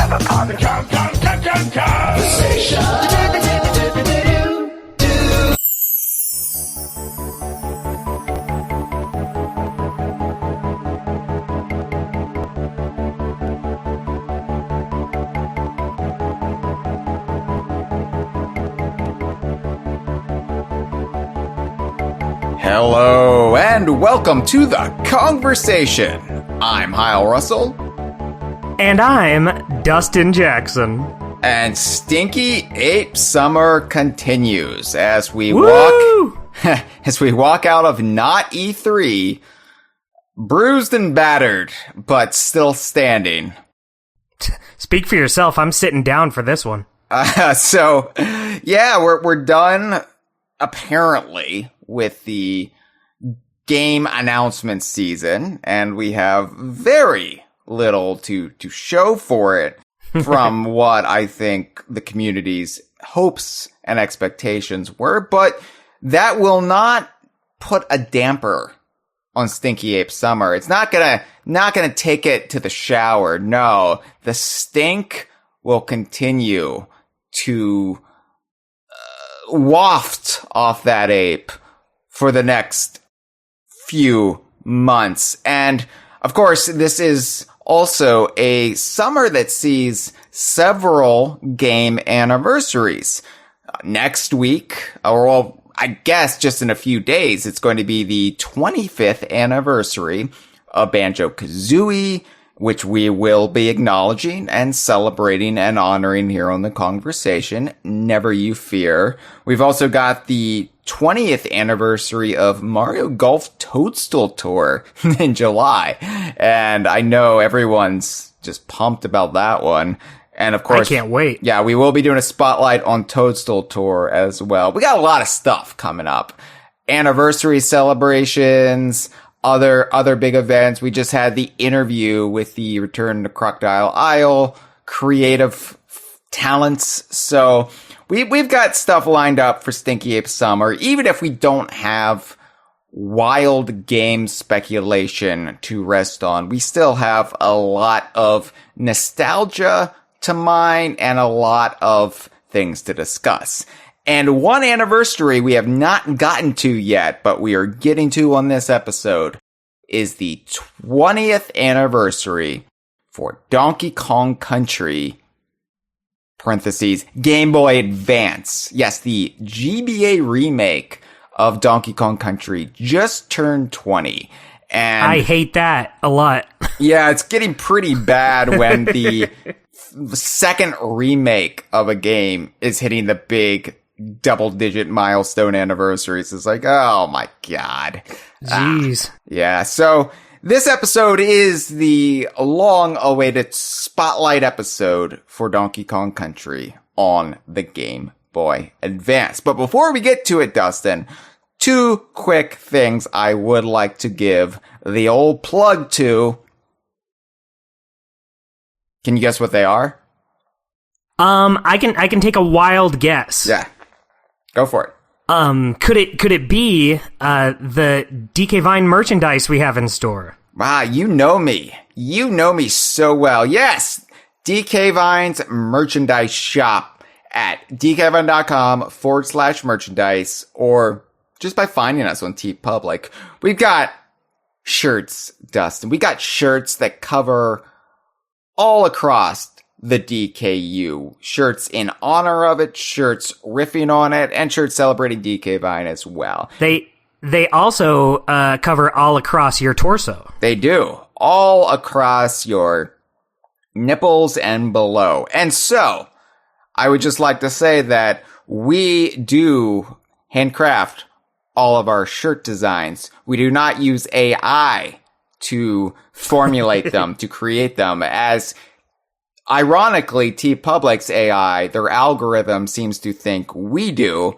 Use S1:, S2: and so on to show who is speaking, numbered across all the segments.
S1: have a conversation.
S2: Hello, and welcome to the Kongversation. I'm Hyle Russell.
S3: And I'm Dustin Jackson.
S2: And Stinky Ape Summer continues as we
S3: Woo!
S2: walk out of not E3, bruised and battered, but still standing.
S3: Speak for yourself. I'm sitting down for this one.
S2: We're done, apparently, with the game announcement season, and we have very little to show for it from what I think the community's hopes and expectations were, but that will not put a damper on Stinky Ape Summer. It's not gonna take it to the shower. No, the stink will continue to waft off that ape for the next few months. And of course, this is also a summer that sees several game anniversaries. Next week, or I guess just in a few days, it's going to be the 25th anniversary of Banjo-Kazooie, which we will be acknowledging and celebrating and honoring here on the Kongversation. Never you fear. We've also got the 20th anniversary of Mario Golf Toadstool Tour in July. And I know everyone's just pumped about that one. And of course,
S3: I can't wait.
S2: Yeah, we will be doing a spotlight on Toadstool Tour as well. We got a lot of stuff coming up. Anniversary celebrations, other big events. We just had the interview with the Return to Crocodile Isle creative talents. So we've got stuff lined up for Stinky Ape Summer, even if we don't have wild game speculation to rest on. We still have a lot of nostalgia to mine and a lot of things to discuss. And one anniversary we have not gotten to yet, but we are getting to on this episode, is the 20th anniversary for Donkey Kong Country, parentheses, Game Boy Advance. Yes, the GBA remake of Donkey Kong Country just turned 20. And
S3: I hate that a lot.
S2: Yeah, it's getting pretty bad when the second remake of a game is hitting the big double-digit milestone anniversaries. It's like, oh my god.
S3: Jeez.
S2: Yeah, so this episode is the long-awaited spotlight episode for Donkey Kong Country on the Game Boy Advance. But before we get to it, Dustin, two quick things I would like to give the old plug to. Can you guess what they are?
S3: I can take a wild guess.
S2: Yeah. Go for it.
S3: Could it be the DK Vine merchandise we have in store?
S2: Wow, you know me. You know me so well. Yes, DK Vine's merchandise shop at dkvine.com/merchandise, or just by finding us on TeePublic. We've got shirts, Dustin. We got shirts that cover all across the DKU. Shirts in honor of it, shirts riffing on it, and shirts celebrating DK Vine as well.
S3: They also cover all across your torso.
S2: They do. All across your nipples and below. And so, I would just like to say that we do handcraft all of our shirt designs. We do not use AI to formulate them, to create them, as ironically, TeePublic's AI, their algorithm seems to think we do,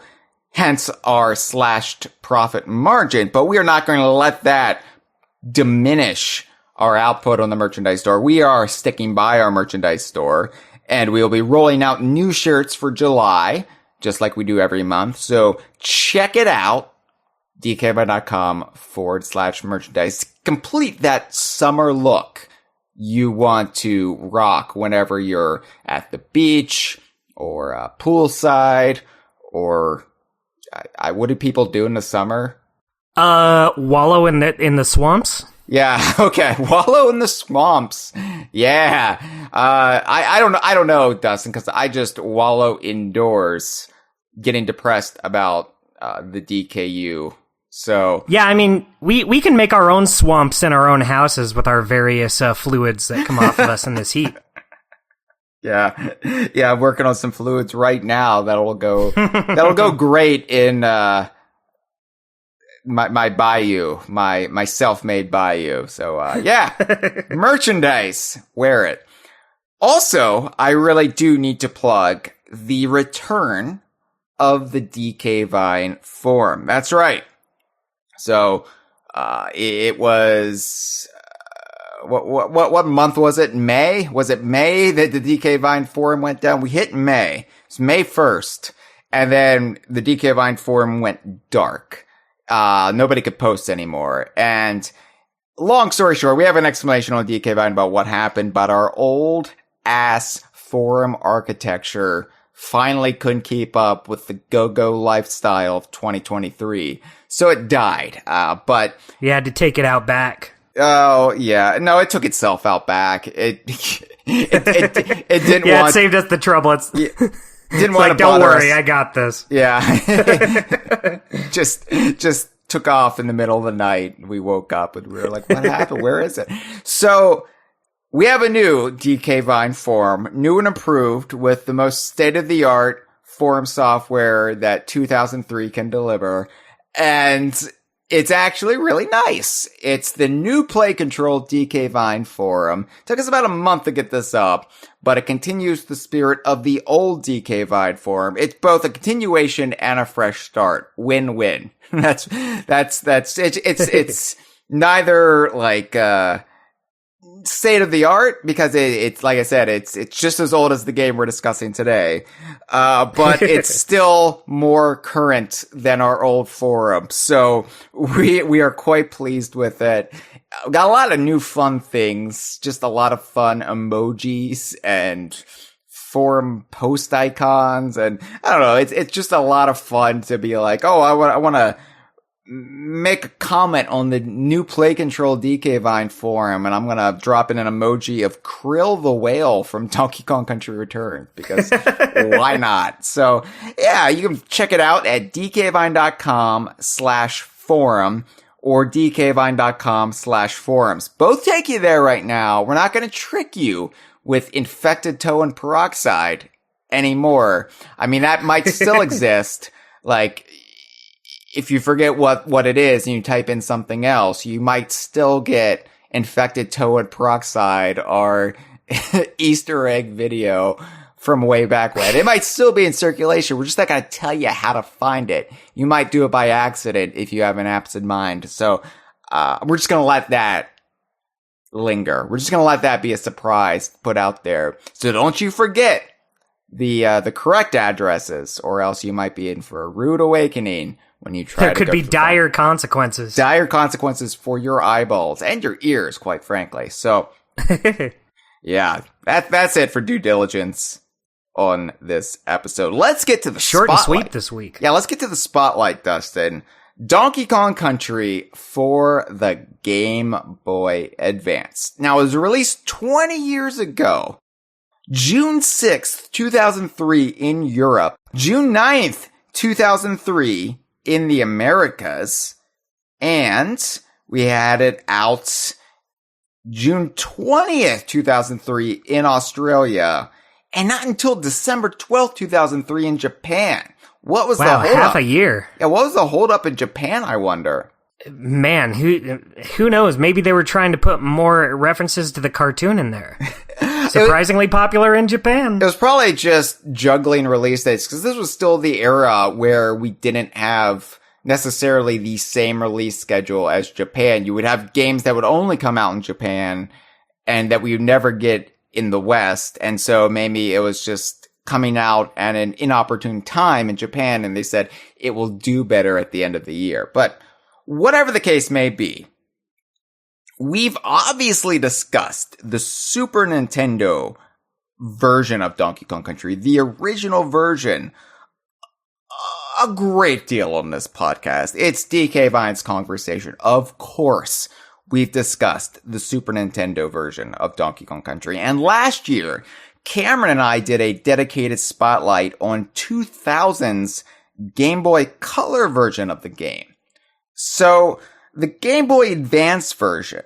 S2: hence our slashed profit margin. But we are not going to let that diminish our output on the merchandise store. We are sticking by our merchandise store, and we will be rolling out new shirts for July, just like we do every month. So check it out, dkvine.com/merchandise. Complete that summer look you want to rock whenever you're at the beach or poolside or what do people do in the summer?
S3: Wallow in the swamps?
S2: Yeah, okay. Wallow in the swamps. Yeah. I don't know, Dustin, because I just wallow indoors getting depressed about the DKU. So
S3: yeah, I mean, we can make our own swamps in our own houses with our various fluids that come off of us in this heat.
S2: Yeah, I'm working on some fluids right now that'll go great in my bayou, my self-made bayou. So yeah, merchandise, wear it. Also, I really do need to plug the return of the DK Vine forum. That's right. So, it was, what month was it? May? Was it May that the DK Vine forum went down? We hit May. It's May 1st. And then the DK Vine forum went dark. Nobody could post anymore. And long story short, we have an explanation on DK Vine about what happened, but our old ass forum architecture finally couldn't keep up with the go-go lifestyle of 2023. So it died. But
S3: you had to take it out back.
S2: Oh, yeah. No, it took itself out back. It didn't
S3: yeah,
S2: want...
S3: it saved us the trouble.
S2: Didn't want to
S3: don't
S2: bother
S3: worry,
S2: us.
S3: I got this.
S2: Yeah. just took off in the middle of the night. We woke up and we were like, what happened? Where is it? So we have a new DK Vine forum, new and improved with the most state-of-the-art forum software that 2003 can deliver. And it's actually really nice. It's the new Play Control DK Vine forum. Took us about a month to get this up, but it continues the spirit of the old DK Vine forum. It's both a continuation and a fresh start. Win-win. It's neither like, state of the art because it's like I said, it's just as old as the game we're discussing today. But it's still more current than our old forum. So we are quite pleased with it. Got a lot of new fun things, just a lot of fun emojis and forum post icons. And I don't know, it's just a lot of fun to be like, oh, I want to make a comment on the new Play Control DK Vine forum, and I'm gonna drop in an emoji of Krill the whale from Donkey Kong Country Returns, because why not? So yeah, you can check it out at dkvine.com/forum or dkvine.com/forums. Both take you there right now. We're not gonna trick you with infected toe and peroxide anymore. I mean, that might still exist. Like, if you forget what it is and you type in something else, you might still get infected toad peroxide or Easter egg video from way back when. It might still be in circulation. We're just not going to tell you how to find it. You might do it by accident if you have an absent mind. So, we're just going to let that linger. We're just going to let that be a surprise put out there. So don't you forget the correct addresses, or else you might be in for a rude awakening when you try
S3: there could be dire consequences.
S2: Dire consequences for your eyeballs and your ears, quite frankly. So, yeah, that's it for due diligence on this episode. Let's get to the
S3: short
S2: spotlight.
S3: And sweet this week.
S2: Yeah, let's get to the spotlight, Dustin. Donkey Kong Country for the Game Boy Advance. Now, it was released 20 years ago. June 6th, 2003 in Europe. June 9th, 2003 in the Americas. And we had it out June 20th, 2003 in Australia. And not until December 12th, 2003 in Japan. What was the hold
S3: half
S2: up?
S3: A year.
S2: Yeah, what was the hold up in Japan, I wonder?
S3: Man, who knows? Maybe they were trying to put more references to the cartoon in there. Surprisingly popular in Japan.
S2: It was probably just juggling release dates, because this was still the era where we didn't have necessarily the same release schedule as Japan. You would have games that would only come out in Japan and that we would never get in the West. And so maybe it was just coming out at an inopportune time in Japan, and they said it will do better at the end of the year. But whatever the case may be, we've obviously discussed the Super Nintendo version of Donkey Kong Country, the original version, a great deal on this podcast. It's DK Vine's Kongversation. Of course, we've discussed the Super Nintendo version of Donkey Kong Country. And last year, Cameron and I did a dedicated spotlight on 2000's Game Boy Color version of the game. So, the Game Boy Advance version,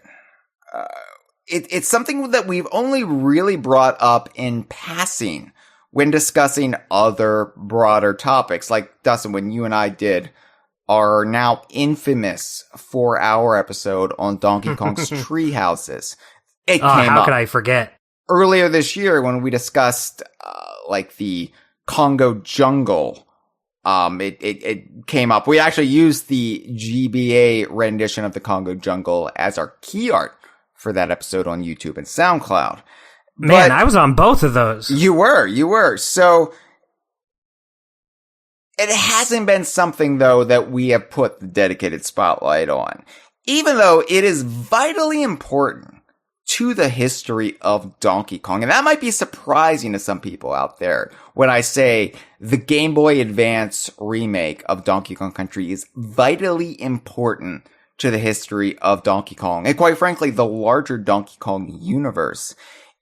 S2: it's something that we've only really brought up in passing when discussing other broader topics. Like, Dustin, when you and I did our now infamous 4-hour episode on Donkey Kong's Tree Houses, it came up.
S3: How could I forget?
S2: Earlier this year when we discussed, the Congo jungle, it came up. We actually used the GBA rendition of the Congo jungle as our key art for that episode on YouTube and SoundCloud.
S3: Man, I was on both of those.
S2: You were. So, it hasn't been something, though, that we have put the dedicated spotlight on. Even though it is vitally important to the history of Donkey Kong. And that might be surprising to some people out there when I say the Game Boy Advance remake of Donkey Kong Country is vitally important to the history of Donkey Kong. And quite frankly, the larger Donkey Kong universe.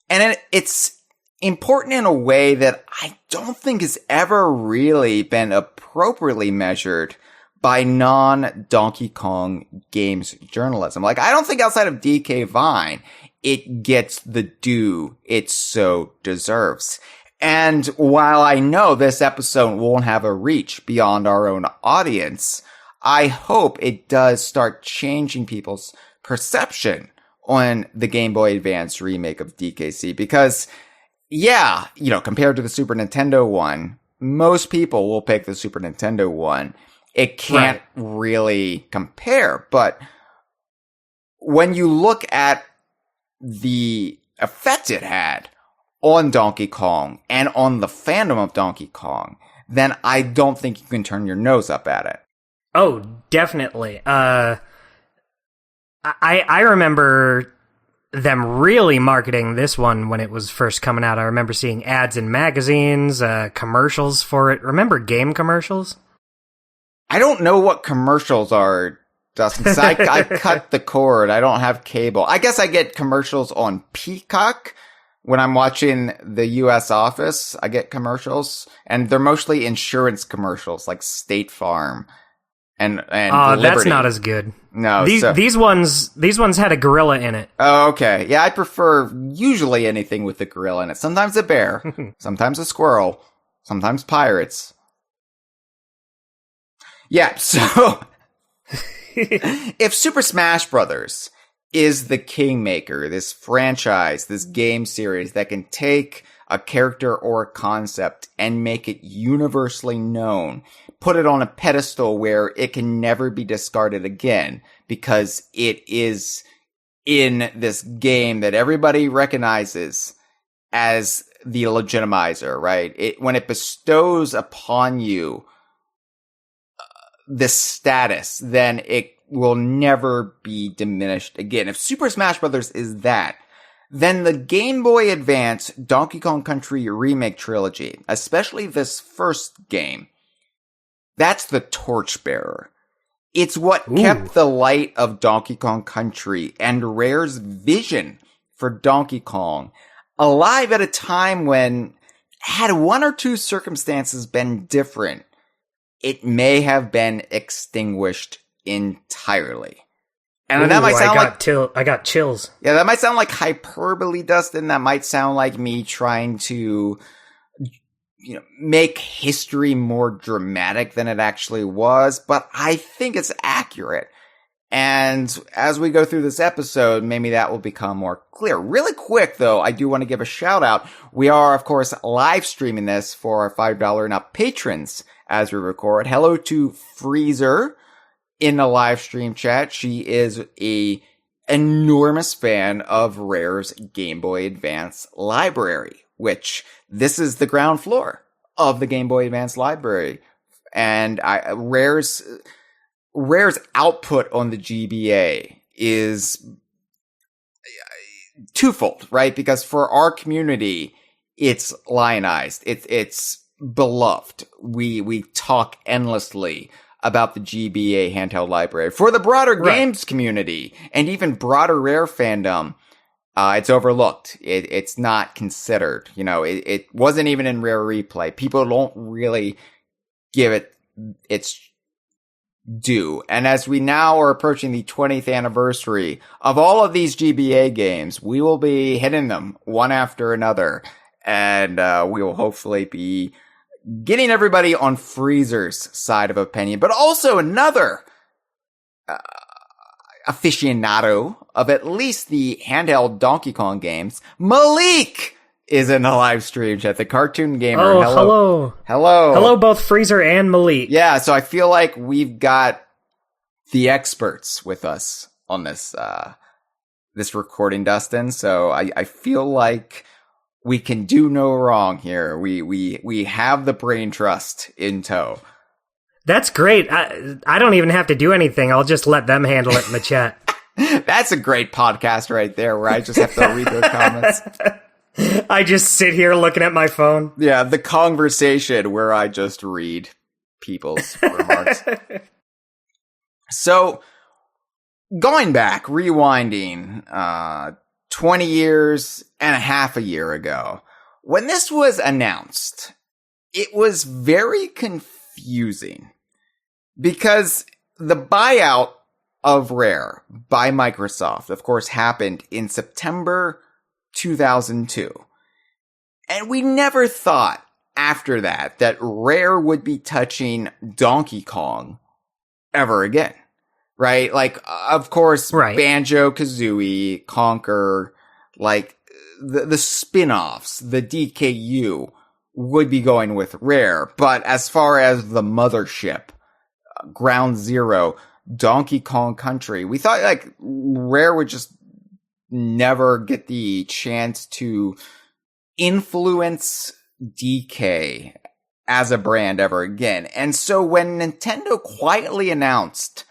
S2: And it's important in a way that I don't think has ever really been appropriately measured by non-Donkey Kong games journalism. Like, I don't think outside of DK Vine, it gets the due it so deserves. And while I know this episode won't have a reach beyond our own audience, I hope it does start changing people's perception on the Game Boy Advance remake of DKC. Because, yeah, compared to the Super Nintendo one, most people will pick the Super Nintendo one. It can't really compare. But when you look at the effect it had on Donkey Kong and on the fandom of Donkey Kong, then I don't think you can turn your nose up at it.
S3: Oh, definitely. I remember them really marketing this one when it was first coming out. I remember seeing ads in magazines, commercials for it. Remember game commercials?
S2: I don't know what commercials are, Dustin, 'cause I cut the cord. I don't have cable. I guess I get commercials on Peacock. When I'm watching the U.S. Office, I get commercials, and they're mostly insurance commercials, like State Farm and Liberty.
S3: That's not as good.
S2: No,
S3: these ones had a gorilla in it.
S2: Oh, okay. Yeah, I prefer usually anything with a gorilla in it. Sometimes a bear, sometimes a squirrel, sometimes pirates. Yeah, so if Super Smash Brothers is the kingmaker, this franchise, this game series that can take a character or a concept and make it universally known, put it on a pedestal where it can never be discarded again because it is in this game that everybody recognizes as the legitimizer, right? When it bestows upon you this status, then it will never be diminished again. If Super Smash Brothers is that, then the Game Boy Advance Donkey Kong Country Remake Trilogy, especially this first game, that's the torchbearer. It's what kept the light of Donkey Kong Country and Rare's vision for Donkey Kong alive at a time when, had one or two circumstances been different, it may have been extinguished entirely. And that might sound
S3: I got chills.
S2: Yeah, that might sound like hyperbole, Dustin. That might sound like me trying to, make history more dramatic than it actually was, but I think it's accurate. And as we go through this episode, maybe that will become more clear. Really quick, though, I do want to give a shout out. We are, of course, live streaming this for our $5 and up patrons as we record. Hello to Freezer in the live stream chat. She is a enormous fan of Rare's Game Boy Advance library, which this is the ground floor of the Game Boy Advance library. And Rare's output on the GBA is twofold, right? Because for our community, it's lionized. It's beloved. We talk endlessly about the GBA handheld library. For the broader games community and even broader Rare fandom, it's overlooked. It's not considered. You know, it wasn't even in Rare Replay. People don't really give it its due. And as we now are approaching the 20th anniversary of all of these GBA games, we will be hitting them one after another. And we will hopefully be getting everybody on Freezer's side of opinion, but also another aficionado of at least the handheld Donkey Kong games. Malik is in the live stream chat, the cartoon gamer.
S3: Oh, hello. Hello, both Freezer and Malik.
S2: Yeah, so I feel like we've got the experts with us on this this recording, Dustin. So I feel like we can do no wrong here. We have the brain trust in tow.
S3: That's great. I don't even have to do anything. I'll just let them handle it in the chat.
S2: That's a great podcast right there, where I just have to read their comments.
S3: I just sit here looking at my phone.
S2: Yeah, the Kongversation, where I just read people's remarks. So, going back, rewinding, 20 years and a half a year ago, when this was announced, it was very confusing because the buyout of Rare by Microsoft, of course, happened in September 2002. And we never thought after that Rare would be touching Donkey Kong ever again. Right? Like, of course, Banjo-Kazooie, Conker, like, the spin-offs, the DKU would be going with Rare. But as far as the mothership, Ground Zero, Donkey Kong Country, we thought, like, Rare would just never get the chance to influence DK as a brand ever again. And so when Nintendo quietly announced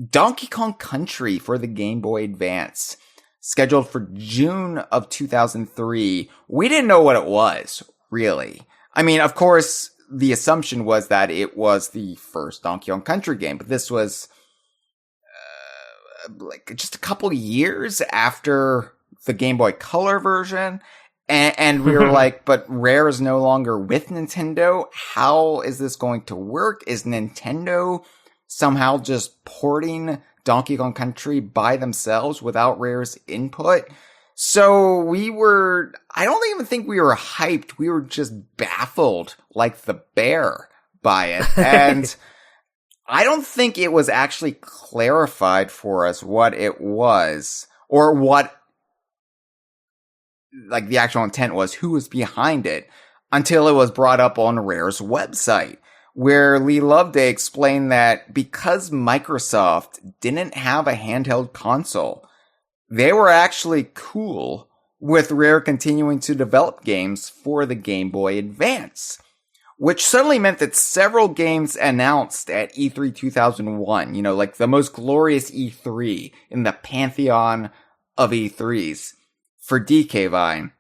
S2: Donkey Kong Country for the Game Boy Advance, scheduled for June of 2003, we didn't know what it was, really. I mean, of course, the assumption was that it was the first Donkey Kong Country game, but this was like just a couple years after the Game Boy Color version. And we were like, but Rare is no longer with Nintendo. How is this going to work? Is Nintendo somehow just porting Donkey Kong Country by themselves without Rare's input? So I don't even think we were hyped. We were just baffled like the bear by it. And I don't think it was actually clarified for us what it was or what, like, the actual intent was, who was behind it, until it was brought up on Rare's website, where Lee Loveday explained that because Microsoft didn't have a handheld console, they were actually cool with Rare continuing to develop games for the Game Boy Advance, which suddenly meant that several games announced at E3 2001, you know, like the most glorious E3 in the pantheon of E3s for DK Vine,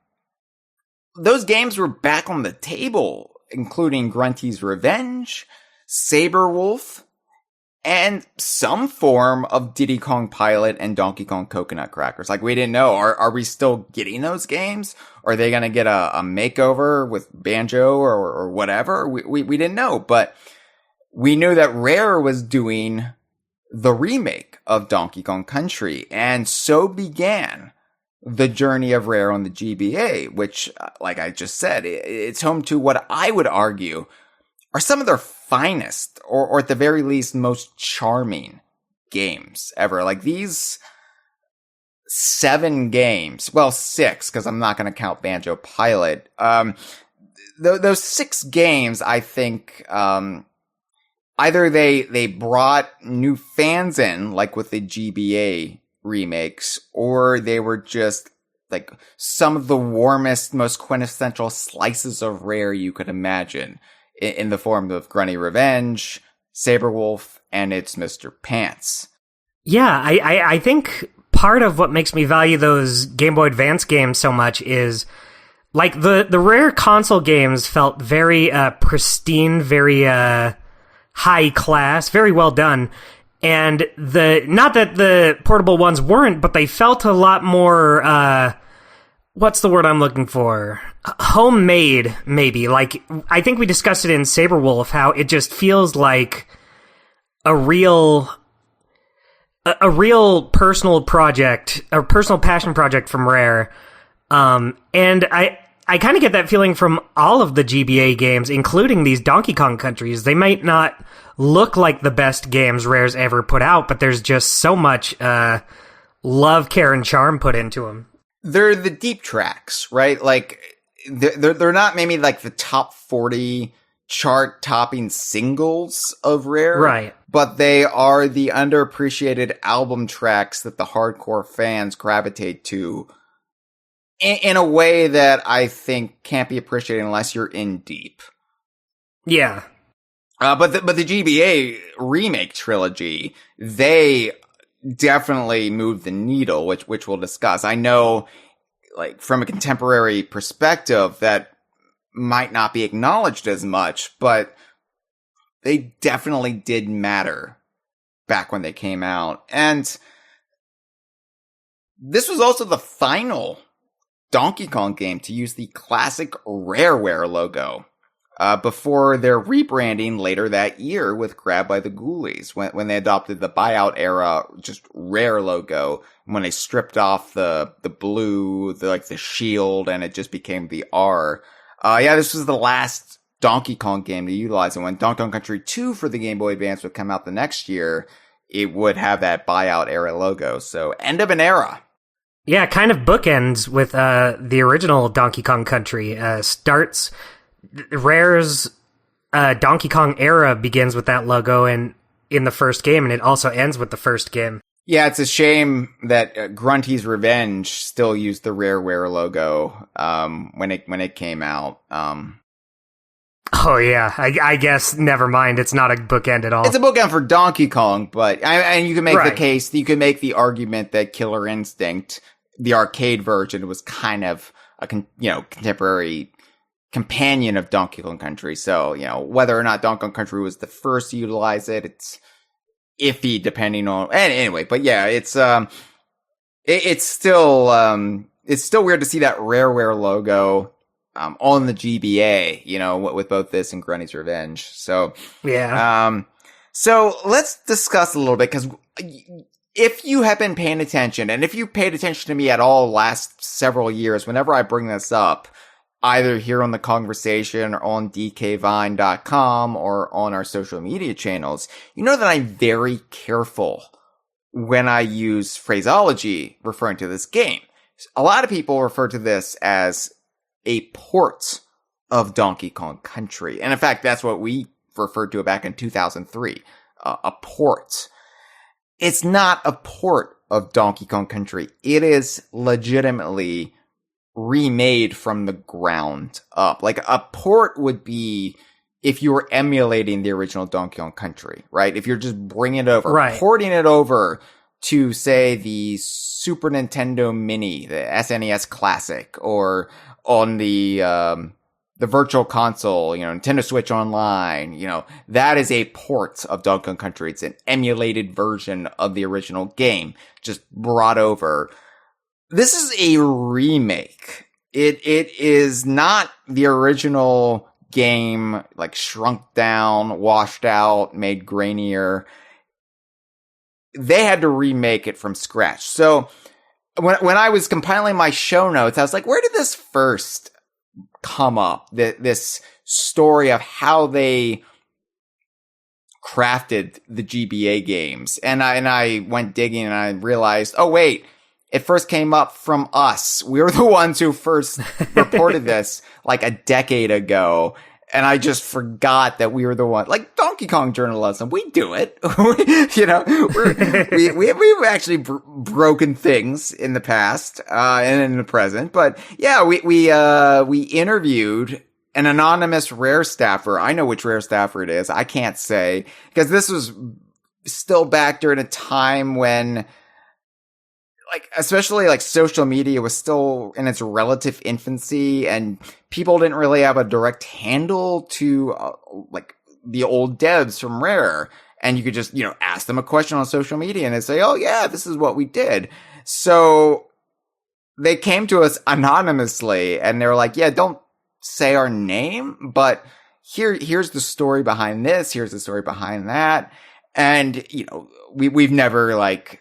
S2: those games were back on the table, including Grunty's Revenge, Saberwolf, and some form of Diddy Kong Pilot and Donkey Kong Coconut Crackers. Like, we didn't know, are we still getting those games? Are they gonna get a makeover with Banjo or whatever? We didn't know, but we knew that Rare was doing the remake of Donkey Kong Country, and so began the journey of Rare on the GBA, which, like I just said, it's home to what I would argue are some of their finest, or at the very least, most charming games ever. Like, these 7 games, well, 6, because I'm not going to count Banjo Pilot. Those 6 games, I think, either they brought new fans in, like with the GBA remakes, or they were just like some of the warmest, most quintessential slices of Rare you could imagine, in the form of Grunty Revenge, Saberwolf, and its Mr. Pants.
S3: Yeah, I think part of what makes me value those Game Boy Advance games so much is, like, the Rare console games felt very pristine, very high class, very well done. And not that the portable ones weren't, but they felt a lot more, what's the word I'm looking for? Homemade, maybe. Like, I think we discussed it in Saberwolf, how it just feels like a real personal project, a personal passion project from Rare. And I kind of get that feeling from all of the GBA games, including these Donkey Kong countries. They might not look like the best games Rare's ever put out, but there's just so much love, care, and charm put into them.
S2: They're the deep tracks, right? Like, they're not maybe like the top 40 chart-topping singles of Rare.
S3: Right.
S2: But they are the underappreciated album tracks that the hardcore fans gravitate to in a way that I think can't be appreciated unless you're in deep.
S3: Yeah.
S2: But the GBA remake trilogy, they definitely moved the needle, which we'll discuss. I know, like, from a contemporary perspective, that might not be acknowledged as much, but they definitely did matter back when they came out. And this was also the final Donkey Kong game to use the classic Rareware logo, before their rebranding later that year with Grab by the Ghoulies, when they adopted the buyout era, just Rare logo, when they stripped off the blue, the shield, and it just became the R. This was the last Donkey Kong game to utilize it. When Donkey Kong Country 2 for the Game Boy Advance would come out the next year, it would have that buyout era logo. So, end of an era.
S3: Yeah, kind of bookends with the original Donkey Kong Country. Rare's Donkey Kong era begins with that logo in the first game, and it also ends with the first game.
S2: Yeah, it's a shame that Grunty's Revenge still used the Rareware logo when it came out.
S3: Oh yeah, I guess never mind. It's not a bookend at all.
S2: It's a bookend for Donkey Kong, but and you can make the case, you can make the argument that Killer Instinct, the arcade version, was kind of a contemporary companion of Donkey Kong Country. So, whether or not Donkey Kong Country was the first to utilize it, it's iffy depending on. And anyway, but yeah, it's still weird to see that Rareware logo on the GBA, with both this and Grunty's Revenge. So
S3: yeah.
S2: So let's discuss a little bit, because if you have been paying attention, and if you paid attention to me at all last several years, whenever I bring this up, either here on the Kongversation or on dkvine.com or on our social media channels, you know that I'm very careful when I use phraseology referring to this game. A lot of people refer to this as a port of Donkey Kong Country. And in fact, that's what we referred to it back in 2003. A port. It's not a port of Donkey Kong Country. It is legitimately remade from the ground up. Like, a port would be if you were emulating the original Donkey Kong Country, right? If you're just bringing it over, porting it over to, say, the Super Nintendo Mini, the SNES Classic, or on the Virtual Console, Nintendo Switch Online, that is a port of Donkey Kong Country. It's an emulated version of the original game, just brought over. This is a remake. It is not the original game, like, shrunk down, washed out, made grainier. They had to remake it from scratch. So when I was compiling my show notes, I was like, where did this first come up? This story of how they crafted the GBA games. And I went digging, and I realized, oh wait, it first came up from us. We were the ones who first reported this like a decade ago. And I just forgot that we were the one, like Donkey Kong journalism. We do it. We've actually broken things in the past, and in the present. But yeah, we interviewed an anonymous Rare staffer. I know which Rare staffer it is. I can't say, because this was still back during a time when, like, especially like social media was still in its relative infancy and people didn't really have a direct handle to like the old devs from Rare. And you could just, ask them a question on social media and they say, oh yeah, this is what we did. So they came to us anonymously and they were like, yeah, don't say our name, but here's the story behind this. Here's the story behind that. And, we've never like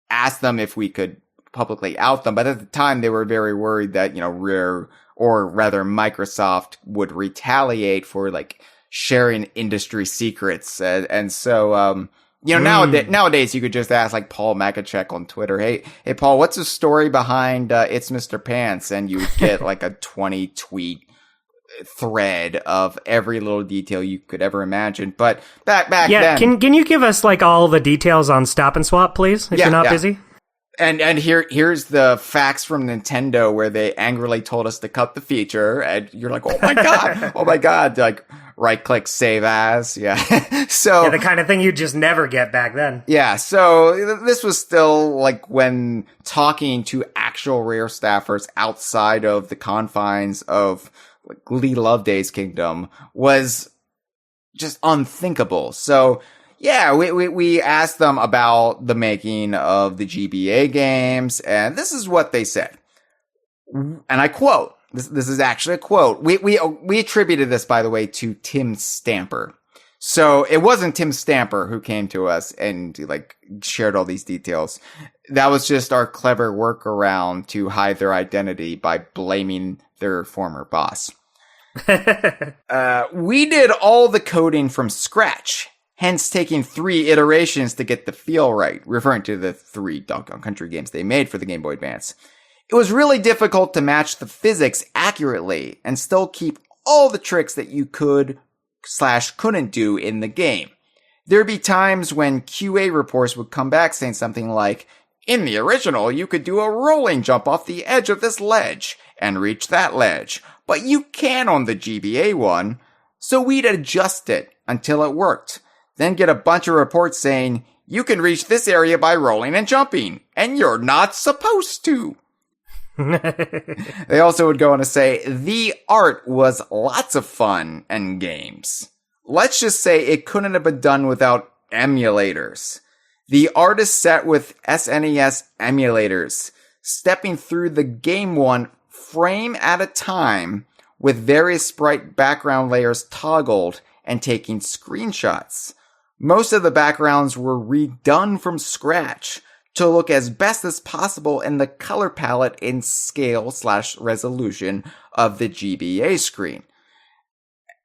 S2: asked them if we could publicly out them. But at the time they were very worried that, Rare or rather Microsoft would retaliate for like sharing industry secrets. And so, nowadays you could just ask like Paul Makachek on Twitter, hey Paul, what's the story behind It's Mr. Pants? And you get like a 20 tweet thread of every little detail you could ever imagine. But back then,
S3: can you give us like all the details on Stop and Swap, please, if you're not busy?
S2: And here's the facts from Nintendo where they angrily told us to cut the feature, and you're like, oh my god, like right click save as, so
S3: the kind of thing you just never get back then.
S2: So this was still like when talking to actual Rare staffers outside of the confines of like Lee Loveday's kingdom was just unthinkable. So we asked them about the making of the GBA games, and this is what they said. And I quote, this is actually a quote. We attributed this, by the way, to Tim Stamper. So it wasn't Tim Stamper who came to us and like shared all these details. That was just our clever workaround to hide their identity by blaming their former boss. We did all the coding from scratch, hence taking 3 iterations to get the feel right, referring to the 3 Donkey Kong Country games they made for the Game Boy Advance. It was really difficult to match the physics accurately and still keep all the tricks that you could/couldn't do in the game. There'd be times when QA reports would come back saying something like, in the original, you could do a rolling jump off the edge of this ledge and reach that ledge, but you can on the GBA one. So we'd adjust it until it worked. Then get a bunch of reports saying, you can reach this area by rolling and jumping, and you're not supposed to. They also would go on to say, the art was lots of fun and games. Let's just say it couldn't have been done without emulators. The art is set with SNES emulators, stepping through the game one frame at a time with various sprite background layers toggled and taking screenshots. Most of the backgrounds were redone from scratch to look as best as possible in the color palette and scale/resolution of the GBA screen.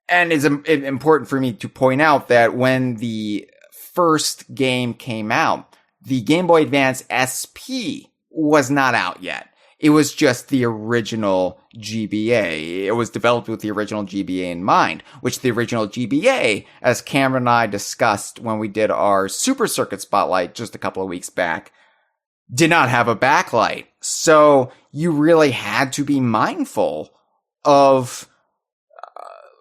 S2: And it's important for me to point out that when the first game came out, the Game Boy Advance SP was not out yet. It was just the original GBA. It was developed with the original GBA in mind, which the original GBA, as Cameron and I discussed when we did our Super Circuit Spotlight just a couple of weeks back, did not have a backlight. So you really had to be mindful of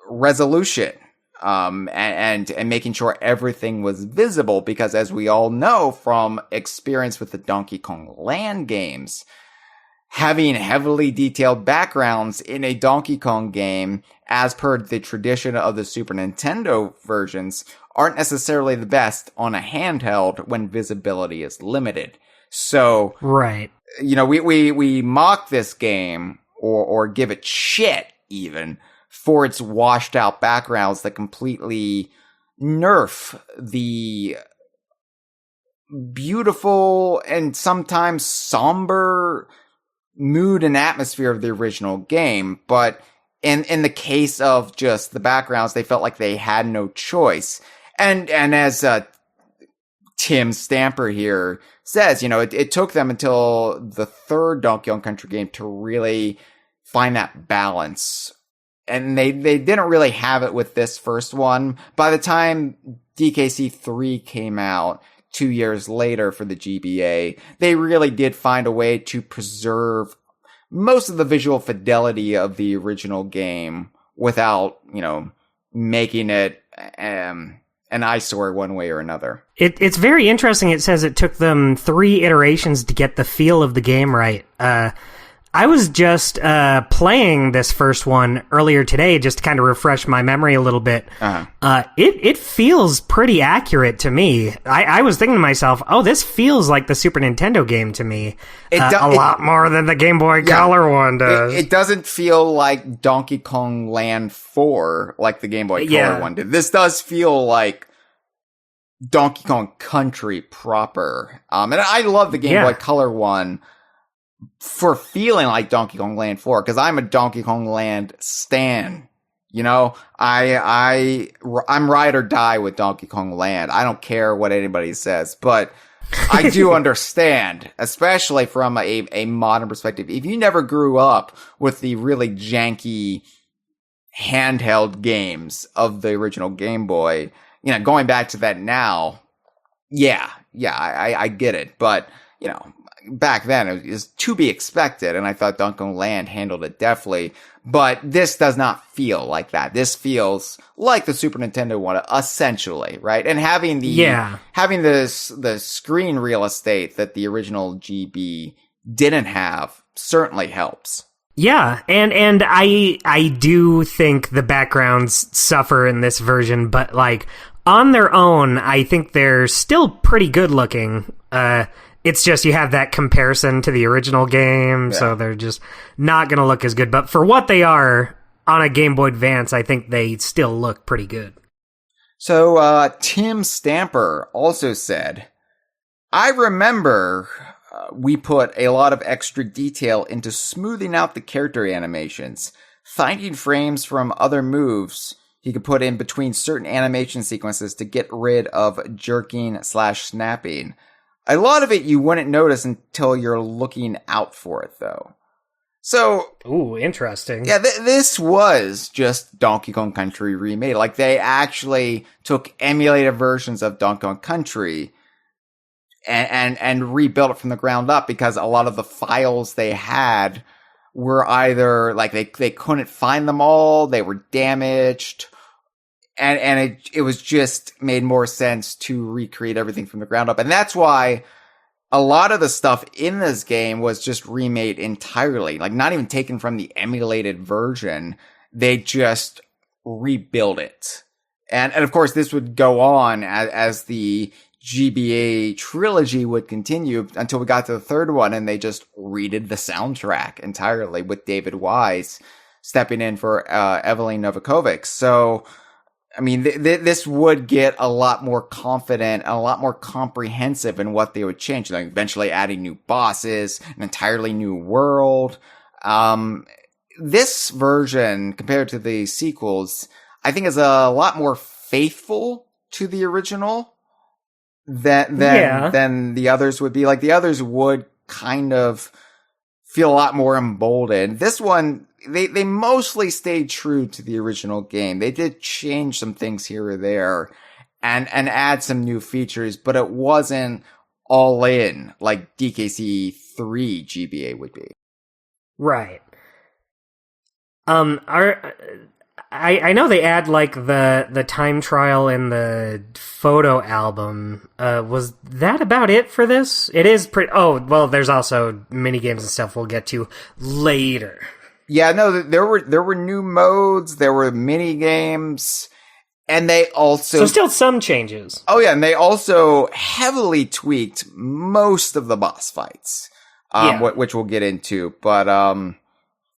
S2: resolution, and making sure everything was visible, because as we all know from experience with the Donkey Kong Land games, having heavily detailed backgrounds in a Donkey Kong game, as per the tradition of the Super Nintendo versions, aren't necessarily the best on a handheld when visibility is limited. So,
S3: right.
S2: We mock this game or give it shit even for its washed out backgrounds that completely nerf the beautiful and sometimes somber mood and atmosphere of the original game. But in the case of just the backgrounds, they felt like they had no choice. And as Tim Stamper here says, it took them until the 3rd Donkey Kong Country game to really find that balance. And they didn't really have it with this first one. By the time DKC 3 came out 2 years later for the GBA, they really did find a way to preserve most of the visual fidelity of the original game without, making it an eyesore one way or another.
S3: It's very interesting. It says it took them 3 iterations to get the feel of the game right. I was just playing this first one earlier today just to kind of refresh my memory a little bit. It feels pretty accurate to me. I was thinking to myself, oh, this feels like the Super Nintendo game to me. A lot more than the Game Boy Color one does.
S2: It doesn't feel like Donkey Kong Land 4 like the Game Boy Color one did. This does feel like Donkey Kong Country proper. And I love the Game Boy Color one for feeling like Donkey Kong Land 4, because I'm a Donkey Kong Land stan. You know, I'm ride or die with Donkey Kong Land. I don't care what anybody says, but I do understand, especially from a modern perspective. If you never grew up with the really janky handheld games of the original Game Boy, you know, going back to that now, I get it. But, you know, back then it was to be expected, and I thought Donkey Kong Land handled it deftly. But this does not feel like that. This feels like the Super Nintendo one, essentially, right? And having the screen real estate that the original GB didn't have certainly helps.
S3: Yeah, and I do think the backgrounds suffer in this version, but like on their own, I think they're still pretty good looking. It's just you have that comparison to the original game, so they're just not going to look as good. But for what they are on a Game Boy Advance, I think they still look pretty good.
S2: So Tim Stamper also said, I remember we put a lot of extra detail into smoothing out the character animations, finding frames from other moves he could put in between certain animation sequences to get rid of jerking/snapping. A lot of it you wouldn't notice until you're looking out for it, though. So,
S3: ooh, interesting.
S2: Yeah, this was just Donkey Kong Country remade. Like, they actually took emulated versions of Donkey Kong Country and rebuilt it from the ground up, because a lot of the files they had were either, like, they couldn't find them all, they were damaged, and it was just made more sense to recreate everything from the ground up. And that's why a lot of the stuff in this game was just remade entirely. Like, not even taken from the emulated version. They just rebuilt it. And of course, this would go on as the GBA trilogy would continue until we got to the third one, and they just redid the soundtrack entirely with David Wise stepping in for Evelyn Novakovic. So, I mean, this would get a lot more confident, a lot more comprehensive in what they would change. Like, eventually adding new bosses, an entirely new world. This version, compared to the sequels, I think is a lot more faithful to the original than the others would be. Like, the others would kind of feel a lot more emboldened. This one, they mostly stayed true to the original game. They did change some things here or there and add some new features, but it wasn't all in like DKC 3 GBA would be.
S3: Right. I know they add like the time trial in the photo album. Was that about it for this? It is pretty. Oh, well, there's also mini games and stuff we'll get to later.
S2: Yeah, no, there were new modes, there were mini games, and they also...
S3: So still some changes.
S2: Oh yeah, and they also heavily tweaked most of the boss fights, which we'll get into. But,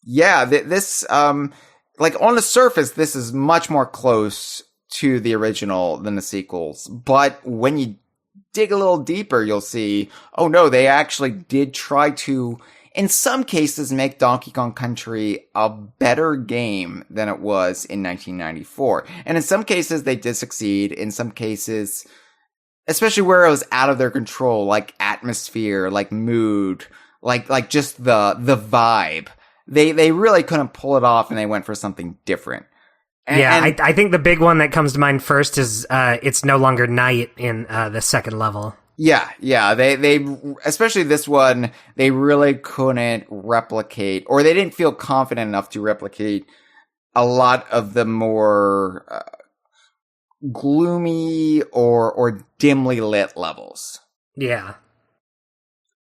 S2: this, like, on the surface, this is much more close to the original than the sequels. But when you dig a little deeper, you'll see, oh no, they actually did try to, in some cases, make Donkey Kong Country a better game than it was in 1994. And in some cases, they did succeed. In some cases, especially where it was out of their control, like atmosphere, like mood, like just the vibe. They really couldn't pull it off, and they went for something different.
S3: I think the big one that comes to mind first is it's no longer night in the second level. Yeah, they especially this one, they really couldn't replicate, or they didn't feel confident enough to replicate a lot of the more
S2: gloomy or dimly lit levels.
S3: Yeah.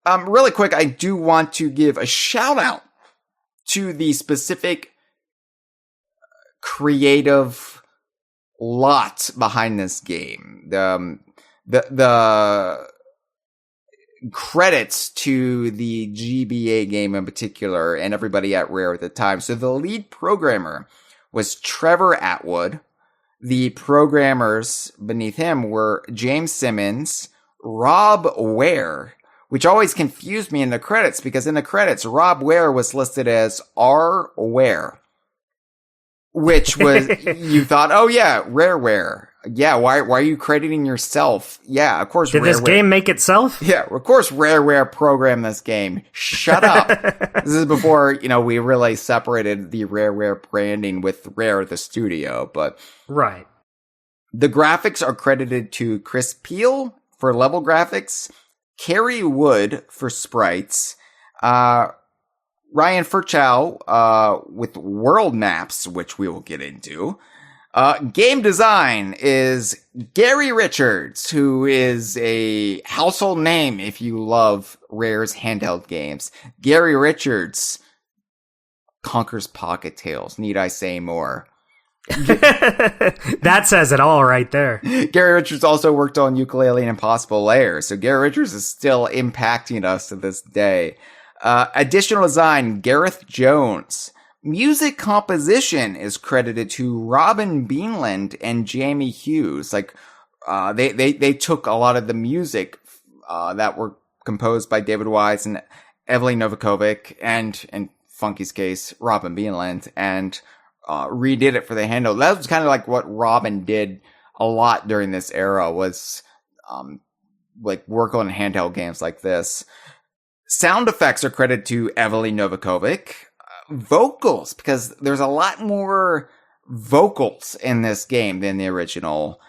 S2: Really quick, I do want to give a shout out to the specific creative lot behind this game. The credits to the GBA game in particular and everybody at Rare at the time. So the lead programmer was Trevor Atwood. The programmers beneath him were James Simmons, Rob Ware, which always confused me in the credits because in the credits, Rob Ware was listed as R. Ware, which was, you thought, oh yeah, Rareware. Yeah, why are you crediting yourself? Yeah, of course.
S3: Did this game make itself?
S2: Yeah, of course Rareware programmed this game. Shut up. This is before, we really separated the Rareware branding with Rare, the studio, but.
S3: Right.
S2: The graphics are credited to Chris Peel for level graphics, Kerry Wood for sprites, Ryan Furchow, with world maps, which we will get into. Game design is Gary Richards, who is a household name if you love Rare's handheld games. Gary Richards conquers Pocket Tales. Need I say more?
S3: That says it all right there.
S2: Gary Richards also worked on Yooka-Laylee and Impossible Lair, so Gary Richards is still impacting us to this day. Additional design, Gareth Jones. Music composition is credited to Robin Beanland and Jamie Hughes. They took a lot of the music that were composed by David Wise and Evelyn Novakovic and in Funky's case, Robin Beanland, and redid it for the handle. That was kind of like what Robin did a lot during this era, was work on handheld games like this. Sound effects are credited to Evelyn Novakovic. Vocals, because there's a lot more vocals in this game than the original.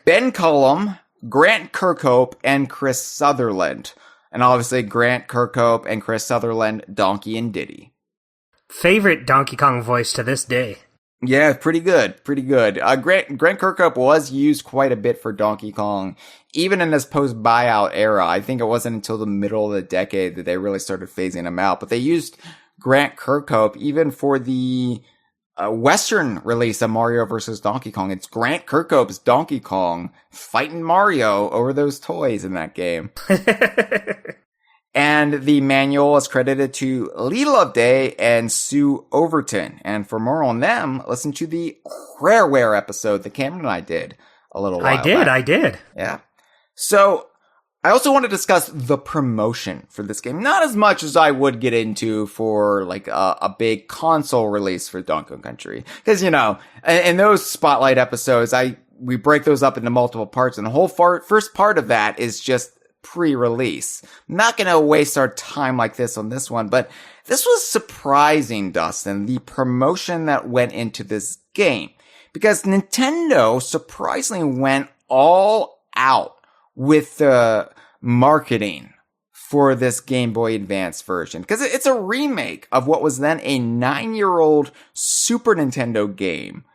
S2: Ben Cullum, Grant Kirkhope, and Chris Sutherland. And obviously Grant Kirkhope and Chris Sutherland, Donkey and Diddy.
S3: Favorite Donkey Kong voice to this day.
S2: Yeah, pretty good. Grant Kirkhope was used quite a bit for Donkey Kong, even in this post-buyout era. I think it wasn't until the middle of the decade that they really started phasing him out. But they used Grant Kirkhope even for the Western release of Mario vs. Donkey Kong. It's Grant Kirkhope's Donkey Kong fighting Mario over those toys in that game. And the manual is credited to Lee Loveday and Sue Overton. And for more on them, listen to the Rareware episode that Cameron and I did a little while back.
S3: I did.
S2: Yeah. So, I also want to discuss the promotion for this game. Not as much as I would get into for a big console release for Donkey Kong Country. Because, in those spotlight episodes, we break those up into multiple parts. And the whole first part of that is just pre-release. I'm not going to waste our time like this on this one, but this was surprising, Dustin, the promotion that went into this game. Because Nintendo surprisingly went all out with the marketing for this Game Boy Advance version. Because it's a remake of what was then a 9-year-old Super Nintendo game,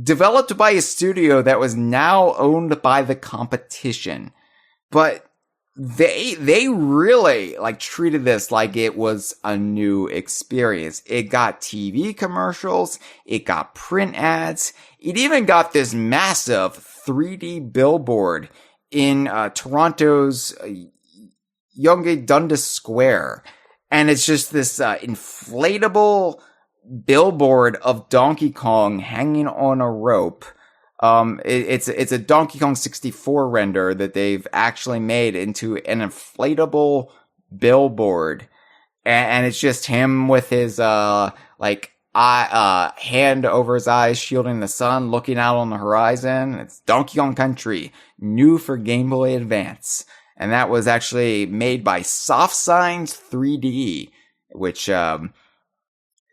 S2: developed by a studio that was now owned by the competition. But they really treated this like it was a new experience. It got TV commercials, it got print ads, it even got this massive 3D billboard in Toronto's Yonge Dundas Square. And it's just this inflatable billboard of Donkey Kong hanging on a rope. It's a Donkey Kong 64 render that they've actually made into an inflatable billboard. And it's just him with his, hand over his eyes, shielding the sun, looking out on the horizon. It's Donkey Kong Country, new for Game Boy Advance. And that was actually made by Soft Signs 3D, which,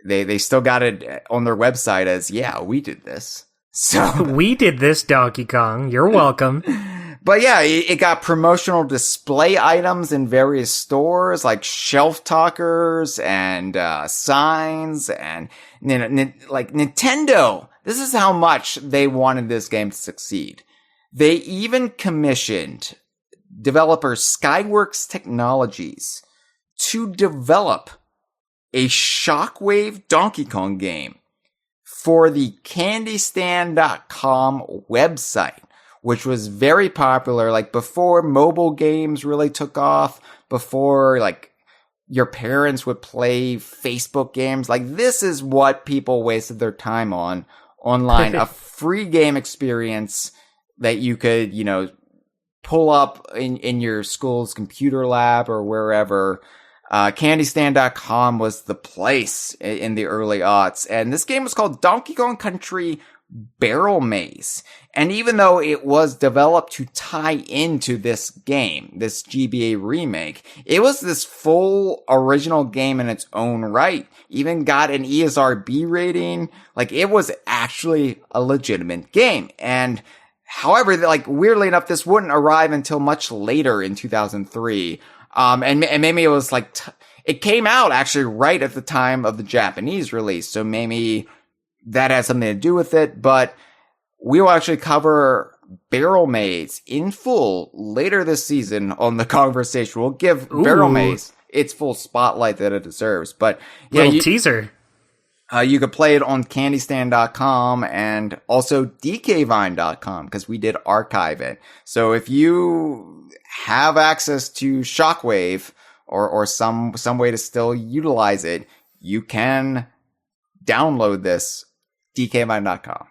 S2: they still got it on their website as, yeah, we did this. So
S3: we did this, Donkey Kong. You're welcome.
S2: But yeah, it got promotional display items in various stores, like shelf talkers and signs, and Nintendo This is how much they wanted this game to succeed. They even commissioned developer Skyworks Technologies to develop a Shockwave Donkey Kong game for the CandyStand.com website, which was very popular, like before mobile games really took off, before like your parents would play Facebook games. Like, this is what people wasted their time on online, a free game experience that you could, you know, pull up in your school's computer lab or wherever. CandyStand.com was the place in the early aughts. And this game was called Donkey Kong Country Barrel Maze. And even though it was developed to tie into this game, this GBA remake, it was this full original game in its own right. Even got an ESRB rating. Like, it was actually a legitimate game. And however, like, weirdly enough, this wouldn't arrive until much later in 2003. And maybe it was like, it came out actually right at the time of the Japanese release. So maybe that had something to do with it, but we will actually cover Barrel Maze in full later this season on the Kongversation. We'll give Barrel Maze its full spotlight that it deserves. But yeah,
S3: teaser.
S2: You could play it on CandyStand.com and also DKVine.com because we did archive it. So if you have access to Shockwave or some way to still utilize it, you can download this DKVine.com.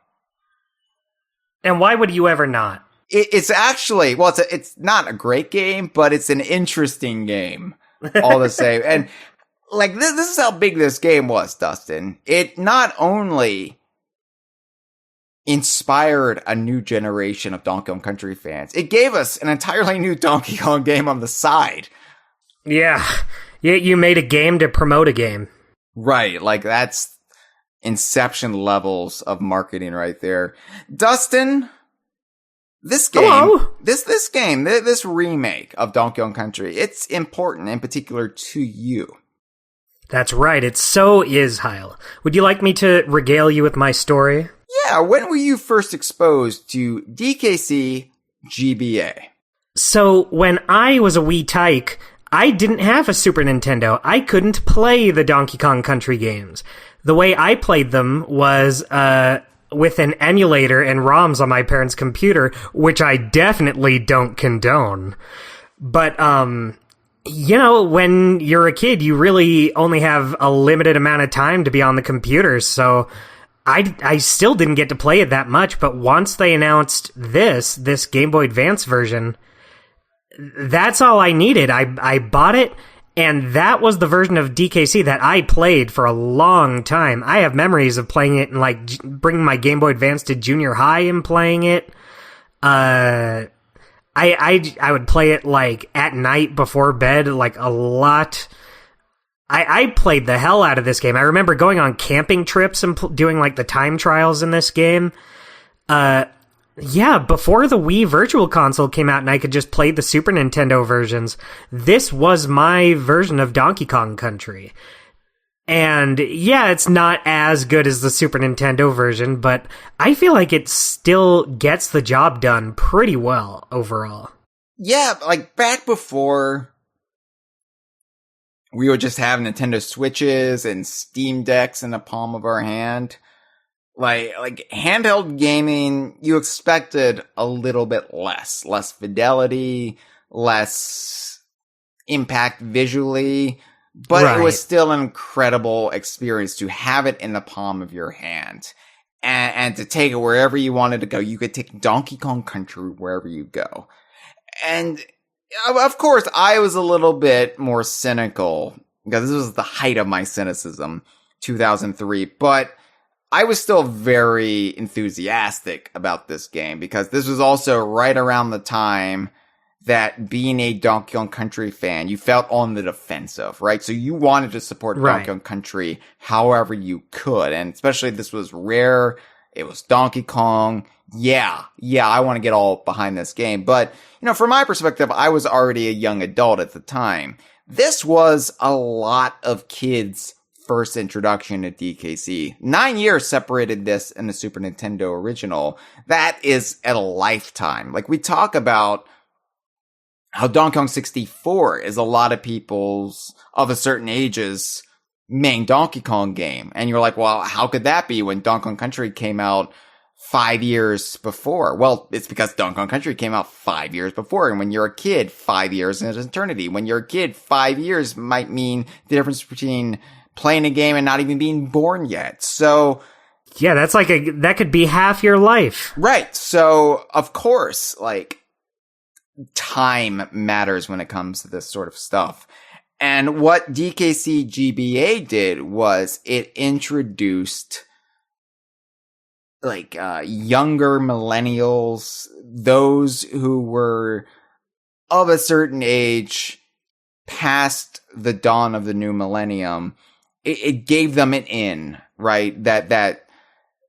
S3: And why would you ever not?
S2: It's actually, well, it's not a great game, but it's an interesting game all the same. And like, this is how big this game was, Dustin. It not only inspired a new generation of Donkey Kong Country fans, it gave us an entirely new Donkey Kong game on the side.
S3: Yeah. You made a game to promote a game. Right.
S2: Like, that's Inception levels of marketing right there. Dustin, this game,
S3: hello?
S2: this game, this remake of Donkey Kong Country, it's important in particular to you.
S3: That's right. It so is, Hyle. Would you like me to regale you with my story?
S2: Yeah, when were you first exposed to DKC GBA?
S3: So, when I was a wee tyke, I didn't have a Super Nintendo. I couldn't play the Donkey Kong Country games. The way I played them was with an emulator and ROMs on my parents' computer, which I definitely don't condone. But, you know, when you're a kid, you really only have a limited amount of time to be on the computer, so I still didn't get to play it that much, but once they announced this Game Boy Advance version, that's all I needed. I bought it, and that was the version of DKC that I played for a long time. I have memories of playing it and, like, bringing my Game Boy Advance to junior high and playing it. I would play it, like, at night before bed, like, a lot. I played the hell out of this game. I remember going on camping trips and doing, like, the time trials in this game. Yeah, before the Wii Virtual Console came out and I could just play the Super Nintendo versions, this was my version of Donkey Kong Country. And yeah, it's not as good as the Super Nintendo version, but I feel like it still gets the job done pretty well overall.
S2: Yeah, like back before we would just have Nintendo Switches and Steam Decks in the palm of our hand. Like handheld gaming, you expected a little bit less fidelity, less impact visually, but It was still an incredible experience to have it in the palm of your hand and to take it wherever you wanted to go. You could take Donkey Kong Country wherever you go. And of course, I was a little bit more cynical because this was the height of my cynicism, 2003, but I was still very enthusiastic about this game because this was also right around the time that being a Donkey Kong Country fan, you felt on the defensive, right? So you wanted to support Donkey Kong Country however you could. And especially this was Rare. It was Donkey Kong. Yeah, I want to get all behind this game. But, you know, from my perspective, I was already a young adult at the time. This was a lot of kids' first introduction to DKC. 9 years separated this and the Super Nintendo original. That is a lifetime. Like, we talk about how Donkey Kong 64 is a lot of people's, of a certain age's, main Donkey Kong game. And you're like, well, how could that be when Donkey Kong Country came out 5 years before? Well, it's because Donkey Kong Country came out 5 years before. And when you're a kid, 5 years is an eternity. When you're a kid, 5 years might mean the difference between playing a game and not even being born yet. So,
S3: yeah, that's like that could be half your life.
S2: Right. So, of course, like, time matters when it comes to this sort of stuff. And what DKC GBA did was it introduced like younger millennials, those who were of a certain age past the dawn of the new millennium. It gave them an in, right? That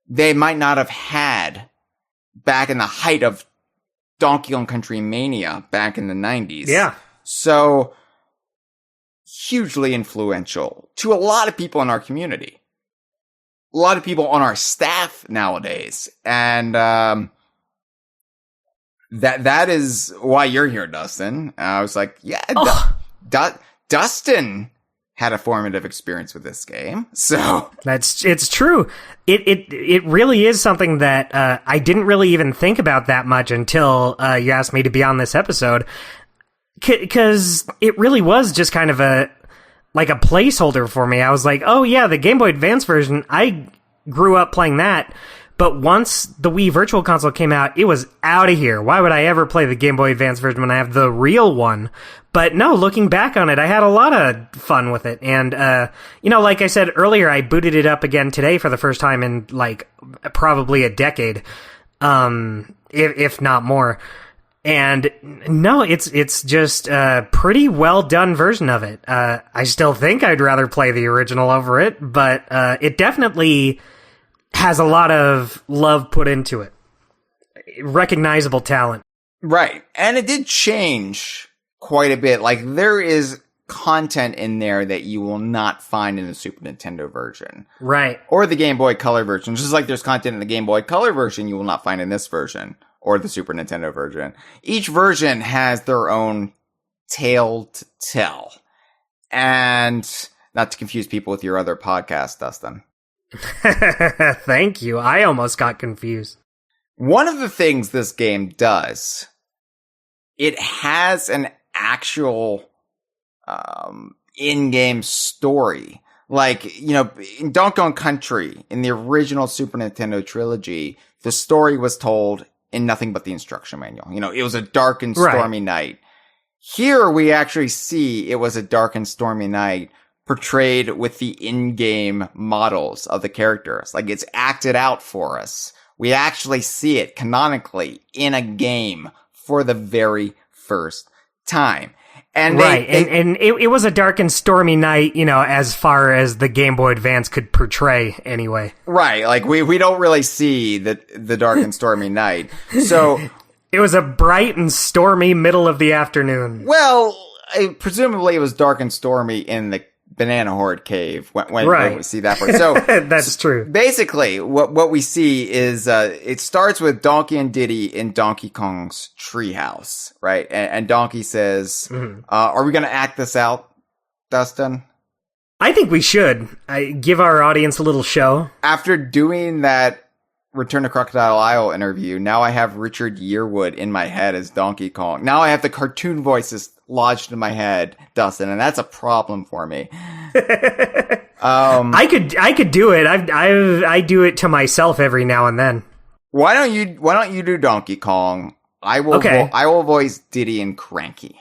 S2: they might not have had back in the height of Donkey Kong Country mania back in the 90s.
S3: Yeah.
S2: So, hugely influential to a lot of people in our community. A lot of people on our staff nowadays. And that is why you're here, Dustin. I was like, yeah, Dustin had a formative experience with this game. So
S3: it's true. It really is something that I didn't really even think about that much until you asked me to be on this episode. Because it really was just kind of a placeholder for me. I was like, oh yeah, the Game Boy Advance version, I grew up playing that. But once the Wii Virtual Console came out, it was out of here. Why would I ever play the Game Boy Advance version when I have the real one? But no, looking back on it, I had a lot of fun with it. And, like I said earlier, I booted it up again today for the first time in, like, probably a decade. If not more. And no, it's just a pretty well done version of it. I still think I'd rather play the original over it, but it definitely has a lot of love put into it. Recognizable talent.
S2: Right. And it did change quite a bit. Like, there is content in there that you will not find in the Super Nintendo version.
S3: Right.
S2: Or the Game Boy Color version. Just like there's content in the Game Boy Color version you will not find in this version. Or the Super Nintendo version. Each version has their own tale to tell. And not to confuse people with your other podcast, Dustin.
S3: Thank you. I almost got confused.
S2: One of the things this game does, it has an actual in-game story. Like, in Donkey Kong Country, in the original Super Nintendo trilogy, the story was told in nothing but the instruction manual. It was a dark and stormy night. Here we actually see it was a dark and stormy night portrayed with the in-game models of the characters. Like, it's acted out for us. We actually see it canonically in a game for the very first time. And
S3: right, and it was a dark and stormy night, as far as the Game Boy Advance could portray, anyway.
S2: Right, like, we don't really see the dark and stormy night. So
S3: it was a bright and stormy middle of the afternoon.
S2: Well, presumably it was dark and stormy in the Banana Horde cave when we see that part. So
S3: that's true.
S2: Basically, what we see is it starts with Donkey and Diddy in Donkey Kong's treehouse, right? And Donkey says, "Are we going to act this out, Dustin?"
S3: I think we should. Give our audience a little show.
S2: After doing that Return to Crocodile Isle interview, now I have Richard Yearwood in my head as Donkey Kong. Now I have the cartoon voices lodged in my head, Dustin, and that's a problem for me.
S3: I could do it. I do it to myself every now and then.
S2: Why don't you do Donkey Kong? I will voice Diddy and Cranky.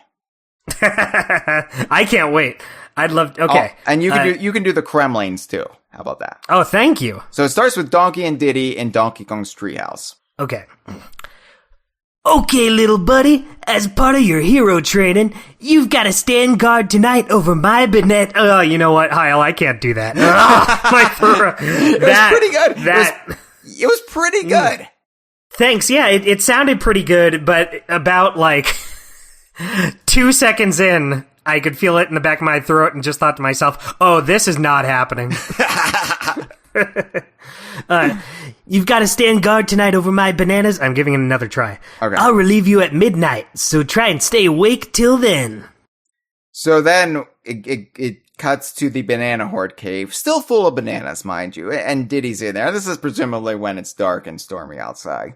S3: I can't wait. I'd love. Okay,
S2: and you can do the Kremlings too. How about that?
S3: Oh, thank you.
S2: So it starts with Donkey and Diddy in Donkey Kong's treehouse.
S3: Okay. Okay, little buddy, as part of your hero training, you've got to stand guard tonight over my banana. Oh, you know what, Hyle, I can't do that.
S2: It was pretty good. It was pretty good.
S3: Thanks, yeah, it sounded pretty good, but about, 2 seconds in, I could feel it in the back of my throat and just thought to myself, oh, this is not happening. You've got to stand guard tonight over my bananas. I'm giving it another try.
S2: Okay.
S3: I'll relieve you at midnight, so try and stay awake till then.
S2: So then it cuts to the banana horde cave, still full of bananas, mind you, and Diddy's in there. This is presumably when it's dark and stormy outside.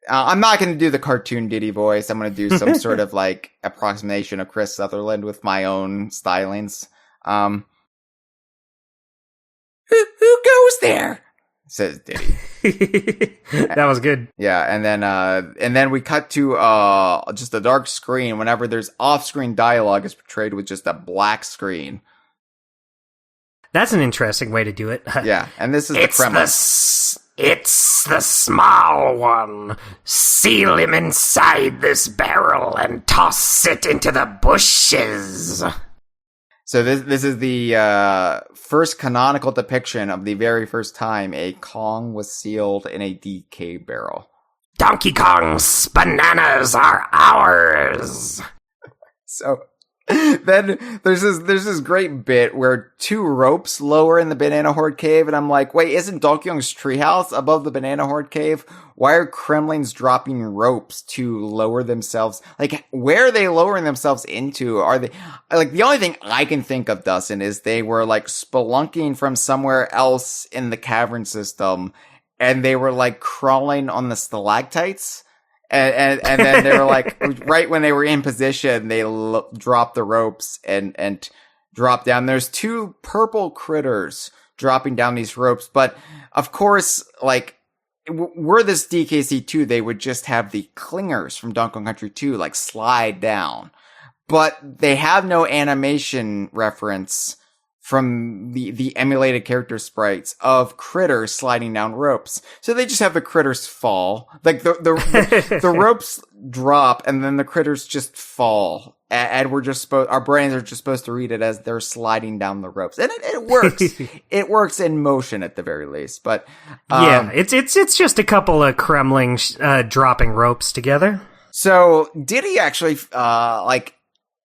S2: I'm not going to do the cartoon Diddy voice. I'm going to do some sort of like approximation of Chris Sutherland with my own stylings. Who goes there? Says Diddy.
S3: That was good.
S2: Yeah, and then we cut to just a dark screen. Whenever there's off-screen dialogue, it's portrayed with just a black screen.
S3: That's an interesting way to do it.
S2: Yeah, and this is the premise.
S1: It's the small one. Seal him inside this barrel and toss it into the bushes.
S2: So this is the first canonical depiction of the very first time a Kong was sealed in a DK barrel.
S1: Donkey Kong's bananas are ours.
S2: So then there's this great bit where two ropes lower in the Banana Horde cave, and I'm like, wait, isn't Donkey Kong's treehouse above the Banana Horde cave? Why are Kremlings dropping ropes to lower themselves? Like, where are they lowering themselves into? Are they, like, the only thing I can think of, Dustin, is they were, like, spelunking from somewhere else in the cavern system, and they were, like, crawling on the stalactites. And then they were like, right when they were in position, they dropped the ropes and dropped down. There's two purple critters dropping down these ropes. But of course, like, were this DKC 2, they would just have the clingers from Donkey Kong Country 2, like, slide down. But they have no animation reference from the emulated character sprites of critters sliding down ropes. So they just have the critters fall. Like the ropes drop and then the critters just fall. And we're just our brains are just supposed to read it as they're sliding down the ropes. And it works. It works in motion at the very least. But,
S3: yeah, it's just a couple of Kremlings, dropping ropes together.
S2: So Diddy actually,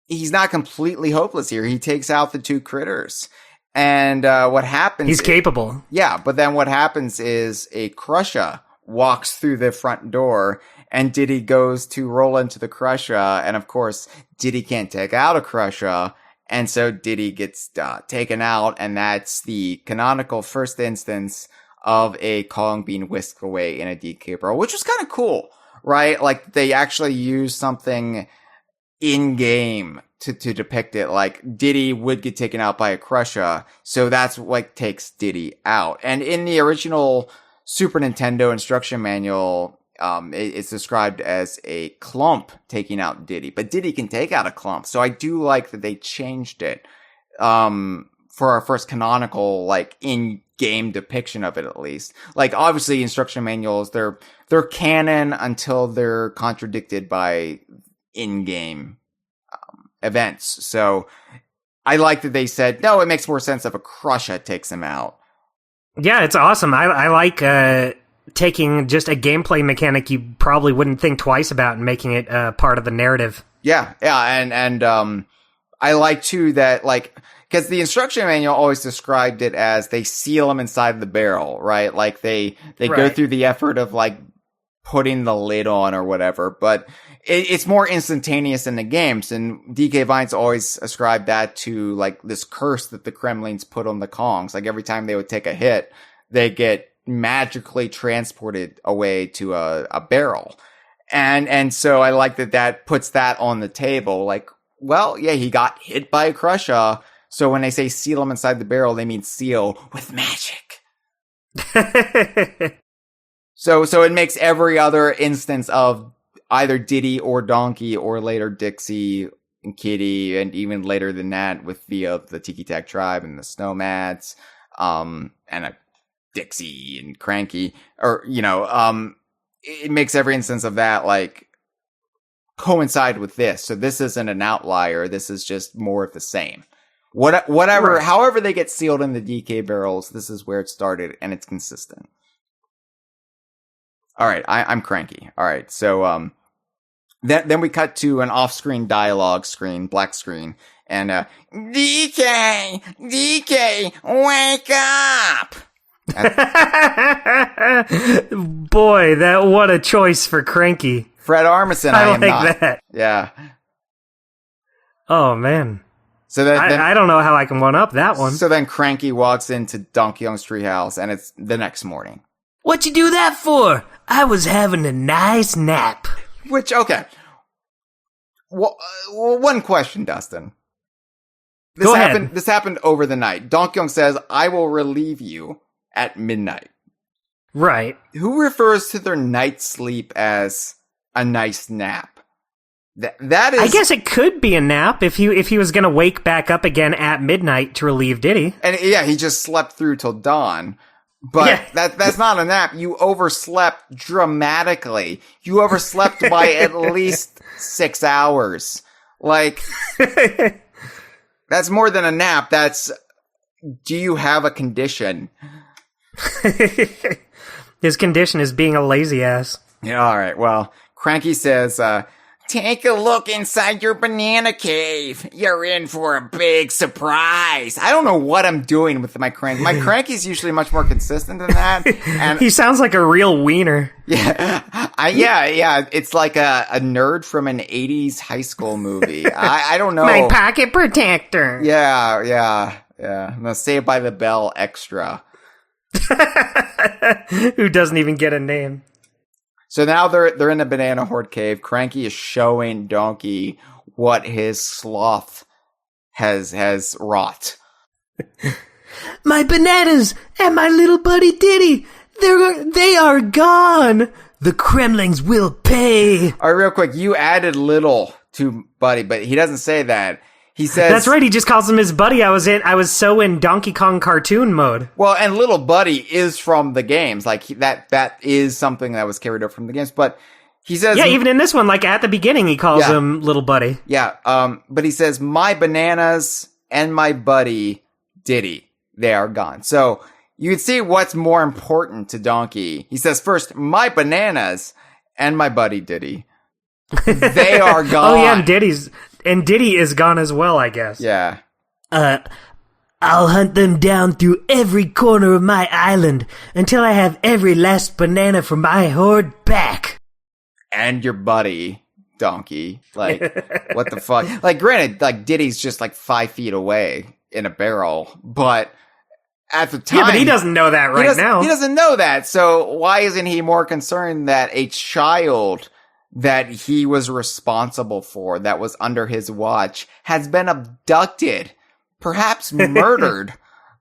S2: he's not completely hopeless here. He takes out the two critters. And what happens...
S3: He's capable.
S2: Yeah, but then what happens is a Crusher walks through the front door, and Diddy goes to roll into the Crusher, and of course, Diddy can't take out a Crusher, and so Diddy gets taken out, and that's the canonical first instance of a Kong being whisked away in a DK barrel, which was kind of cool, right? Like, they actually used something in-game to depict it. Like, Diddy would get taken out by a Crusher, so that's what takes Diddy out. And in the original Super Nintendo instruction manual, it's described as a clump taking out Diddy, but Diddy can take out a clump, so I do like that they changed it, for our first canonical, like, in-game depiction of it, at least. Like, obviously, instruction manuals, they're canon until they're contradicted by in-game events. So I like that they said, no, it makes more sense if a Crusher takes him out.
S3: Yeah, it's awesome. I like taking just a gameplay mechanic you probably wouldn't think twice about and making it part of the narrative.
S2: Yeah, and I like too that, like, because the instruction manual always described it as they seal him inside the barrel, right? Like they go through the effort of, like, putting the lid on or whatever, but it's more instantaneous in the games, and DK Vines always ascribed that to, like, this curse that the Kremlings put on the Kongs. Like, every time they would take a hit, they get magically transported away to a barrel. And so I like that puts that on the table. Like, well, yeah, he got hit by a Crusher, so when they say seal him inside the barrel, they mean seal with magic. So it makes every other instance of either Diddy or Donkey or later Dixie and Kitty, and even later than that with the Tiki Tak Tribe and the Snowmats, and a Dixie and Cranky, or, it makes every instance of that, like, coincide with this. So this isn't an outlier. This is just more of the same. Whatever, right. However they get sealed in the DK barrels, this is where it started, and it's consistent. All right, I'm Cranky. All right, so then we cut to an off-screen dialogue screen, black screen, And, DK, wake up!
S3: Boy, what a choice for Cranky.
S2: Fred Armisen, I am
S3: like
S2: not.
S3: that.
S2: Yeah.
S3: Oh, man.
S2: So then,
S3: I don't know how I can one up that one.
S2: So then Cranky walks into Donkey Kong's treehouse, and it's the next morning.
S3: What'd you do that for? I was having a nice nap.
S2: Which, okay. Well, one question, Dustin.
S3: Go ahead.
S2: This happened over the night. Donkey Kong says, I will relieve you at midnight.
S3: Right.
S2: Who refers to their night sleep as a nice nap? That is...
S3: I guess it could be a nap if he was going to wake back up again at midnight to relieve Diddy.
S2: And yeah, he just slept through till dawn. But that's not a nap. You overslept dramatically. You overslept by at least 6 hours. Like, that's more than a nap. That's, do you have a condition?
S3: His condition is being a lazy ass.
S2: Yeah, alright. Well, Cranky says, take a look inside your banana cave. You're in for a big surprise. I don't know what I'm doing with my Cranky. My Cranky's usually much more consistent than that. And
S3: he sounds like a real wiener.
S2: Yeah. It's like a nerd from an 80s high school movie. I don't know.
S3: My pocket protector.
S2: Yeah. I'm gonna Saved by the Bell extra.
S3: Who doesn't even get a name.
S2: So now they're in the Banana Horde cave. Cranky is showing Donkey what his sloth has wrought.
S3: My bananas and my little buddy Diddy, they are gone. The Kremlings will pay.
S2: All right, real quick, you added little to Buddy, but he doesn't say that. He says...
S3: That's right, he just calls him his buddy. I was so in Donkey Kong cartoon mode.
S2: Well, and Little Buddy is from the games. Like, that is something that was carried over from the games. But he says...
S3: Yeah, even in this one, like, at the beginning, he calls him Little Buddy.
S2: Yeah, but he says, my bananas and my buddy, Diddy, they are gone. So, you can see what's more important to Donkey. He says, first, my bananas and my buddy, Diddy. They are gone.
S3: Oh, yeah, and Diddy is gone as well, I guess.
S2: Yeah.
S3: I'll hunt them down through every corner of my island until I have every last banana from my horde back.
S2: And your buddy, Donkey. Like, what the fuck? Like, granted, like, Diddy's just like 5 feet away in a barrel, but at the time...
S3: Yeah, but he doesn't know that now.
S2: He doesn't know that, so why isn't he more concerned that a child that he was responsible for, that was under his watch, has been abducted, perhaps murdered,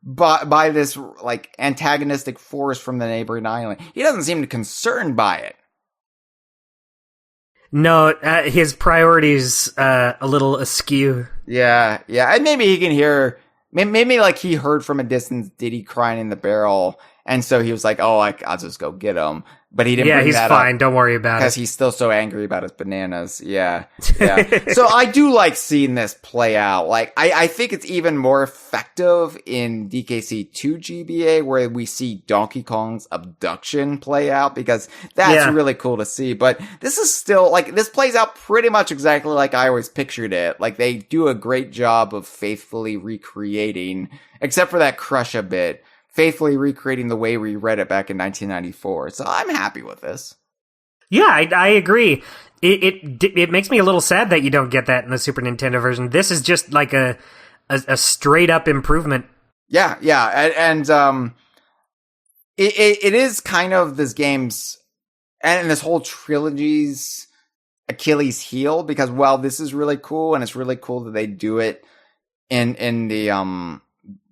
S2: by this, like, antagonistic force from the neighboring island? He doesn't seem concerned by it.
S3: No, his priorities a little askew.
S2: Yeah, and maybe he can hear, maybe like he heard from a distance Diddy crying in the barrel, and so he was like, oh, I'll just go get him. But he didn't bring
S3: he's
S2: that
S3: fine.
S2: up.
S3: Don't worry about it.
S2: Because he's still so angry about his bananas. Yeah. So I do like seeing this play out. Like, I think it's even more effective in DKC 2 GBA, where we see Donkey Kong's abduction play out, because that's really cool to see. But this is still, like, this plays out pretty much exactly like I always pictured it. Like, they do a great job of faithfully recreating, except for that crush a bit, faithfully recreating the way we read it back in 1994. So I'm happy with this.
S3: Yeah, I agree. It makes me a little sad that you don't get that in the Super Nintendo version. This is just like a straight up improvement.
S2: Yeah, and it is kind of this game's and this whole trilogy's Achilles heel, because while this is really cool, and it's really cool that they do it in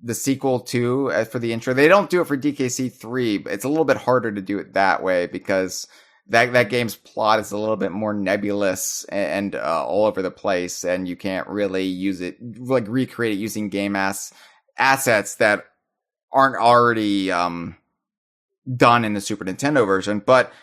S2: the sequel too, for the intro. They don't do it for DKC 3, but it's a little bit harder to do it that way, because that game's plot is a little bit more nebulous and all over the place, and you can't really use it, like, recreate it using game assets that aren't already done in the Super Nintendo version. But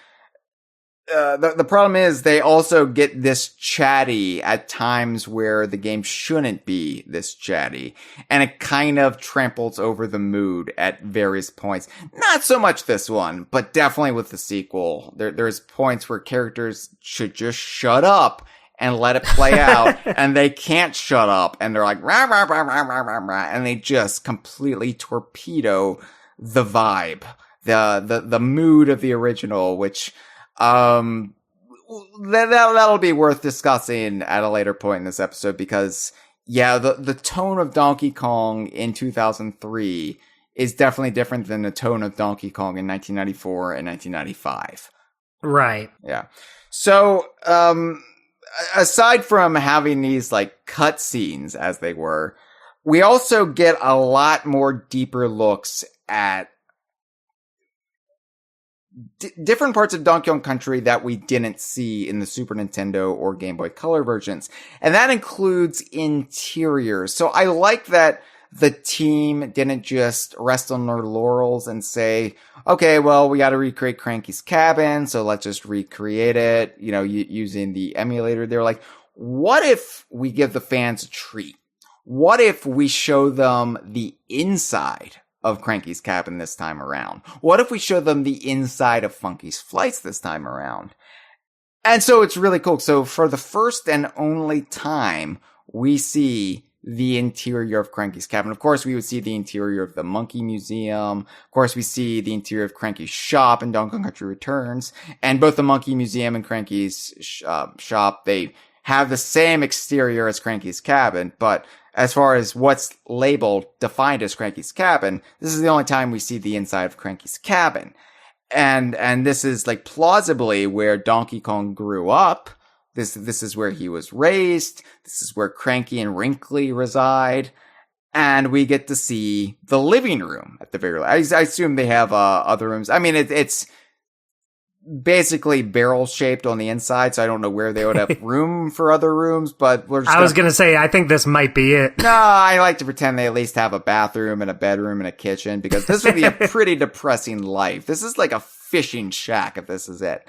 S2: the problem is they also get this chatty at times where the game shouldn't be this chatty, and it kind of tramples over the mood at various points. Not so much this one, but definitely with the sequel. There's points where characters should just shut up and let it play out, and they can't shut up, and they're like, rah, rah, rah, rah, rah, rah, rah, and they just completely torpedo the vibe, the mood of the original, which, that'll be worth discussing at a later point in this episode, because, yeah, the tone of Donkey Kong in 2003 is definitely different than the tone of Donkey Kong in 1994 and 1995.
S3: Right.
S2: Yeah. So, aside from having these, like, cutscenes, as they were, we also get a lot more deeper looks at different parts of Donkey Kong Country that we didn't see in the Super Nintendo or Game Boy Color versions. And that includes interiors. So I like that the team didn't just rest on their laurels and say, okay, well, we got to recreate Cranky's cabin, so let's just recreate it, using the emulator. They're like, what if we give the fans a treat? What if we show them the inside of Cranky's cabin this time around? What if we show them the inside of Funky's flights this time around? And so it's really cool. So for the first and only time, we see the interior of Cranky's cabin. Of course, we would see the interior of the Monkey Museum. Of course, we see the interior of Cranky's shop in Donkey Kong Country Returns. And both the Monkey Museum and Cranky's shop, they have the same exterior as Cranky's cabin, but as far as what's labeled, defined as Cranky's cabin, this is the only time we see the inside of Cranky's cabin. And this is, like, plausibly where Donkey Kong grew up. This is where he was raised. This is where Cranky and Wrinkly reside. And we get to see the living room at the very least. I assume they have other rooms. I mean, it's basically barrel shaped on the inside, so I don't know where they would have room for other rooms, but we're just
S3: I was gonna say, I think this might be it.
S2: No, I like to pretend they at least have a bathroom and a bedroom and a kitchen, because this would be a pretty depressing life. This is like a fishing shack if this is it.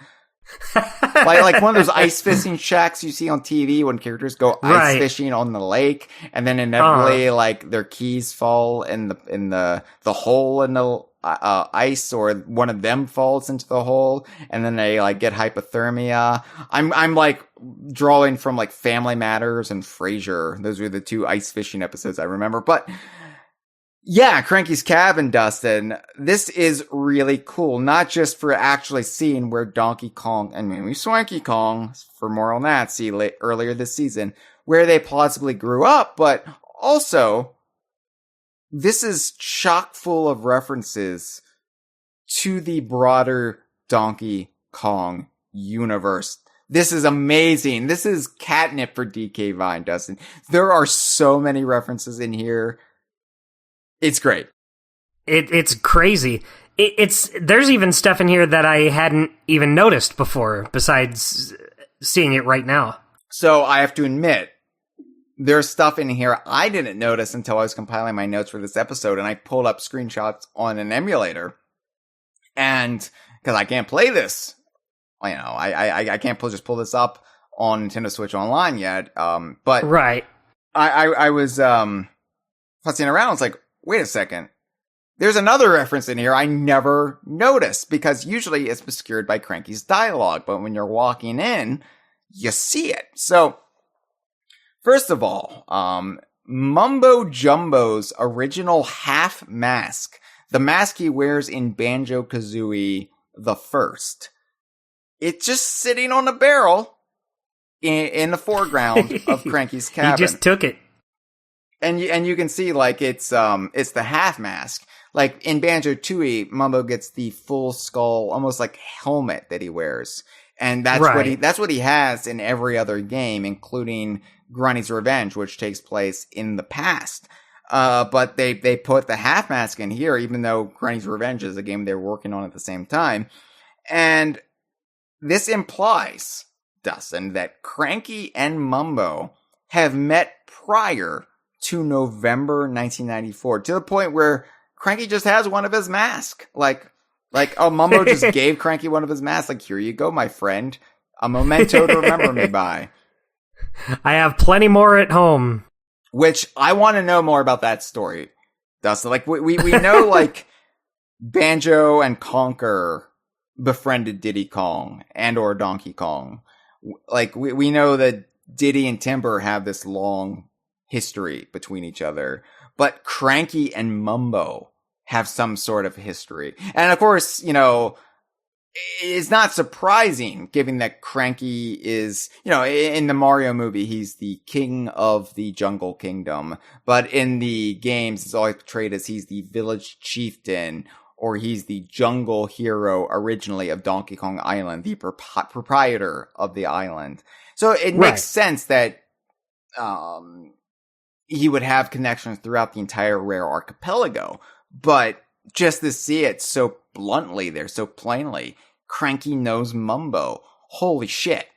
S2: like one of those ice fishing shacks you see on TV when characters go ice fishing on the lake, and then inevitably like their keys fall in the hole in the ice, or one of them falls into the hole, and then they like get hypothermia. I'm like drawing from like Family Matters and Frasier. Those were the two ice fishing episodes I remember. But yeah, Cranky's Cabin, Dustin, this is really cool. Not just for actually seeing where Donkey Kong and maybe Swanky Kong, for more on that, see earlier this season, where they plausibly grew up, but also this is chock full of references to the broader Donkey Kong universe. This is amazing. This is catnip for DK Vine, Dustin. There are so many references in here. It's great.
S3: It's crazy. There's even stuff in here that I hadn't even noticed before, besides seeing it right now.
S2: So I have to admit, there's stuff in here I didn't notice until I was compiling my notes for this episode, and I pulled up screenshots on an emulator. And because I can't play this, I can't just pull this up on Nintendo Switch Online yet. But
S3: right,
S2: I was fussing around. I was like, wait a second. There's another reference in here I never noticed, because usually it's obscured by Cranky's dialogue, but when you're walking in, you see it. So, first of all, Mumbo Jumbo's original half mask, the mask he wears in Banjo-Kazooie the First, it's just sitting on a barrel in the foreground of Cranky's cabin.
S3: He just took it.
S2: And you can see, like, it's the half mask. Like, in Banjo-Tooie, Mumbo gets the full skull, almost like helmet that he wears. And that's what he has in every other game, including Grunny's Revenge, which takes place in the past. But they put the half mask in here, even though Grunny's Revenge is a game they're working on at the same time. And this implies, Dustin, that Cranky and Mumbo have met prior to November 1994, to the point where Cranky just has one of his masks. Like, Mumbo just gave Cranky one of his masks. Like, here you go, my friend. A memento to remember me by.
S3: I have plenty more at home.
S2: Which, I want to know more about that story, Dustin. Like, we know, like, Banjo and Conker befriended Diddy Kong and or Donkey Kong. Like, we know that Diddy and Timber have this long history between each other, but Cranky and Mumbo have some sort of history. And of course, it's not surprising given that Cranky is, in the Mario movie, he's the king of the jungle kingdom. But in the games, it's always portrayed as he's the village chieftain, or he's the jungle hero originally of Donkey Kong Island, the proprietor of the island. So it makes sense that he would have connections throughout the entire Rare archipelago. But just to see it so bluntly there, so plainly, Cranky knows Mumbo. Holy shit.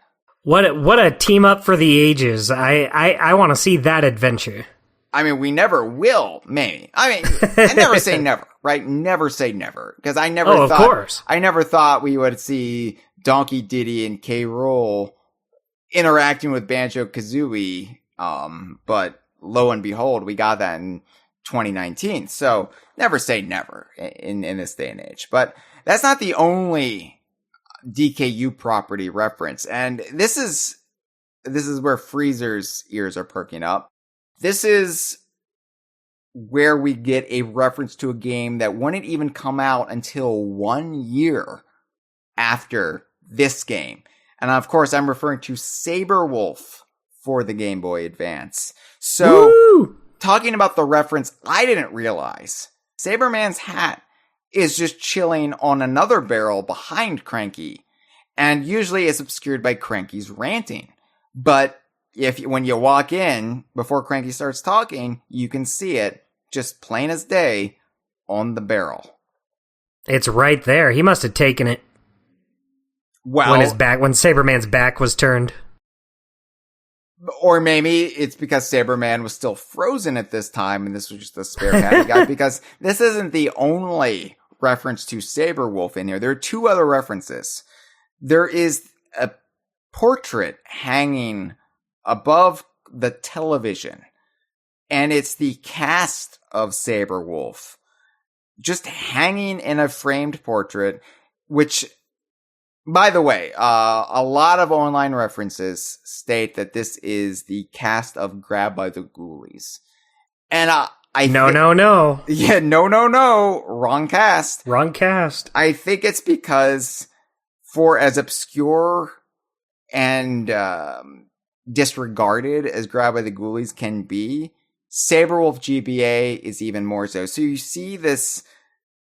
S3: What a team up for the ages. I want to see that adventure.
S2: I mean, we never will, maybe. I mean, I never say never, right? Never say never. Because I never thought we would see Donkey, Diddy, and K. Rool interacting with Banjo-Kazooie. But lo and behold, we got that in 2019. So never say never in this day and age. But that's not the only DKU property reference. And this is where Freezer's ears are perking up. This is where we get a reference to a game that wouldn't even come out until 1 year after this game. And of course, I'm referring to Saberwolf for the Game Boy Advance. So,
S3: Woo!
S2: Talking about the reference, I didn't realize Saberman's hat is just chilling on another barrel behind Cranky, and usually it's obscured by Cranky's ranting. But when you walk in before Cranky starts talking, you can see it just plain as day on the barrel.
S3: It's right there. He must have taken it
S2: Well,
S3: when Saberman's back was turned.
S2: Or maybe it's because Saberman was still frozen at this time and this was just a spare hat he got, because this isn't the only reference to Saberwolf in here. There are two other references. There is a portrait hanging above the television, and it's the cast of Saberwolf just hanging in a framed portrait, which, by the way, a lot of online references state that this is the cast of Grab by the Ghoulies. And
S3: No.
S2: Yeah, no. Wrong cast.
S3: Wrong cast.
S2: I think it's because, for as obscure and disregarded as Grab by the Ghoulies can be, Saberwolf GBA is even more so. So you see this,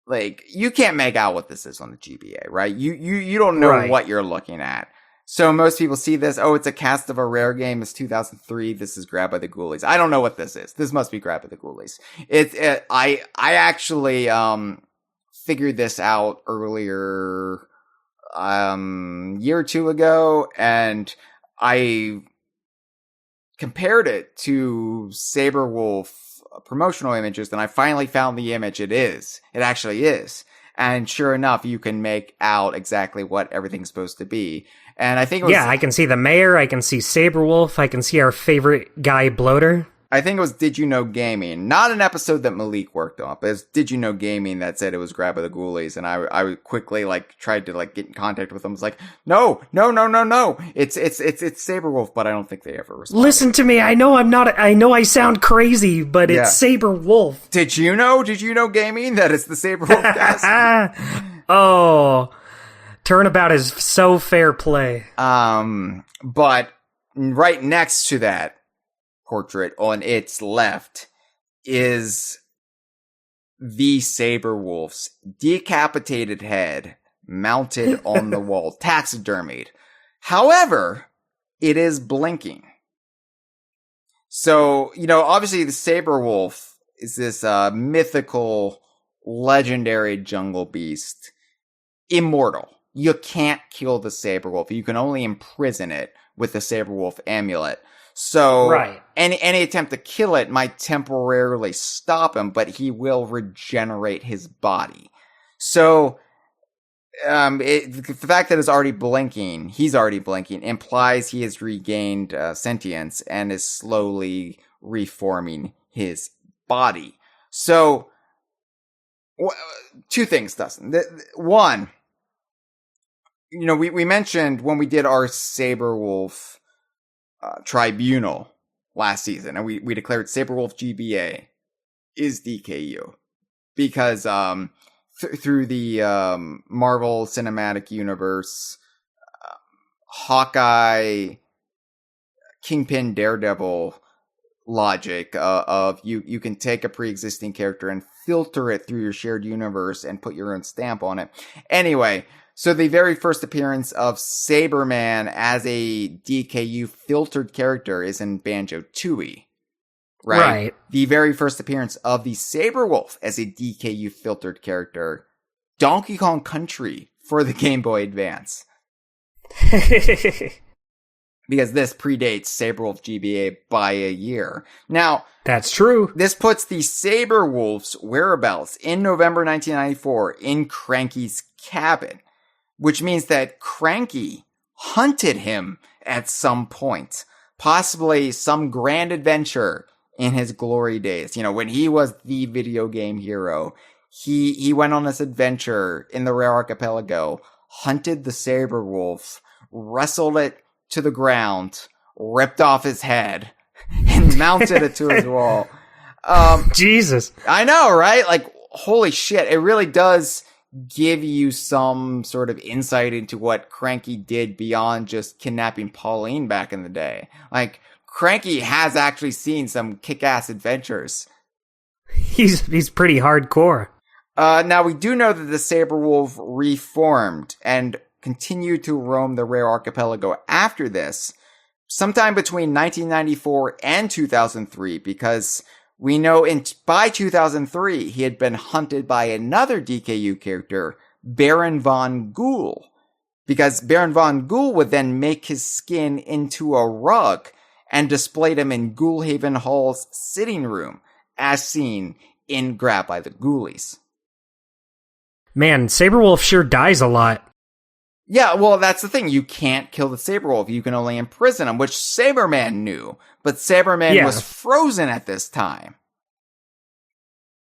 S2: like, you can't make out what this is on the GBA, right? You don't know what you're looking at. So most people see this, oh, it's a cast of a Rare game, it's 2003, this is Grab by the Ghoulies. I don't know what this is. This must be Grab by the Ghoulies. I actually figured this out earlier, year or two ago, and I compared it to Saberwolf promotional images, and I finally found the image. It actually is. And sure enough, you can make out exactly what everything's supposed to be. And I think it was...
S3: Yeah, I can see the mayor, I can see Saberwolf, I can see our favorite guy, Bloater.
S2: I think it was Did You Know Gaming, not an episode that Malik worked on, but it's Did You Know Gaming that said it was Grab by the Ghoulies, and I quickly tried to get in contact with them. It's like, no, it's Saberwolf, but I don't think they ever responded.
S3: Listen to me, I know I sound crazy, but it's Saberwolf.
S2: Did you know Gaming that it's the Saberwolf cast?
S3: Oh, turnabout is so fair play.
S2: But right next to that portrait on its left is the Saberwolf's decapitated head mounted on the wall, taxidermied. However, it is blinking. So, obviously the Saberwolf is this mythical, legendary jungle beast. Immortal. You can't kill the Saberwolf. You can only imprison it with the Saberwolf amulet. So, any attempt to kill it might temporarily stop him, but he will regenerate his body. So, the fact that he's already blinking, implies he has regained sentience and is slowly reforming his body. So, two things, Dustin. One, we mentioned when we did our Saberwolf tribunal last season, and we declared Saberwolf GBA is DKU because through the Marvel Cinematic Universe, Hawkeye, Kingpin, Daredevil logic of you can take a pre-existing character and filter it through your shared universe and put your own stamp on it. Anyway, so the very first appearance of Saberman as a DKU filtered character is in Banjo-Tooie. Right? The very first appearance of the Saberwolf as a DKU filtered character, Donkey Kong Country for the Game Boy Advance. Because this predates Saberwolf GBA by a year. Now,
S3: that's true.
S2: This puts the Saberwolf's whereabouts in November 1994 in Cranky's cabin, which means that Cranky hunted him at some point, possibly some grand adventure in his glory days. You know, when he was the video game hero, he went on this adventure in the Rare Archipelago, hunted the Saberwolf, wrestled it to the ground, ripped off his head, and mounted it to his wall.
S3: Jesus.
S2: I know, right? Like, holy shit. It really does give you some sort of insight into what Cranky did beyond just kidnapping Pauline back in the day. Like, Cranky has actually seen some kick-ass adventures.
S3: He's pretty hardcore.
S2: Now, we do know that the Saberwolf reformed and continued to roam the Rare Archipelago after this, sometime between 1994 and 2003, because we know by 2003 he had been hunted by another DKU character, Baron von Ghoul, because Baron von Ghoul would then make his skin into a rug and displayed him in Ghoulhaven Hall's sitting room, as seen in Grab by the Ghoulies.
S3: Man, Saberwolf sure dies a lot.
S2: Yeah, well, that's the thing. You can't kill the Saberwolf. You can only imprison him, which Saberman knew. But Saberman was frozen at this time.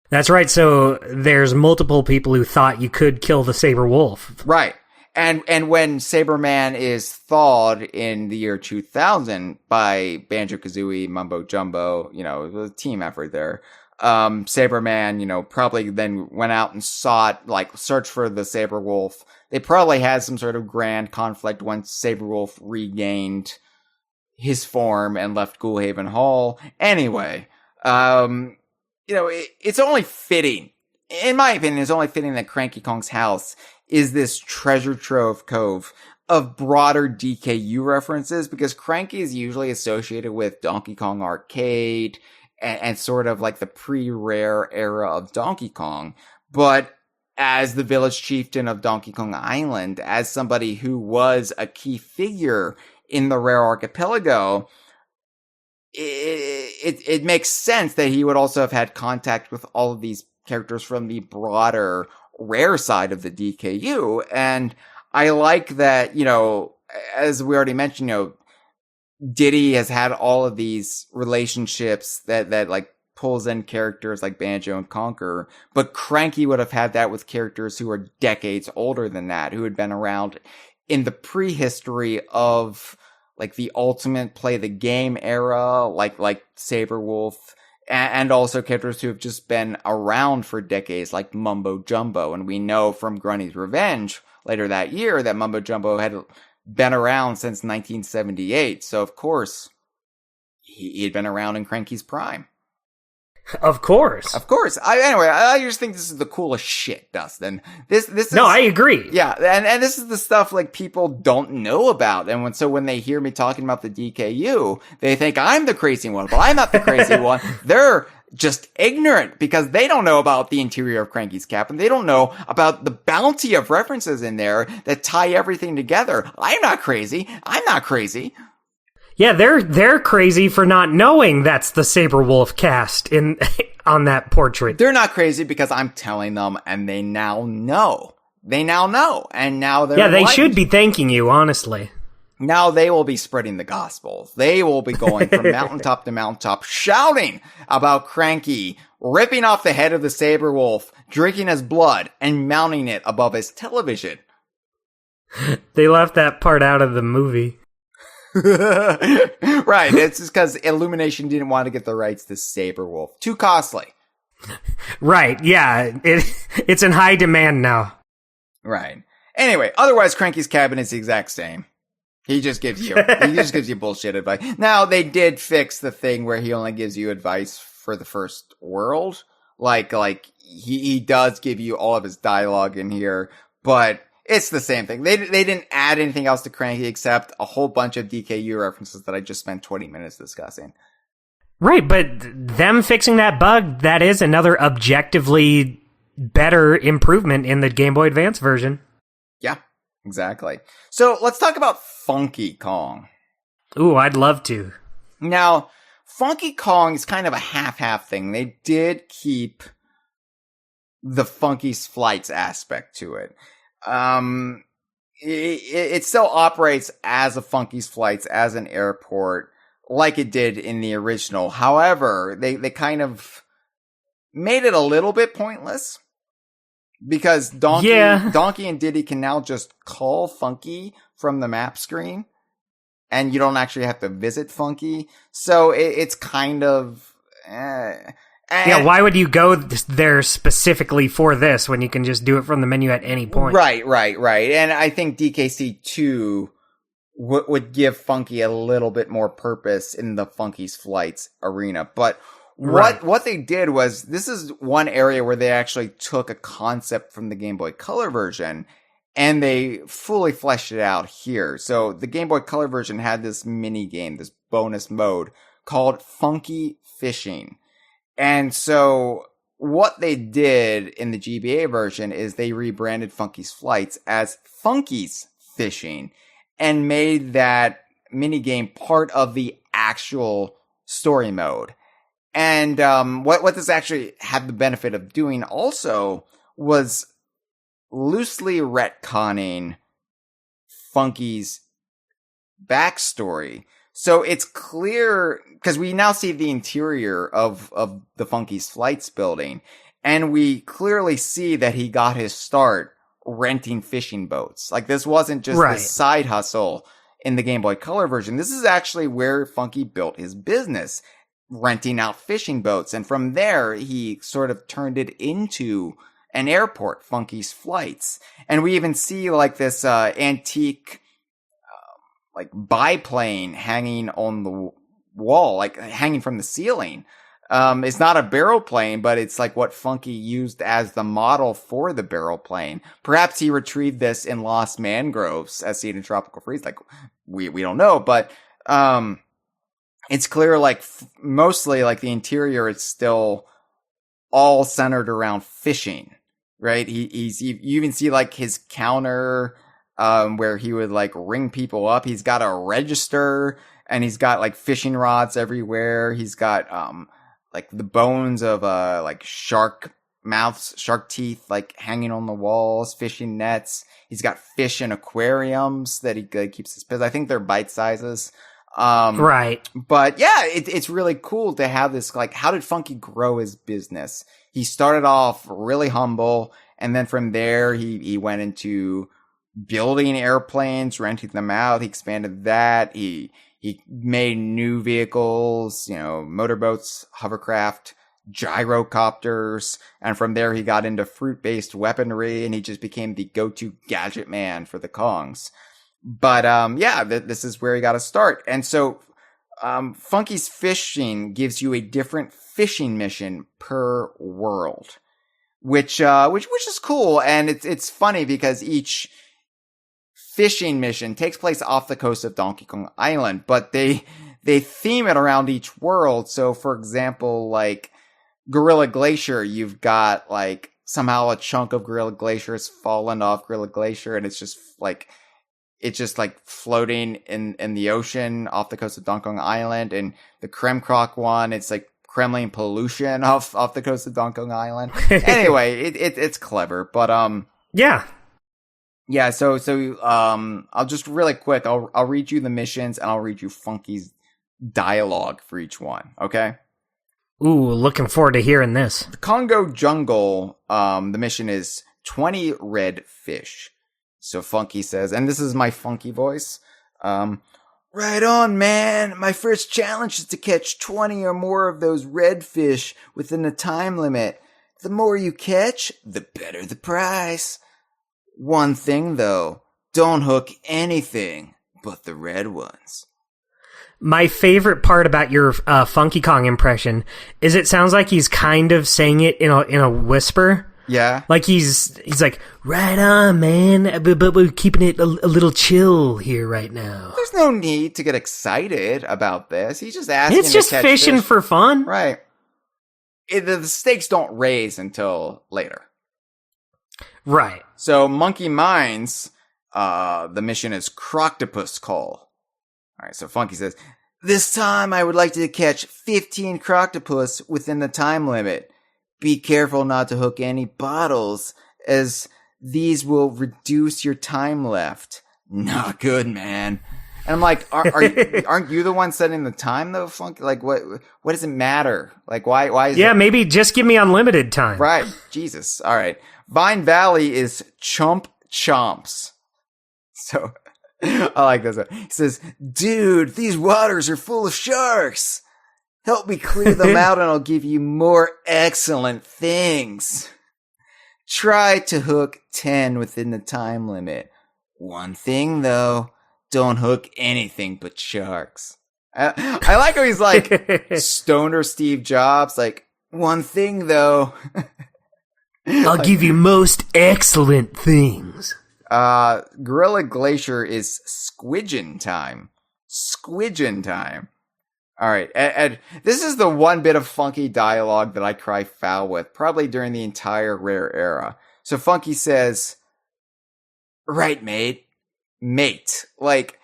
S3: That's right. So there's multiple people who thought you could kill the Saberwolf.
S2: Right. And when Saberman is thawed in the year 2000 by Banjo-Kazooie, Mumbo Jumbo, you know, it was a team effort there. Saberman, you know, probably then went out and searched for the Saberwolf. They probably had some sort of grand conflict once Saberwolf regained his form and left Ghoulhaven Hall. Anyway, you know, it's only fitting, in my opinion, it's only fitting that Cranky Kong's house is this treasure trove cove of broader DKU references, because Cranky is usually associated with Donkey Kong Arcade and sort of like the pre-Rare era of Donkey Kong. But as the village chieftain of Donkey Kong Island, as somebody who was a key figure in the Rare Archipelago, it makes sense that he would also have had contact with all of these characters from the broader Rare side of the DKU. And I like that, you know, as we already mentioned, you know, Diddy has had all of these relationships that like pulls in characters like Banjo and Conker, but Cranky would have had that with characters who are decades older than that, who had been around in the prehistory of like the ultimate play the game era, like Saberwolf, and also characters who have just been around for decades, like Mumbo Jumbo. And we know from Grunny's Revenge later that year that Mumbo Jumbo had been around since 1978. So, of course, he had been around in Cranky's prime.
S3: Of course.
S2: Anyway, I just think this is the coolest shit, Dustin. This is,
S3: no, I agree.
S2: Yeah, and this is the stuff like people don't know about. And when they hear me talking about the DKU, they think I'm the crazy one, but I'm not the crazy one. They're just ignorant because they don't know about the interior of Cranky's cabin. They don't know about the bounty of references in there that tie everything together. I'm not crazy.
S3: Yeah, they're crazy for not knowing that's the Saberwolf cast in on that portrait.
S2: They're not crazy because I'm telling them, and they now know. And now they're
S3: yeah, they should be thanking you, honestly.
S2: Now they will be spreading the gospel. They will be going from mountaintop to mountaintop, shouting about Cranky, ripping off the head of the Saberwolf, drinking his blood, and mounting it above his television.
S3: They left that part out of the movie.
S2: Right. It's just because Illumination didn't want to get the rights to Saberwolf. Too costly.
S3: Right, yeah. It's in high demand now.
S2: Right. Anyway, otherwise Cranky's cabin is the exact same. He just gives you bullshit advice. Now, they did fix the thing where he only gives you advice for the first world. Like he does give you all of his dialogue in here, but it's the same thing. They didn't add anything else to Cranky except a whole bunch of DKU references that I just spent 20 minutes discussing.
S3: Right, but them fixing that bug, that is another objectively better improvement in the Game Boy Advance version.
S2: Yeah, exactly. So let's talk about Funky Kong.
S3: Ooh, I'd love to.
S2: Now, Funky Kong is kind of a half-half thing. They did keep the Funky's Flights aspect to it. It still operates as a Funky's Flights, as an airport, like it did in the original. However, they kind of made it a little bit pointless. Because Donkey and Diddy can now just call Funky from the map screen, and you don't actually have to visit Funky. So it's kind of...
S3: yeah, why would you go there specifically for this when you can just do it from the menu at any point?
S2: Right. And I think DKC 2 would give Funky a little bit more purpose in the Funky's Flights arena. But what they did was, this is one area where they actually took a concept from the Game Boy Color version and they fully fleshed it out here. So the Game Boy Color version had this mini game, this bonus mode called Funky Fishing. And so what they did in the GBA version is they rebranded Funky's Flights as Funky's Fishing and made that mini game part of the actual story mode. And what this actually had the benefit of doing also was loosely retconning Funky's backstory. So it's clear, because we now see the interior of the Funky's Flights building, and we clearly see that he got his start renting fishing boats. Like, this wasn't just this side hustle in the Game Boy Color version. This is actually where Funky built his business, renting out fishing boats. And from there, he sort of turned it into an airport, Funky's Flights. And we even see like this antique like biplane hanging on the wall, like hanging from the ceiling. It's not a barrel plane, but it's like what Funky used as the model for the barrel plane. Perhaps he retrieved this in Lost Mangroves as seen in Tropical Freeze. Like, we don't know, but it's clear, like, mostly, like, the interior is still all centered around fishing, right? You even see, like, his counter, where he would, like, ring people up. He's got a register, and he's got, like, fishing rods everywhere. He's got, like, the bones of, like, shark mouths, shark teeth, like, hanging on the walls, fishing nets. He's got fish in aquariums that he keeps his pets. I think they're bite sizes.
S3: Right.
S2: But yeah, it's really cool to have this, like, how did Funky grow his business? He started off really humble, and then from there, he went into building airplanes, renting them out. He expanded that. He made new vehicles, motorboats, hovercraft, gyrocopters, and from there he got into fruit-based weaponry, and he just became the go-to gadget man for the Kongs. But, this is where he got to start. And so, Funky's Fishing gives you a different fishing mission per world, which is cool. And it's funny because each fishing mission takes place off the coast of Donkey Kong Island, but they theme it around each world. So, for example, like Gorilla Glacier, you've got like somehow a chunk of Gorilla Glacier has fallen off Gorilla Glacier, and it's just like floating in the ocean off the coast of Donkey Kong Island. And the Kremkrock one, it's like Kremlin pollution off the coast of Donkey Kong Island. Anyway, it's clever, but
S3: yeah.
S2: Yeah, so I'll just really quick, I'll read you the missions and I'll read you Funky's dialogue for each one, okay?
S3: Ooh, looking forward to hearing this.
S2: The Congo Jungle, the mission is 20 red fish. So Funky says, and this is my Funky voice, Right on, man. My first challenge is to catch 20 or more of those redfish within the time limit. The more you catch, the better the price. One thing, though, don't hook anything but the red ones.
S3: My favorite part about your Funky Kong impression is it sounds like he's kind of saying it in a whisper.
S2: Yeah.
S3: Like he's like, right on, man, but we're keeping it a little chill here right now.
S2: There's no need to get excited about this. He's just asking
S3: It's just
S2: to catch
S3: fishing
S2: fish.
S3: for fun.
S2: Right. The stakes don't raise until later.
S3: Right.
S2: So Monkey Mines, the mission is Croctopus Call. All right, so Funky says, this time I would like to catch 15 Croctopus within the time limit. Be careful not to hook any bottles, as these will reduce your time left. Not good, man. And I'm like, aren't you the one setting the time though, Funky? Like, what does it matter? Like, why is it?
S3: Maybe just give me unlimited time.
S2: Right. Jesus. All right. Vine Valley is Chump Chomps. So, I like this one. He says, dude, these waters are full of sharks. Help me clear them out and I'll give you more excellent things. Try to hook 10 within the time limit. One thing though, don't hook anything but sharks. I like how he's like stoner Steve Jobs, like, one thing though.
S3: I'll give you most excellent things.
S2: Gorilla Glacier is Squidgen time. Squidgen time. All right, and this is the one bit of Funky dialogue that I cry foul with, probably during the entire Rare era. So Funky says, right, mate. Mate. Like,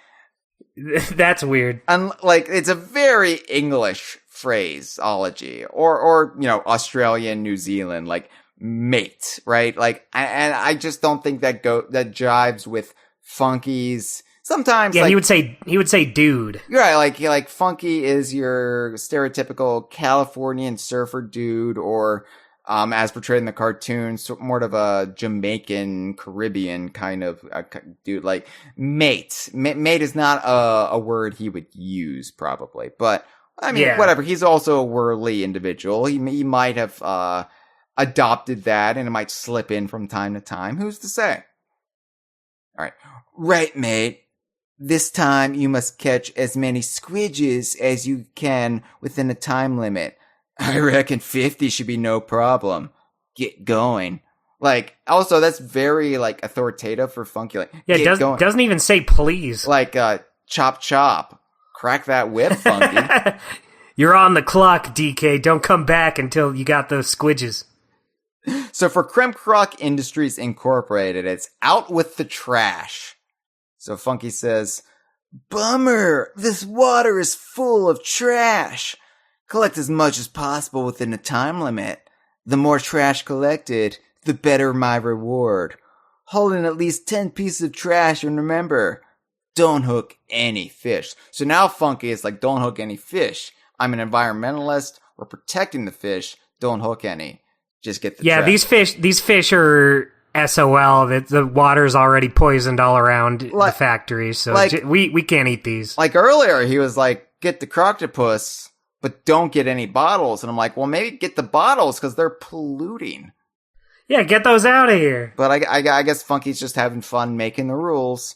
S3: that's weird.
S2: Like, it's a very English phraseology, or Australian, New Zealand, like, mate, right? Like, and I just don't think that jives with Funky's. Sometimes,
S3: yeah,
S2: like,
S3: he would say, dude.
S2: You're right. Like Funky is your stereotypical Californian surfer dude, or as portrayed in the cartoon, more of a Jamaican Caribbean kind of dude. Like mate is not a word he would use probably, but I mean, whatever. He's also a worldly individual. He might have adopted that, and it might slip in from time to time. Who's to say? All right, right, mate. This time you must catch as many squidges as you can within a time limit. I reckon 50 should be no problem. Get going. Like, also, that's very, like, authoritative for Funky. Like,
S3: yeah, doesn't even say please.
S2: Like, chop chop. Crack that whip, Funky.
S3: You're on the clock, DK. Don't come back until you got those squidges.
S2: So for Kremkrok Industries Incorporated, it's out with the trash. So Funky says, bummer, this water is full of trash. Collect as much as possible within the time limit. The more trash collected, the better my reward. Haul in at least 10 pieces of trash, and remember, don't hook any fish. So now Funky is like, don't hook any fish. I'm an environmentalist. We're protecting the fish. Don't hook any. Just get the trash.
S3: These fish are SOL, that the water's already poisoned all around the factory, so we can't eat these.
S2: Like earlier, he was like, get the croctopus, but don't get any bottles. And I'm like, well, maybe get the bottles because they're polluting.
S3: Yeah, get those out of here.
S2: But I guess Funky's just having fun making the rules.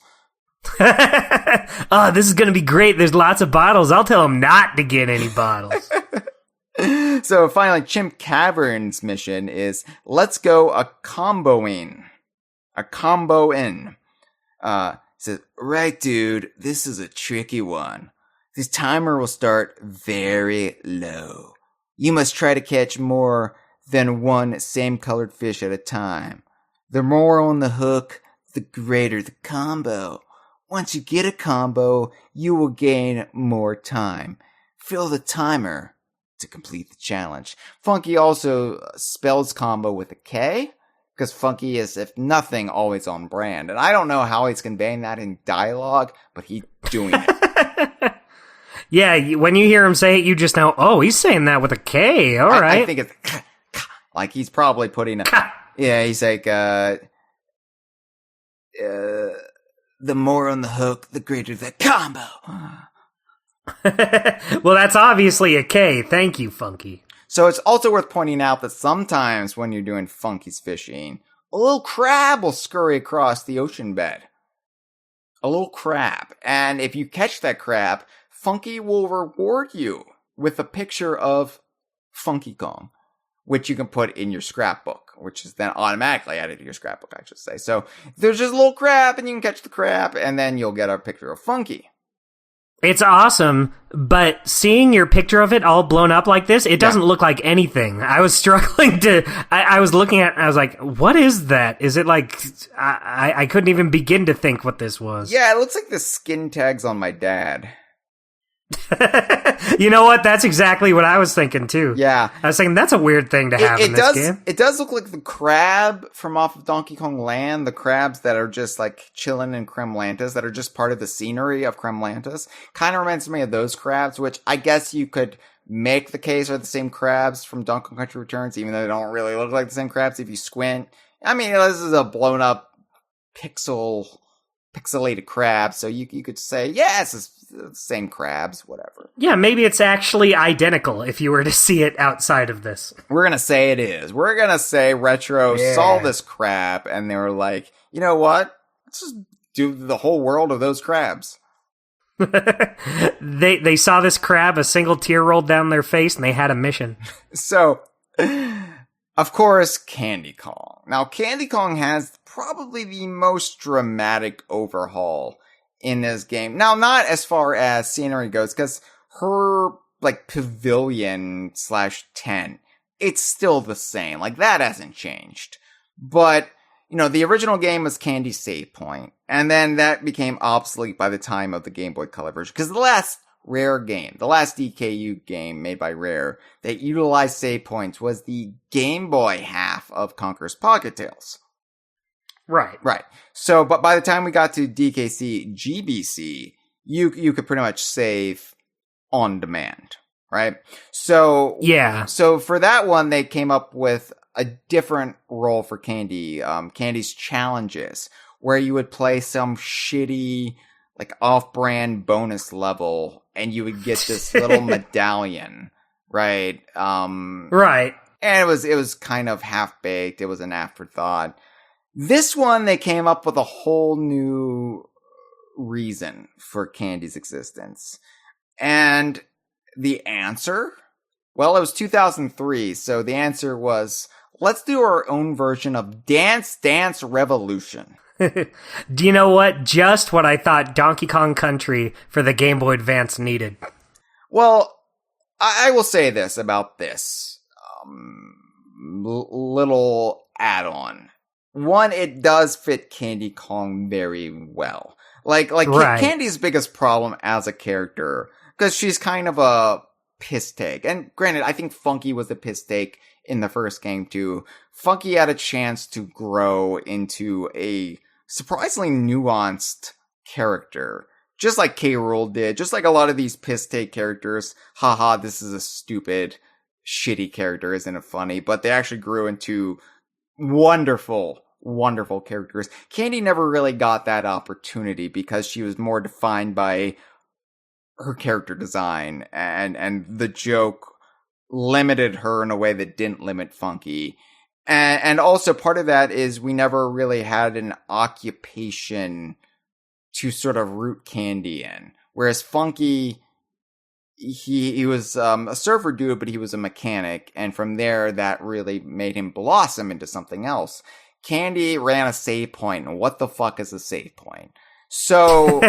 S3: Oh, this is going to be great. There's lots of bottles. I'll tell him not to get any bottles.
S2: So finally, Chimp Cavern's mission is, let's go a combo-in. A combo-in. Says, right, dude, this is a tricky one. This timer will start very low. You must try to catch more than one same-colored fish at a time. The more on the hook, the greater the combo. Once you get a combo, you will gain more time. Fill the timer to complete the challenge. Funky also spells combo with a K, because Funky is, if nothing, always on brand. And I don't know how he's conveying that in dialogue, but he's doing it.
S3: Yeah, when you hear him say it, you just know, oh, he's saying that with a K. All right.
S2: I think it's like he's probably putting a... Yeah, he's like, the more on the hook, the greater the combo.
S3: Well, that's obviously a K. Thank you, Funky.
S2: So it's also worth pointing out that sometimes when you're doing Funky's fishing, a little crab will scurry across the ocean bed. A little crab. And if you catch that crab, Funky will reward you with a picture of Funky Kong, which you can put in your scrapbook, which is then automatically added to your scrapbook, I should say. So there's just a little crab, and you can catch the crab, and then you'll get a picture of Funky.
S3: It's awesome, but seeing your picture of it all blown up like this, it doesn't look like anything. I was struggling to... I was looking at it, and I was like, what is that? Is it like... I couldn't even begin to think what this was.
S2: Yeah, it looks like the skin tags on my dad.
S3: You know what? That's exactly what I was thinking, too.
S2: Yeah.
S3: I was thinking, that's a weird thing to have in this game.
S2: It does look like the crab from off of Donkey Kong Land, the crabs that are just like chilling in Kremlantis, that are just part of the scenery of Kremlantis. Kind of reminds me of those crabs, which I guess you could make the case are the same crabs from Donkey Kong Country Returns, even though they don't really look like the same crabs if you squint. I mean, this is a blown up pixelated crab, so you could say, yes, it's the same crabs, whatever.
S3: Yeah, maybe it's actually identical if you were to see it outside of this.
S2: We're gonna say it is. We're gonna say Retro saw this crab, and they were like, you know what? Let's just do the whole world of those crabs.
S3: They saw this crab, a single tear rolled down their face, and they had a mission.
S2: So, of course, Candy Kong. Now, Candy Kong has probably the most dramatic overhaul in this game. Now, not as far as scenery goes, because her, like, pavilion/tent, it's still the same. Like, that hasn't changed. But, you know, the original game was Candy's save point, and then that became obsolete by the time of the Game Boy Color version. Because the last Rare game, the last DKU game made by Rare that utilized save points was the Game Boy half of Conker's Pocket Tales. Right. So, but by the time we got to DKC GBC, you could pretty much save on demand, right? So,
S3: yeah.
S2: So for that one, they came up with a different role for Candy, Candy's Challenges, where you would play some shitty, like, off-brand bonus level, and you would get this little medallion, right?
S3: Right.
S2: And it was kind of half-baked. It was an afterthought. This one, they came up with a whole new reason for Candy's existence. And the answer? Well, it was 2003, so the answer was, let's do our own version of Dance Dance Revolution.
S3: Do you know what? Just what I thought Donkey Kong Country for the Game Boy Advance needed.
S2: Well, I will say this about this little add-on. One, it does fit Candy Kong very well. Like right. Candy's biggest problem as a character, because she's kind of a piss take. And granted, I think Funky was a piss take in the first game too. Funky had a chance to grow into a surprisingly nuanced character. Just like K. Rool did. Just like a lot of these piss take characters. Haha, this is a stupid, shitty character, isn't it funny? But they actually grew into wonderful characters. Candy never really got that opportunity because she was more defined by her character design, and the joke limited her in a way that didn't limit Funky. And also part of that is we never really had an occupation to sort of root Candy in. Whereas Funky, he was a surfer dude, but he was a mechanic, and from there that really made him blossom into something else. Candy ran a save point, and what the fuck is a save point? So,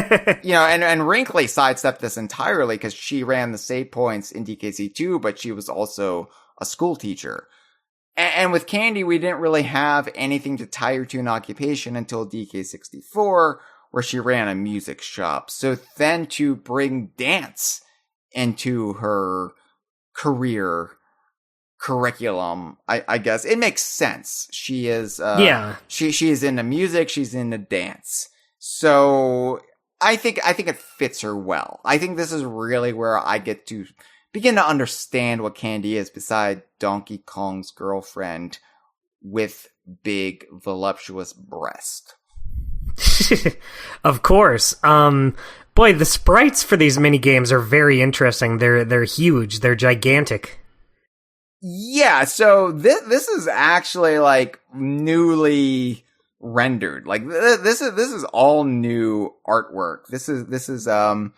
S2: you know, and Wrinkly sidestepped this entirely because she ran the save points in DKC2, but she was also a school teacher. And with Candy, we didn't really have anything to tie her to an occupation until DK64, where she ran a music shop. So then to bring dance into her career curriculum, I guess it makes sense. She is, she is into music. She's into dance. So I think it fits her well. I think this is really where I get to begin to understand what Candy is beside Donkey Kong's girlfriend with big voluptuous breast.
S3: Of course. Boy, the sprites for these mini games are very interesting. They're huge. They're gigantic.
S2: Yeah, so this is actually like newly rendered. Like this is all new artwork. This is I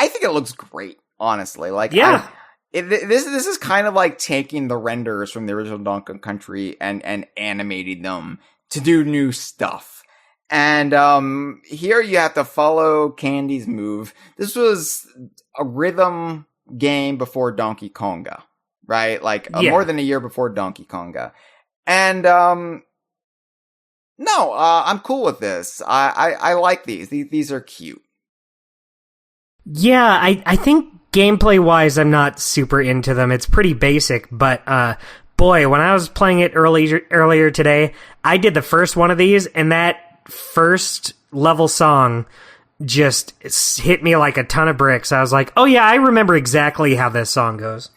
S2: think it looks great, honestly. Like
S3: yeah.
S2: This is kind of like taking the renders from the original Donkey Kong Country and animating them to do new stuff. And here you have to follow Candy's move. This was a rhythm game before Donkey Konga, right? Like more than a year before Donkey Konga. And I'm cool with this. I like these. These are cute.
S3: Yeah, I think gameplay-wise, I'm not super into them. It's pretty basic, but boy, when I was playing it earlier today, I did the first one of these, and that first level song just hit me like a ton of bricks. I was like, oh yeah, I remember exactly how this song goes.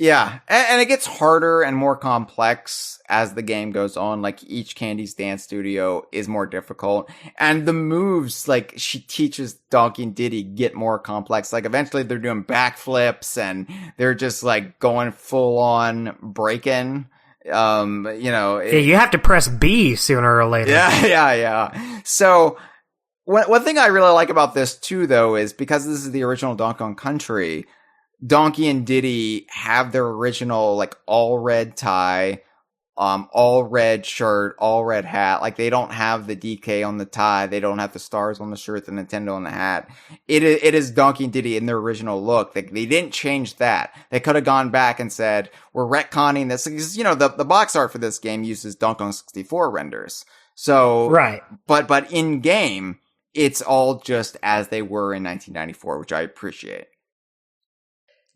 S2: Yeah, and it gets harder and more complex as the game goes on. Like, each Candy's Dance Studio is more difficult. And the moves, like, she teaches Donkey and Diddy get more complex. Like, eventually they're doing backflips and they're just, like, going full-on breaking. You
S3: have to press B sooner or later.
S2: Yeah. So, one thing I really like about this, too, though, is because this is the original Donkey Kong Country, Donkey and Diddy have their original, like, all red tie, all red shirt, all red hat. Like, they don't have the DK on the tie. They don't have the stars on the shirt, the Nintendo on the hat. It is Donkey and Diddy in their original look. They didn't change that. They could have gone back and said, we're retconning this. Because, the box art for this game uses Donkey Kong 64 renders. So,
S3: right.
S2: But in game, it's all just as they were in 1994, which I appreciate.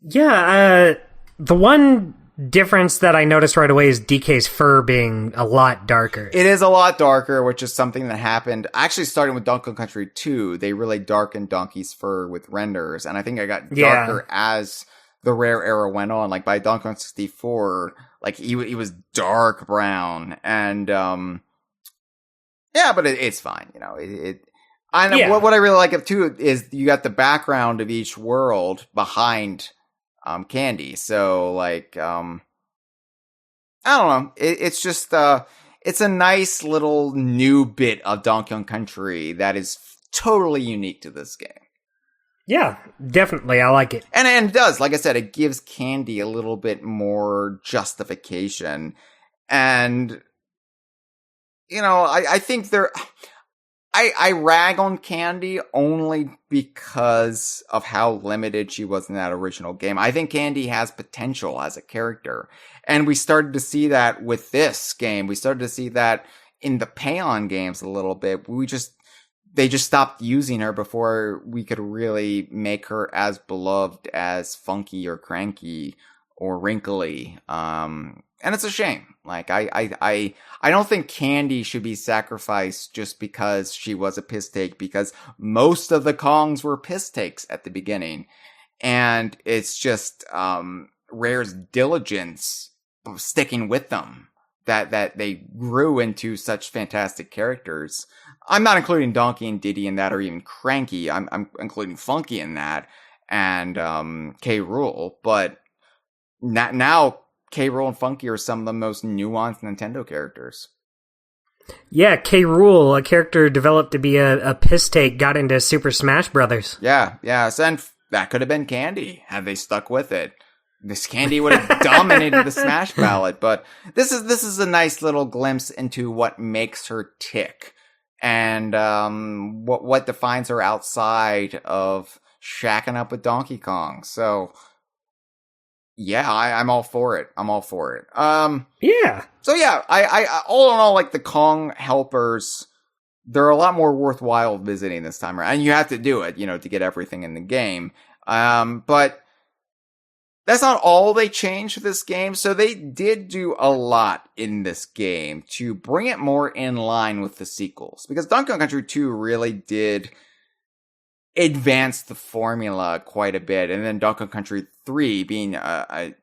S3: Yeah, the one difference that I noticed right away is DK's fur being a lot darker.
S2: It is a lot darker, which is something that happened actually starting with Donkey Kong Country 2. They really darkened Donkey's fur with renders, and I think it got darker as the Rare era went on. Like, by Donkey Kong 64, like, he was dark brown, and but it's fine, I know what I really like it too is you got the background of each world behind Candy. So, like, I don't know. It's just, it's a nice little new bit of Donkey Kong Country that is totally unique to this game.
S3: Yeah, definitely. I like it.
S2: And it does. Like I said, it gives Candy a little bit more justification. And, I think I rag on Candy only because of how limited she was in that original game. I think Candy has potential as a character. And we started to see that with this game. We started to see that in the Payon games a little bit. They just stopped using her before we could really make her as beloved as Funky or Cranky or Wrinkly. And it's a shame. Like, I don't think Candy should be sacrificed just because she was a piss take, because most of the Kongs were piss takes at the beginning. And it's just, Rare's diligence of sticking with them that they grew into such fantastic characters. I'm not including Donkey and Diddy in that, or even Cranky. I'm including Funky in that, and, K. Rool, but now K. Rool and Funky are some of the most nuanced Nintendo characters.
S3: Yeah, K. Rool, a character developed to be a piss take, got into Super Smash Brothers.
S2: Yeah. So, and that could have been Candy had they stuck with it. This Candy would have dominated the Smash ballot. But this is a nice little glimpse into what makes her tick, and what defines her outside of shacking up with Donkey Kong. So, yeah, I'm all for it.
S3: Yeah.
S2: So yeah, I all in all, like, the Kong helpers, they're a lot more worthwhile visiting this time around. And you have to do it, to get everything in the game. But that's not all they changed for this game. So they did do a lot in this game to bring it more in line with the sequels. Because Donkey Kong Country 2 really did advanced the formula quite a bit, and then Donkey Kong Country 3 being a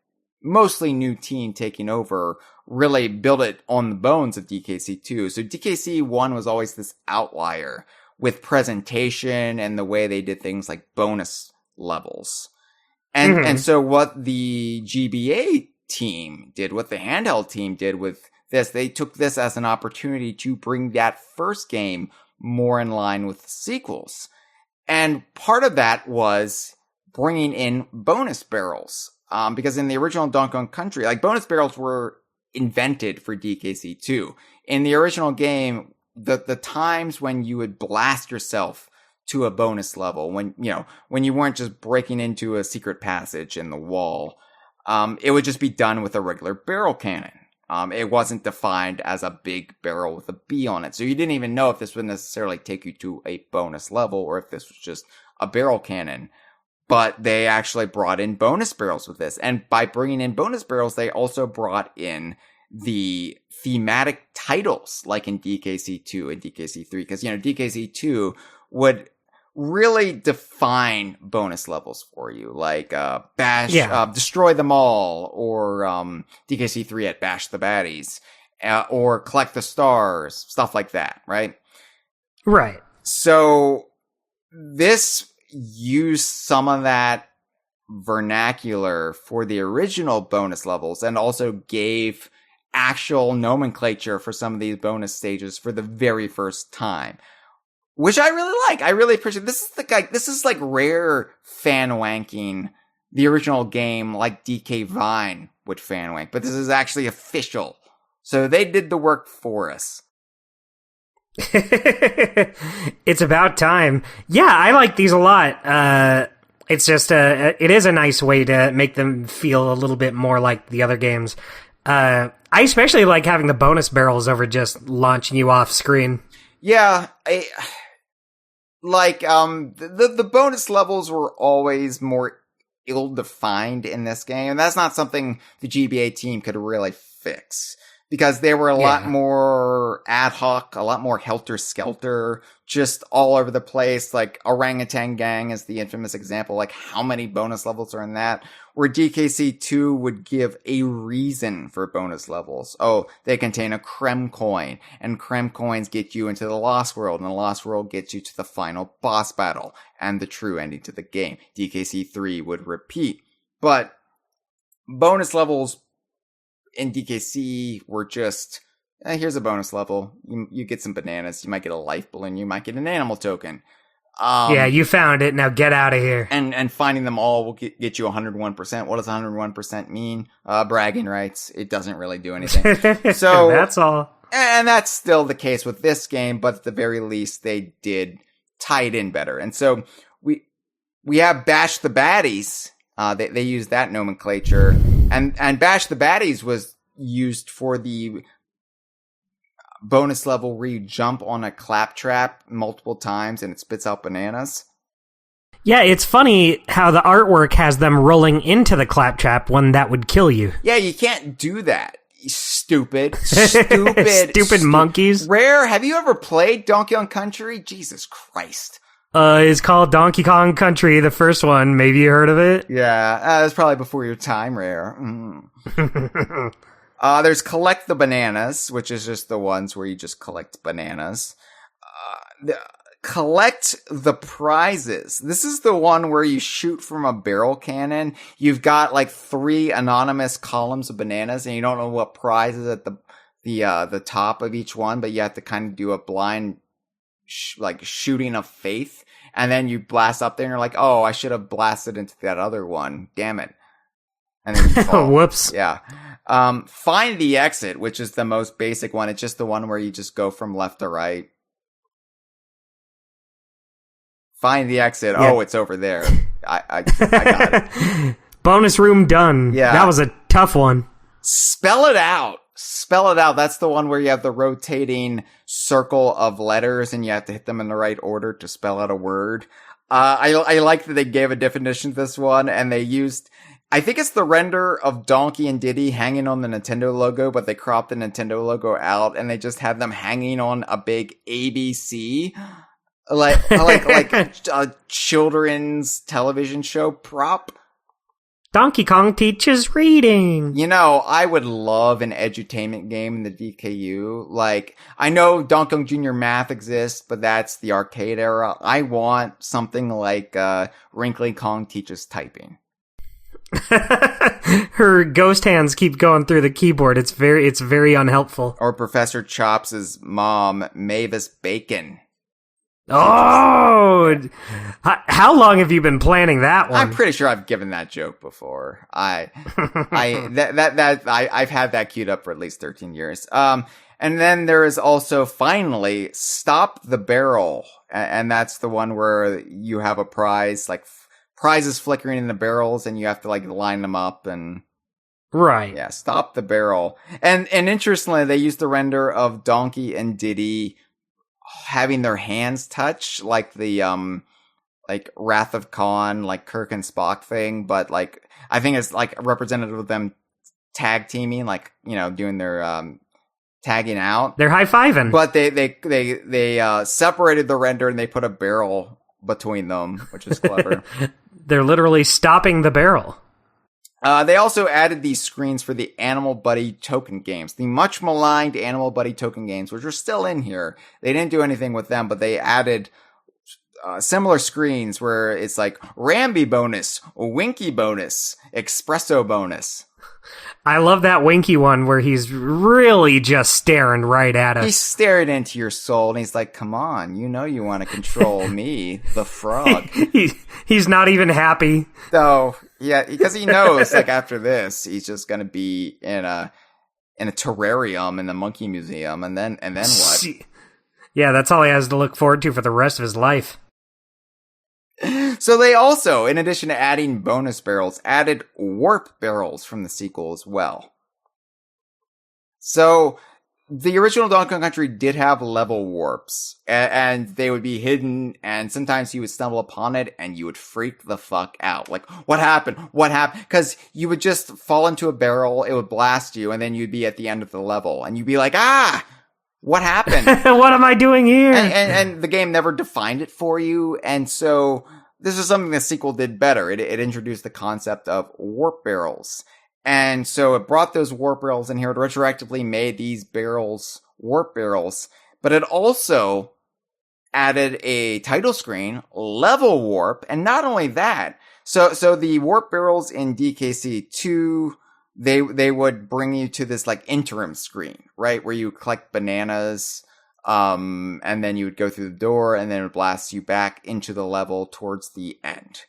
S2: mostly new team taking over really built it on the bones of DKC 2. So DKC 1 was always this outlier with presentation and the way they did things like bonus levels. And so what the GBA team did, what the handheld team did with this, they took this as an opportunity to bring that first game more in line with the sequels. And part of that was bringing in bonus barrels. Because in the original Donkey Kong Country, like, bonus barrels were invented for DKC 2. In the original game, the times when you would blast yourself to a bonus level, when you weren't just breaking into a secret passage in the wall, it would just be done with a regular barrel cannon. It wasn't defined as a big barrel with a B on it. So you didn't even know if this would necessarily take you to a bonus level or if this was just a barrel cannon. But they actually brought in bonus barrels with this. And by bringing in bonus barrels, they also brought in the thematic titles, like in DKC 2 and DKC 3. Because, DKC 2 would really define bonus levels for you, like bash, destroy them all, or DKC 3 at bash the baddies, or collect the stars, stuff like that, right?
S3: Right.
S2: So this used some of that vernacular for the original bonus levels and also gave actual nomenclature for some of these bonus stages for the very first time, which I really like. I really appreciate. This is like rare fan wanking the original game, like DK Vine would fan wank, but this is actually official. So they did the work for us.
S3: It's about time. Yeah, I like these a lot. It's just it is a nice way to make them feel a little bit more like the other games. I especially like having the bonus barrels over just launching you off screen.
S2: Yeah, the bonus levels were always more ill-defined in this game, and that's not something the GBA team could really fix. Because they were a lot more ad hoc, a lot more helter-skelter, just all over the place. Like, Orangutan Gang is the infamous example. Like, how many bonus levels are in that? Where DKC 2 would give a reason for bonus levels. Oh, they contain a Creme coin, and Creme coins get you into the Lost World, and the Lost World gets you to the final boss battle, and the true ending to the game. DKC 3 would repeat. But bonus levels in DKC were just, here's a bonus level. You get some bananas. You might get a life balloon. You might get an animal token.
S3: Yeah, you found it. Now get out of here.
S2: And finding them all will get you 101%. What does 101% mean? Bragging rights. It doesn't really do anything. So
S3: that's all.
S2: And that's still the case with this game, but at the very least, they did tie it in better. And so we have Bash the Baddies. They used that nomenclature. And Bash the Baddies was used for the bonus level where you jump on a claptrap multiple times and it spits out bananas.
S3: Yeah, it's funny how the artwork has them rolling into the claptrap when that would kill you.
S2: Yeah, you can't do that. Stupid
S3: monkeys.
S2: Rare, have you ever played Donkey Kong Country? Jesus Christ.
S3: It's called Donkey Kong Country, the first one. Maybe you heard of it?
S2: Yeah, that's probably before your time, Rare. There's Collect the Bananas, which is just the ones where you just collect bananas. Collect the Prizes. This is the one where you shoot from a barrel cannon. You've got like 3 anonymous columns of bananas, and you don't know what prize is at the top of each one, but you have to kind of do a blind shooting of faith, and then you blast up there and you're like, oh, I should have blasted into that other one, damn it. And then you fall.
S3: Whoops.
S2: Yeah. Find the Exit, which is the most basic one. It's just the one where you just go from left to right. Find the exit. Yeah. Oh, it's over there. I got it.
S3: Bonus room done.
S2: Yeah.
S3: That was a tough one.
S2: Spell it out. That's the one where you have the rotating circle of letters and you have to hit them in the right order to spell out a word. I like that they gave a definition to this one, and they used, I think it's the render of Donkey and Diddy hanging on the Nintendo logo, but they cropped the Nintendo logo out and they just had them hanging on a big ABC, like a children's television show prop.
S3: Donkey Kong teaches reading.
S2: You know, I would love an edutainment game in the DKU. Like, I know Donkey Kong Jr. Math exists, but that's the arcade era. I want something like Wrinkly Kong teaches typing.
S3: Her ghost hands keep going through the keyboard. It's very unhelpful.
S2: Or Professor Chops' mom, Mavis Bacon.
S3: Oh, how long have you been planning that one?
S2: I'm pretty sure I've given that joke before. I've had that queued up for at least 13 years. And then there is also finally Stop the Barrel. And that's the one where you have a prize, like prizes flickering in the barrels and you have to like line them up and.
S3: Right.
S2: Yeah. Stop the Barrel. And interestingly, they used the render of Donkey and Diddy having their hands touch, like the like Wrath of Khan, like Kirk and Spock thing, but like I think it's like representative of them tag teaming, like, you know, doing their tagging out.
S3: They're high-fiving.
S2: But they separated the render and they put a barrel between them, which is clever.
S3: They're literally stopping the barrel.
S2: They also added these screens for the Animal Buddy token games, the much maligned Animal Buddy token games, which are still in here. They didn't do anything with them, but they added similar screens where it's like Ramby bonus, Winky bonus, Espresso bonus.
S3: I love that Winky one where he's really just staring right at us.
S2: He's staring into your soul and he's like, come on, you know you want to control me, the frog.
S3: He's not even happy.
S2: So, yeah, because he knows, like, after this, he's just gonna be in a terrarium in the Monkey Museum, and then what?
S3: Yeah, that's all he has to look forward to for the rest of his life.
S2: So they also, in addition to adding bonus barrels, added warp barrels from the sequel as well. So the original Donkey Kong Country did have level warps, and they would be hidden, and sometimes you would stumble upon it, and you would freak the fuck out. Like, what happened? What happened? Because you would just fall into a barrel, it would blast you, and then you'd be at the end of the level, and you'd be like, what happened?
S3: What am I doing here?
S2: And the game never defined it for you, and so this is something the sequel did better. It introduced the concept of warp barrels. And so it brought those warp barrels in here. It retroactively made these barrels warp barrels. But it also added a title screen, level warp, and not only that. So the warp barrels in DKC 2, they would bring you to this like interim screen, right? Where you collect bananas, and then you would go through the door, and then it would blast you back into the level towards the end.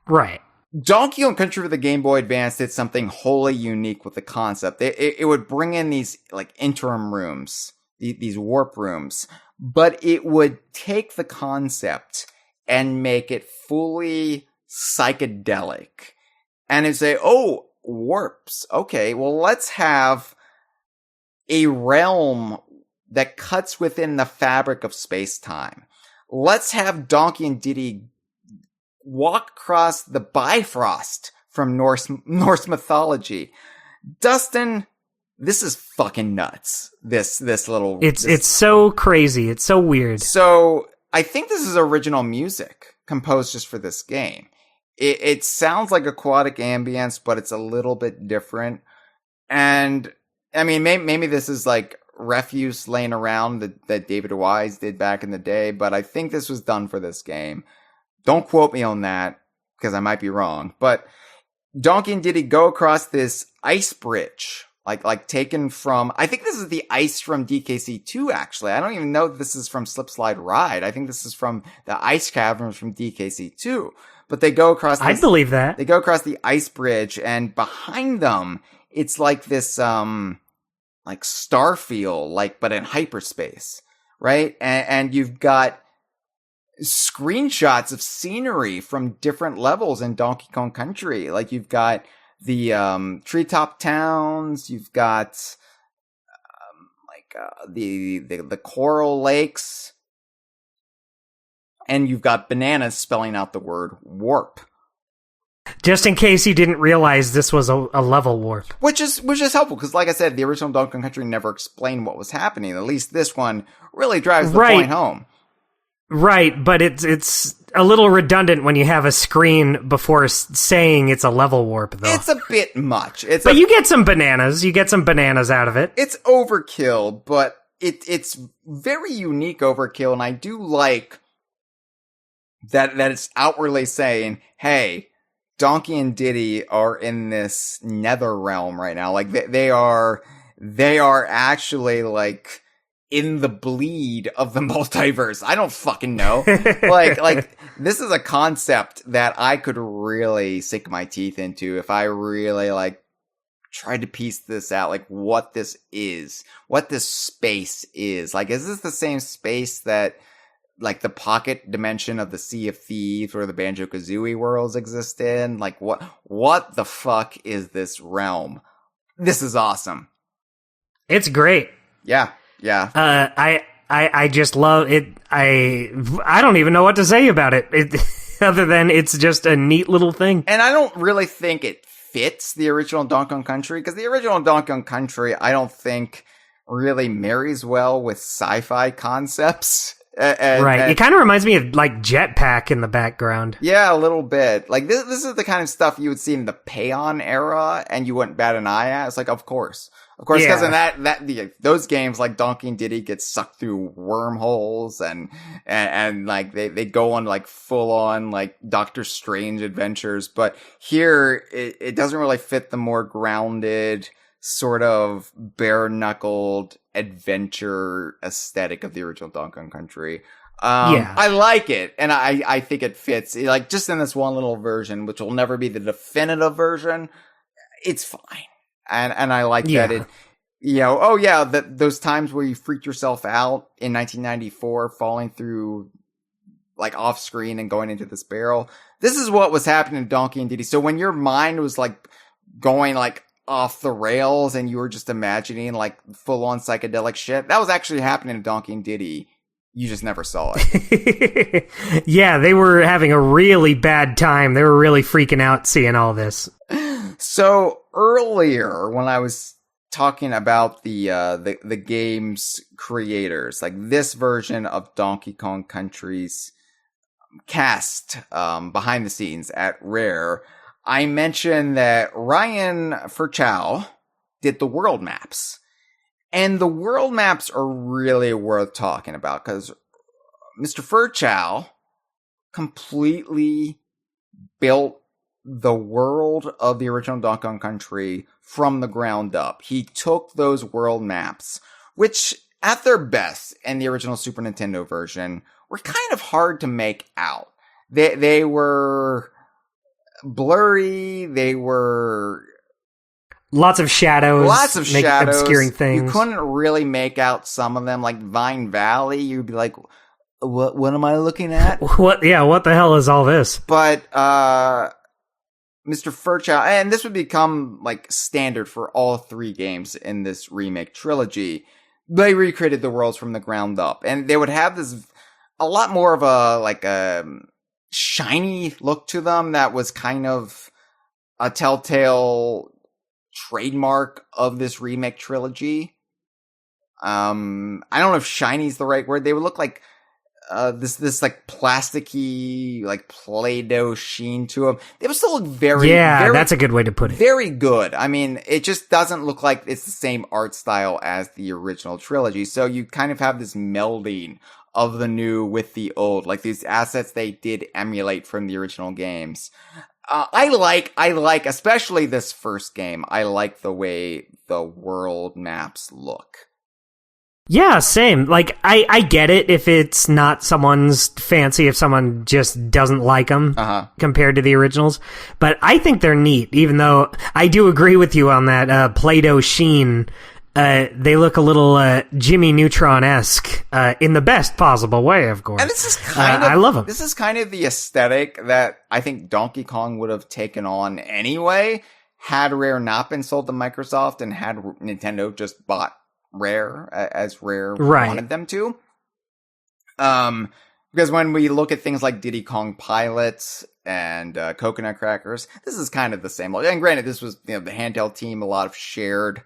S3: Right.
S2: Donkey Kong Country for the Game Boy Advance did something wholly unique with the concept. It would bring in these like interim rooms, these warp rooms, but it would take the concept and make it fully psychedelic. And it'd say, oh, warps. Okay, well, let's have a realm that cuts within the fabric of space-time. Let's have Donkey and Diddy walk across the Bifrost from Norse mythology. Dustin, this is fucking nuts. This little...
S3: It's so crazy. It's so weird.
S2: So, I think this is original music composed just for this game. It sounds like aquatic ambience, but it's a little bit different. And, I mean, maybe this is like refuse laying around that David Wise did back in the day, but I think this was done for this game. Don't quote me on that, because I might be wrong. But Donkey and Diddy go across this ice bridge, like taken from... I think this is the ice from DKC 2, actually. I don't even know if this is from Slip Slide Ride. I think this is from the ice caverns from DKC 2. But they go across...
S3: I believe that.
S2: They go across the ice bridge, and behind them, it's like this, like Starfield, but in hyperspace, right? And you've got screenshots of scenery from different levels in Donkey Kong Country. Like, you've got the treetop towns, you've got the coral lakes, and you've got bananas spelling out the word warp.
S3: Just in case you didn't realize this was a level warp.
S2: Which is helpful, because like I said, the original Donkey Kong Country never explained what was happening. At least this one really drives the point home.
S3: Right, but it's a little redundant when you have a screen before saying it's a level warp, though.
S2: It's a bit much.
S3: But you get some bananas. You get some bananas out of it.
S2: It's overkill, but it's very unique overkill, and I do like that it's outwardly saying, hey, Donkey and Diddy are in this nether realm right now. Like, they are actually, like, in the bleed of the multiverse. I don't fucking know. like, this is a concept that I could really sink my teeth into if I really, like, tried to piece this out, like, what this is, what this space is. Like, is this the same space that, like, the pocket dimension of the Sea of Thieves or the Banjo-Kazooie worlds exist in? Like, what the fuck is this realm? This is awesome.
S3: It's great.
S2: Yeah.
S3: I just love it. I don't even know what to say about it. Other than it's just a neat little thing.
S2: And I don't really think it fits the original Donkey Kong Country, because the original Donkey Kong Country, I don't think really marries well with sci-fi concepts.
S3: Right. It kind of reminds me of, like, Jetpack in the background.
S2: Yeah, a little bit. Like, this is the kind of stuff you would see in the Payon era, and you wouldn't bat an eye at. It's like, of course, because in those games, like Donkey and Diddy get sucked through wormholes, and like, they go on, like, full on, like, Doctor Strange adventures. But here, it doesn't really fit the more grounded, sort of bare-knuckled adventure aesthetic of the original Donkey Kong Country. I like it, and I think it fits. Like, just in this one little version, which will never be the definitive version, it's fine. And I like that it, those times where you freaked yourself out in 1994, falling through, like, off screen and going into this barrel. This is what was happening to Donkey and Diddy. So when your mind was, like, going, like, off the rails and you were just imagining, like, full-on psychedelic shit, that was actually happening to Donkey and Diddy. You just never saw it.
S3: Yeah, they were having a really bad time. They were really freaking out seeing all this.
S2: So earlier, when I was talking about the game's creators, like this version of Donkey Kong Country's cast behind the scenes at Rare, I mentioned that Ryan Furchow did the world maps. And the world maps are really worth talking about, because Mr. Furchow completely built the world of the original Donkey Kong Country from the ground up. He took those world maps, which at their best in the original Super Nintendo version were kind of hard to make out. They were blurry, they were
S3: lots of shadows, obscuring things.
S2: You couldn't really make out some of them, like Vine Valley. You'd be like, what am I looking at?
S3: What the hell is all this?
S2: But Mr. Furchow, and this would become, like, standard for all three games in this remake trilogy, they recreated the worlds from the ground up. And they would have this, a lot more of a, like, a shiny look to them that was kind of a telltale trademark of this remake trilogy. I don't know if shiny is the right word. They would look like this like plasticky, like Play-Doh sheen to them. They would still look very,
S3: that's a good way to put it.
S2: Very good. I mean, it just doesn't look like it's the same art style as the original trilogy. So you kind of have this melding of the new with the old, like these assets they did emulate from the original games. I like, especially this first game, I like the way the world maps look.
S3: Yeah, same. Like, I get it if it's not someone's fancy, if someone just doesn't like them compared to the originals. But I think they're neat, even though I do agree with you on that Play-Doh sheen. They look a little Jimmy Neutron-esque in the best possible way, of course.
S2: And this is kind of,
S3: I love them.
S2: This is kind of the aesthetic that I think Donkey Kong would have taken on anyway, had Rare not been sold to Microsoft and had Nintendo just bought Rare as Rare wanted them to. Because when we look at things like Diddy Kong Pilots and Coconut Crackers, this is kind of the same. And granted, this was, the handheld team, a lot of shared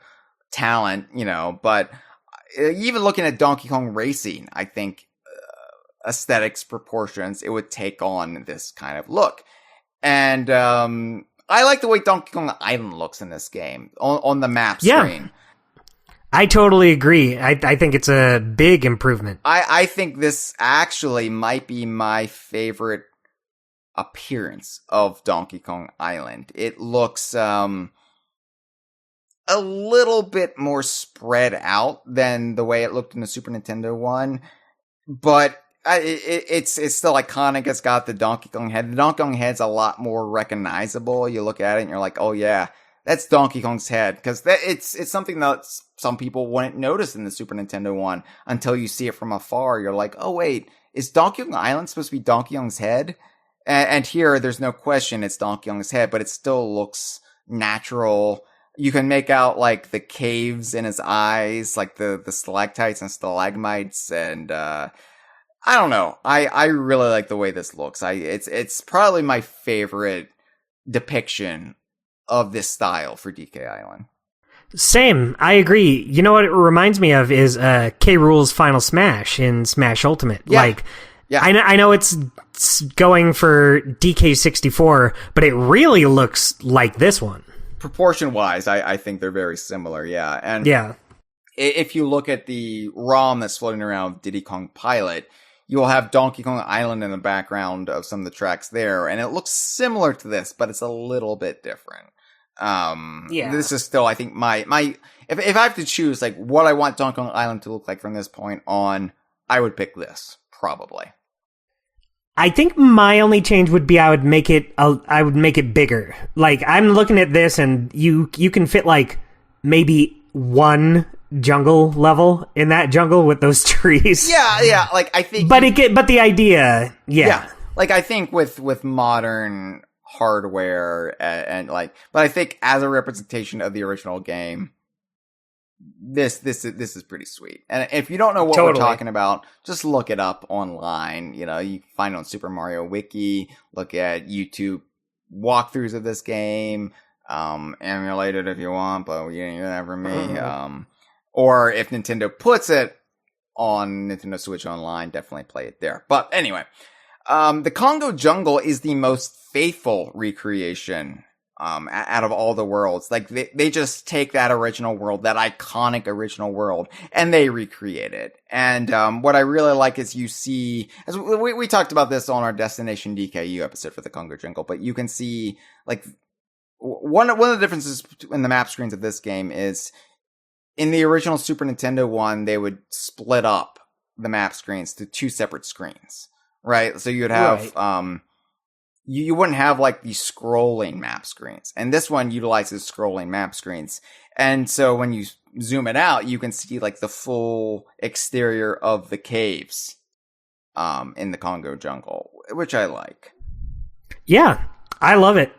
S2: talent, but even looking at Donkey Kong Racing, I think aesthetics, proportions, it would take on this kind of look. And I like the way Donkey Kong Island looks in this game on the map screen.
S3: I totally agree. I think it's a big improvement.
S2: I think this actually might be my favorite appearance of Donkey Kong Island. It looks a little bit more spread out than the way it looked in the Super Nintendo one, but it's still iconic. It's got the Donkey Kong head. The Donkey Kong head's a lot more recognizable. You look at it and you're like, oh yeah, that's Donkey Kong's head, because it's something that some people wouldn't notice in the Super Nintendo one until you see it from afar. You're like, oh wait, is Donkey Kong Island supposed to be Donkey Kong's head? And here, there's no question it's Donkey Kong's head, but it still looks natural. You can make out like the caves in his eyes, like the stalactites and stalagmites, and I don't know. I really like the way this looks. It's probably my favorite depiction of this style for DK Island. Same.
S3: I agree. You know what it reminds me of is K. Rool's Final Smash in Smash Ultimate.
S2: Yeah.
S3: I know it's going for DK64, but it really looks like this one.
S2: Proportion-wise, I think they're very similar, yeah. And if you look at the ROM that's floating around with Diddy Kong Pilot, you'll have Donkey Kong Island in the background of some of the tracks there, and it looks similar to this, but it's a little bit different. This is still, I think, if I have to choose, like, what I want Donkey Kong Island to look like from this point on, I would pick this, probably.
S3: I think my only change would be I would make it bigger. Like, I'm looking at this and you can fit like maybe one jungle level in that jungle with those trees.
S2: Yeah, like I think
S3: but the idea,
S2: yeah. Like I think with modern hardware and like, but I think as a representation of the original game, this is pretty sweet. And if you don't know what we're talking about, just look it up online. You know, you find it on Super Mario Wiki, look at YouTube walkthroughs of this game, emulate it if you want, but you ain't that for me. Or if Nintendo puts it on Nintendo Switch Online, definitely play it there. But anyway, the Congo Jungle is the most faithful recreation out of all the worlds. Like, they just take that original world, that iconic original world, and they recreate it. And what I really like is you see, as we talked about this on our Destination DKU episode for the Congo Jungle, but you can see, like, one of the differences in the map screens of this game is, in the original Super Nintendo one, they would split up the map screens to two separate screens, right? So you would have, you wouldn't have like these scrolling map screens. And this one utilizes scrolling map screens. And so when you zoom it out, you can see like the full exterior of the caves, in the Congo Jungle, which I like. Yeah, I love it.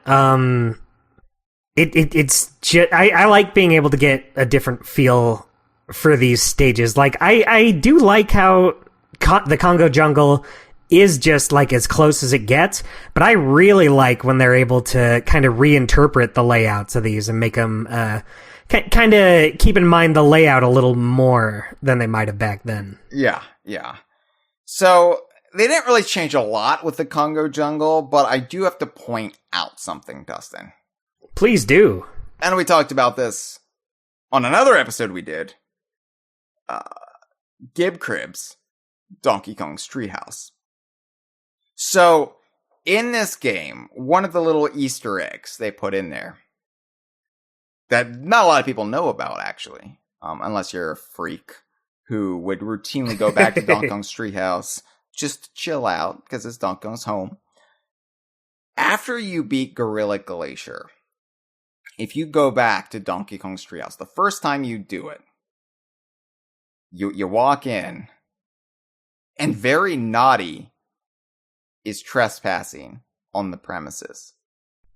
S2: It's just, I like being able to get a different feel for these stages. Like, I do like how the Congo Jungle is just like as close as it gets, but I really like when they're able to kind of reinterpret the layouts of these and make them kind of keep in mind the layout a little more than they might have back then. Yeah. So they didn't really change a lot with the Congo Jungle, but I do have to point out something, Dustin. Please do. And we talked about this on another episode we did. Gib Cribs, Donkey Kong's Treehouse. So, in this game, one of the little Easter eggs they put in there that not a lot of people know about, actually, unless you're a freak who would routinely go back to Donkey Kong's Treehouse just to chill out, because it's Donkey Kong's home. After you beat Gorilla Glacier, if you go back to Donkey Kong's Treehouse, the first time you do it, you walk in, and Very Naughty is trespassing on the premises.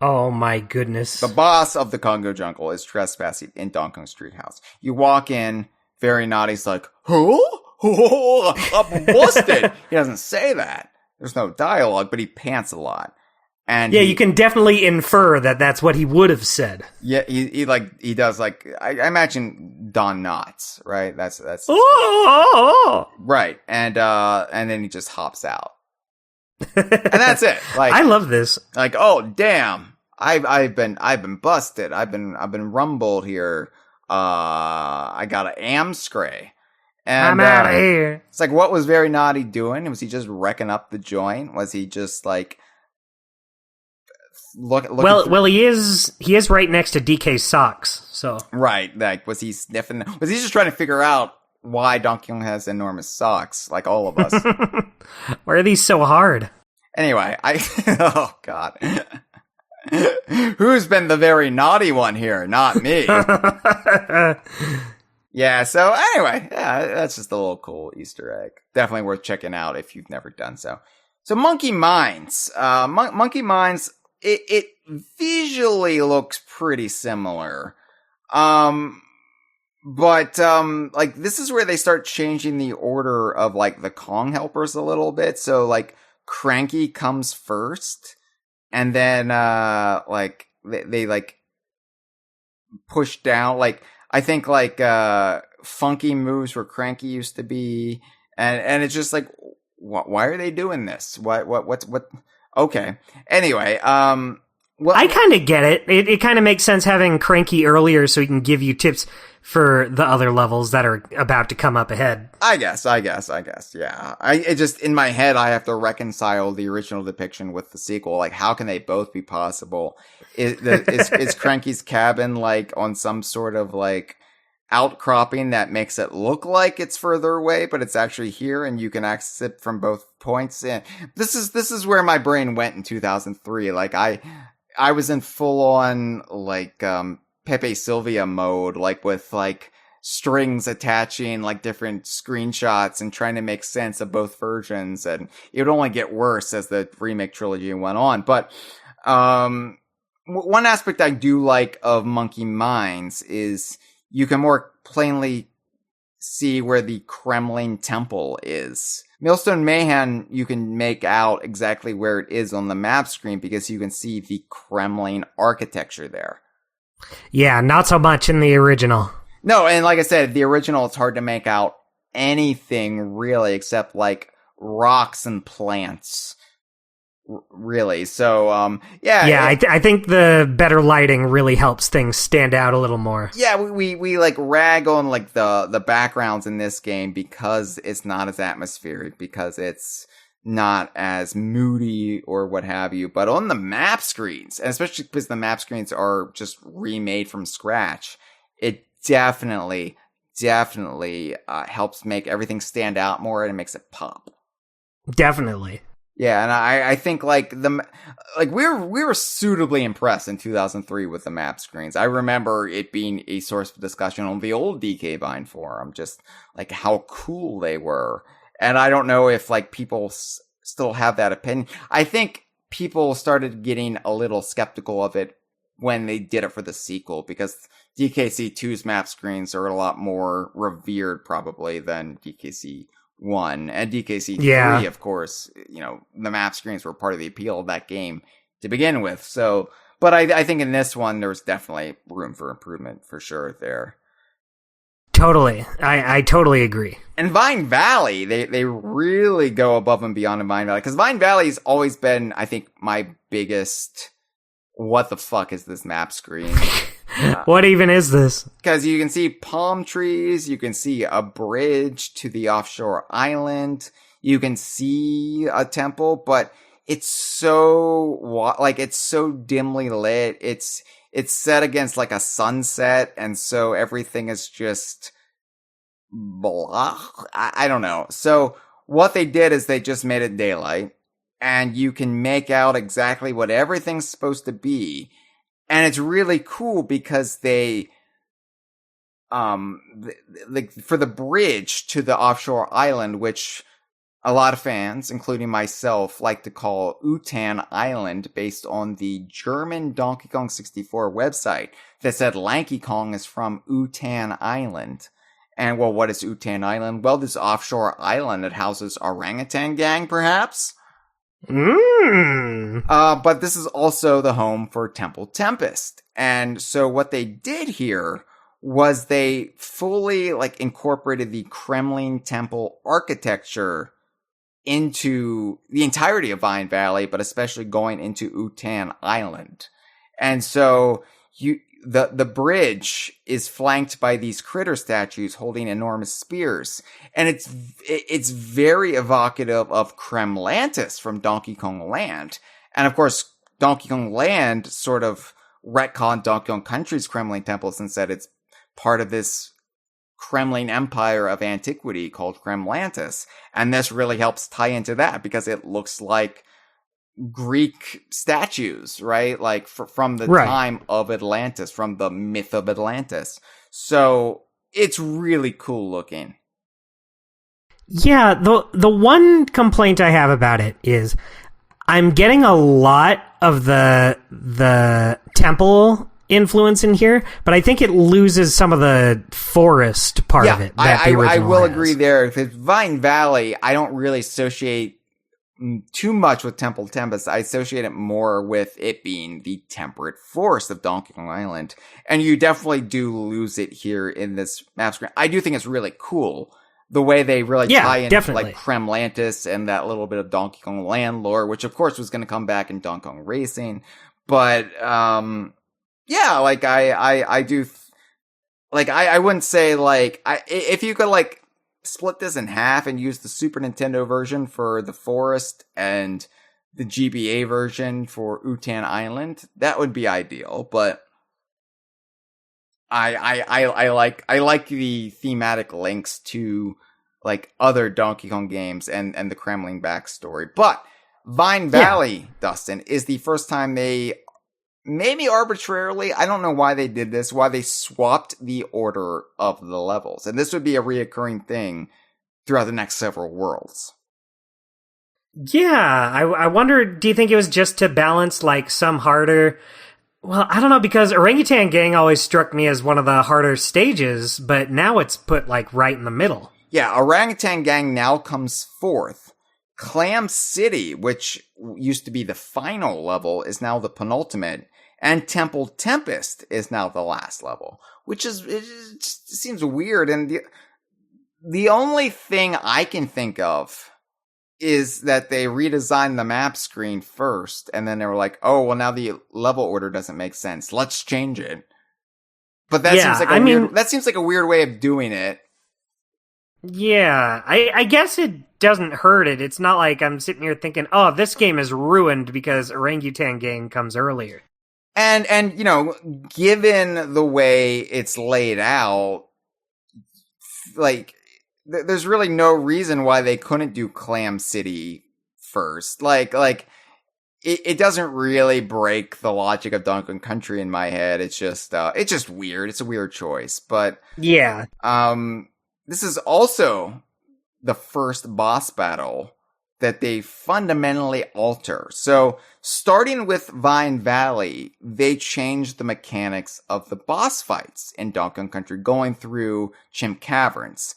S2: Oh my goodness. The boss of the Congo Jungle is trespassing in Donkey Kong's Treehouse. You walk in, Very Naughty's like, huh? I'm busted! He doesn't say that. There's no dialogue, but he pants a lot. And
S3: yeah, you can definitely infer that that's what he would have said.
S2: Yeah, he does like I imagine Don Knotts, right? That's right, and then he just hops out, and that's it. Like
S3: I love this.
S2: Like, oh damn, I've been busted. I've been rumbled here. I got an amscray. And,
S3: I'm out of here.
S2: It's like, what was Very Naughty doing? Was he just wrecking up the joint? Was he just like
S3: well, he is right next to DK Socks, so
S2: right. Like, was he sniffing? Was he just trying to figure out why Donkey Kong has enormous socks, like all of us?
S3: Why are these so hard?
S2: Anyway, oh god, who's been the very naughty one here? Not me. Yeah. So anyway, yeah, that's just a little cool Easter egg. Definitely worth checking out if you've never done so. So Monkey Minds, Monkey Minds. It visually looks pretty similar. But like, this is where they start changing the order of, like, the Kong helpers a little bit. So, like, Cranky comes first, and then, like, they like, push down, like, I think, like, Funky moves where Cranky used to be, and it's just like, why are they doing this? What? Okay. Anyway, well,
S3: I kind of get it. It kind of makes sense having Cranky earlier so he can give you tips for the other levels that are about to come up ahead.
S2: I guess. Yeah. It just, in my head, I have to reconcile the original depiction with the sequel. Like, how can they both be possible? Is Cranky's cabin, like, on some sort of, like, outcropping that makes it look like it's further away, but it's actually here and you can access it from both points? And this is where my brain went in 2003. Like, I was in full on, like, Pepe Sylvia mode, like, with, like, strings attaching, like, different screenshots and trying to make sense of both versions. And it would only get worse as the remake trilogy went on. But, one aspect I do like of Monkey Minds is you can more plainly see where the Kremlin temple is. Millstone Mayhem, you can make out exactly where it is on the map screen because you can see the Kremlin architecture there.
S3: Yeah, not so much in the original.
S2: No, and like I said, the original, it's hard to make out anything really except, like, rocks and plants. Really. So, yeah.
S3: Yeah, I think the better lighting really helps things stand out a little more.
S2: Yeah, we like rag on, like, the backgrounds in this game because it's not as atmospheric, because it's not as moody or what have you. But on the map screens, and especially because the map screens are just remade from scratch, it definitely helps make everything stand out more and it makes it pop.
S3: Definitely.
S2: Yeah, and I think, like, we were suitably impressed in 2003 with the map screens. I remember it being a source of discussion on the old DK Vine forum, just, like, how cool they were. And I don't know if, like, people still have that opinion. I think people started getting a little skeptical of it when they did it for the sequel, because DKC 2's map screens are a lot more revered, probably, than DKC 1 and DKC 3, of course. You know, the map screens were part of the appeal of that game to begin with. So, but I think in this one, there's definitely room for improvement for sure there.
S3: Totally. I totally agree.
S2: And Vine Valley, they really go above and beyond in Vine Valley, because Vine Valley's always been, I think, my biggest, what the fuck is this map screen?
S3: What even is this?
S2: Because you can see palm trees, you can see a bridge to the offshore island, you can see a temple, but it's so, like, it's so dimly lit. It's set against, like, a sunset, and so everything is just blah. I don't know. So what they did is they just made it daylight, and you can make out exactly what everything's supposed to be. And it's really cool because they, like, for the bridge to the offshore island, which a lot of fans, including myself, like to call Utan Island, based on the German Donkey Kong 64 website that said Lanky Kong is from Utan Island. And, well, what is Utan Island? Well, this offshore island that houses orangutan gang, perhaps? But this is also the home for Temple Tempest. And so what they did here was they fully incorporated the Kremlin temple architecture into the entirety of Vine Valley, but especially going into Utan Island. And so the bridge is flanked by these critter statues holding enormous spears. And it's very evocative of Kremlantis from Donkey Kong Land. And of course, Donkey Kong Land sort of retconned Donkey Kong Country's Kremlin temples and said it's part of this Kremlin empire of antiquity called Kremlantis. And this really helps tie into that because it looks like Greek statues, right? From the time of Atlantis, from the myth of Atlantis. So it's really cool looking.
S3: Yeah, the one complaint I have about it is I'm getting a lot of the temple influence in here, but I think it loses some of the forest part of it.
S2: I will agree there. If it's Vine Valley, I don't really associate too much with Temple Tempest. I associate it more with it being the temperate forest of Donkey Kong Island. And you definitely do lose it here in this map screen. I do think it's really cool the way they really tie in Kremlantis and that little bit of Donkey Kong Land lore, which of course was going to come back in Donkey Kong Racing. But, I do, I wouldn't say, if you could, split this in half and use the Super Nintendo version for the forest and the GBA version for Utan Island, that would be ideal. But I like the thematic links to, other Donkey Kong games and the Kremlin backstory. But Vine Valley, Dustin, is the first time they, maybe arbitrarily, I don't know why they did this, why they swapped the order of the levels. And this would be a reoccurring thing throughout the next several worlds.
S3: Yeah, I wonder, do you think it was just to balance, some harder... Well, I don't know, because Orangutan Gang always struck me as one of the harder stages, but now it's put, right in the middle.
S2: Yeah, Orangutan Gang now comes fourth. Clam City, which used to be the final level, is now the penultimate. And Temple Tempest is now the last level, which is, it just seems weird. And the only thing I can think of is that they redesigned the map screen first, and then they were like, oh, well, now the level order doesn't make sense. Let's change it. But that seems like a weird way of doing it.
S3: Yeah, I guess it doesn't hurt it. It's not like I'm sitting here thinking, oh, this game is ruined because Orangutan Gang comes earlier.
S2: And given the way it's laid out, there's really no reason why they couldn't do Clam City first. It doesn't really break the logic of Donkey Kong Country in my head. It's just weird. It's a weird choice. But
S3: yeah.
S2: This is also the first boss battle that they fundamentally alter. So, starting with Vine Valley, they changed the mechanics of the boss fights in Donkey Kong Country, going through Chimp Caverns.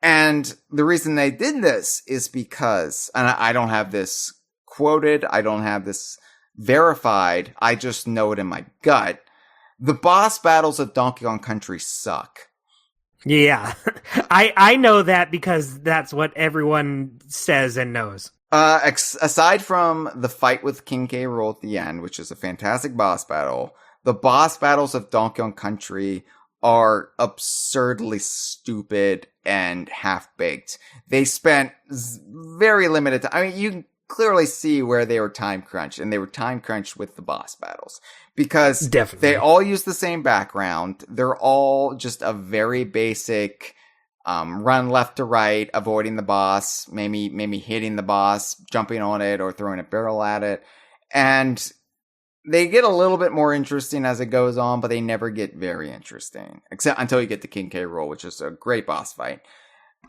S2: And the reason they did this is because, and I don't have this quoted, I don't have this verified, I just know it in my gut, the boss battles of Donkey Kong Country suck.
S3: Yeah, I know that because that's what everyone says and knows.
S2: Aside from the fight with King K. Rool at the end, which is a fantastic boss battle, the boss battles of Donkey Kong Country are absurdly stupid and half-baked. They spent very limited time. I mean, you can clearly see where they were time crunched, and they were time crunched with the boss battles. Because they all use the same background. They're all just a very basic run left to right, avoiding the boss, maybe hitting the boss, jumping on it, or throwing a barrel at it. And they get a little bit more interesting as it goes on, but they never get very interesting. Except until you get to King K. Rool, which is a great boss fight.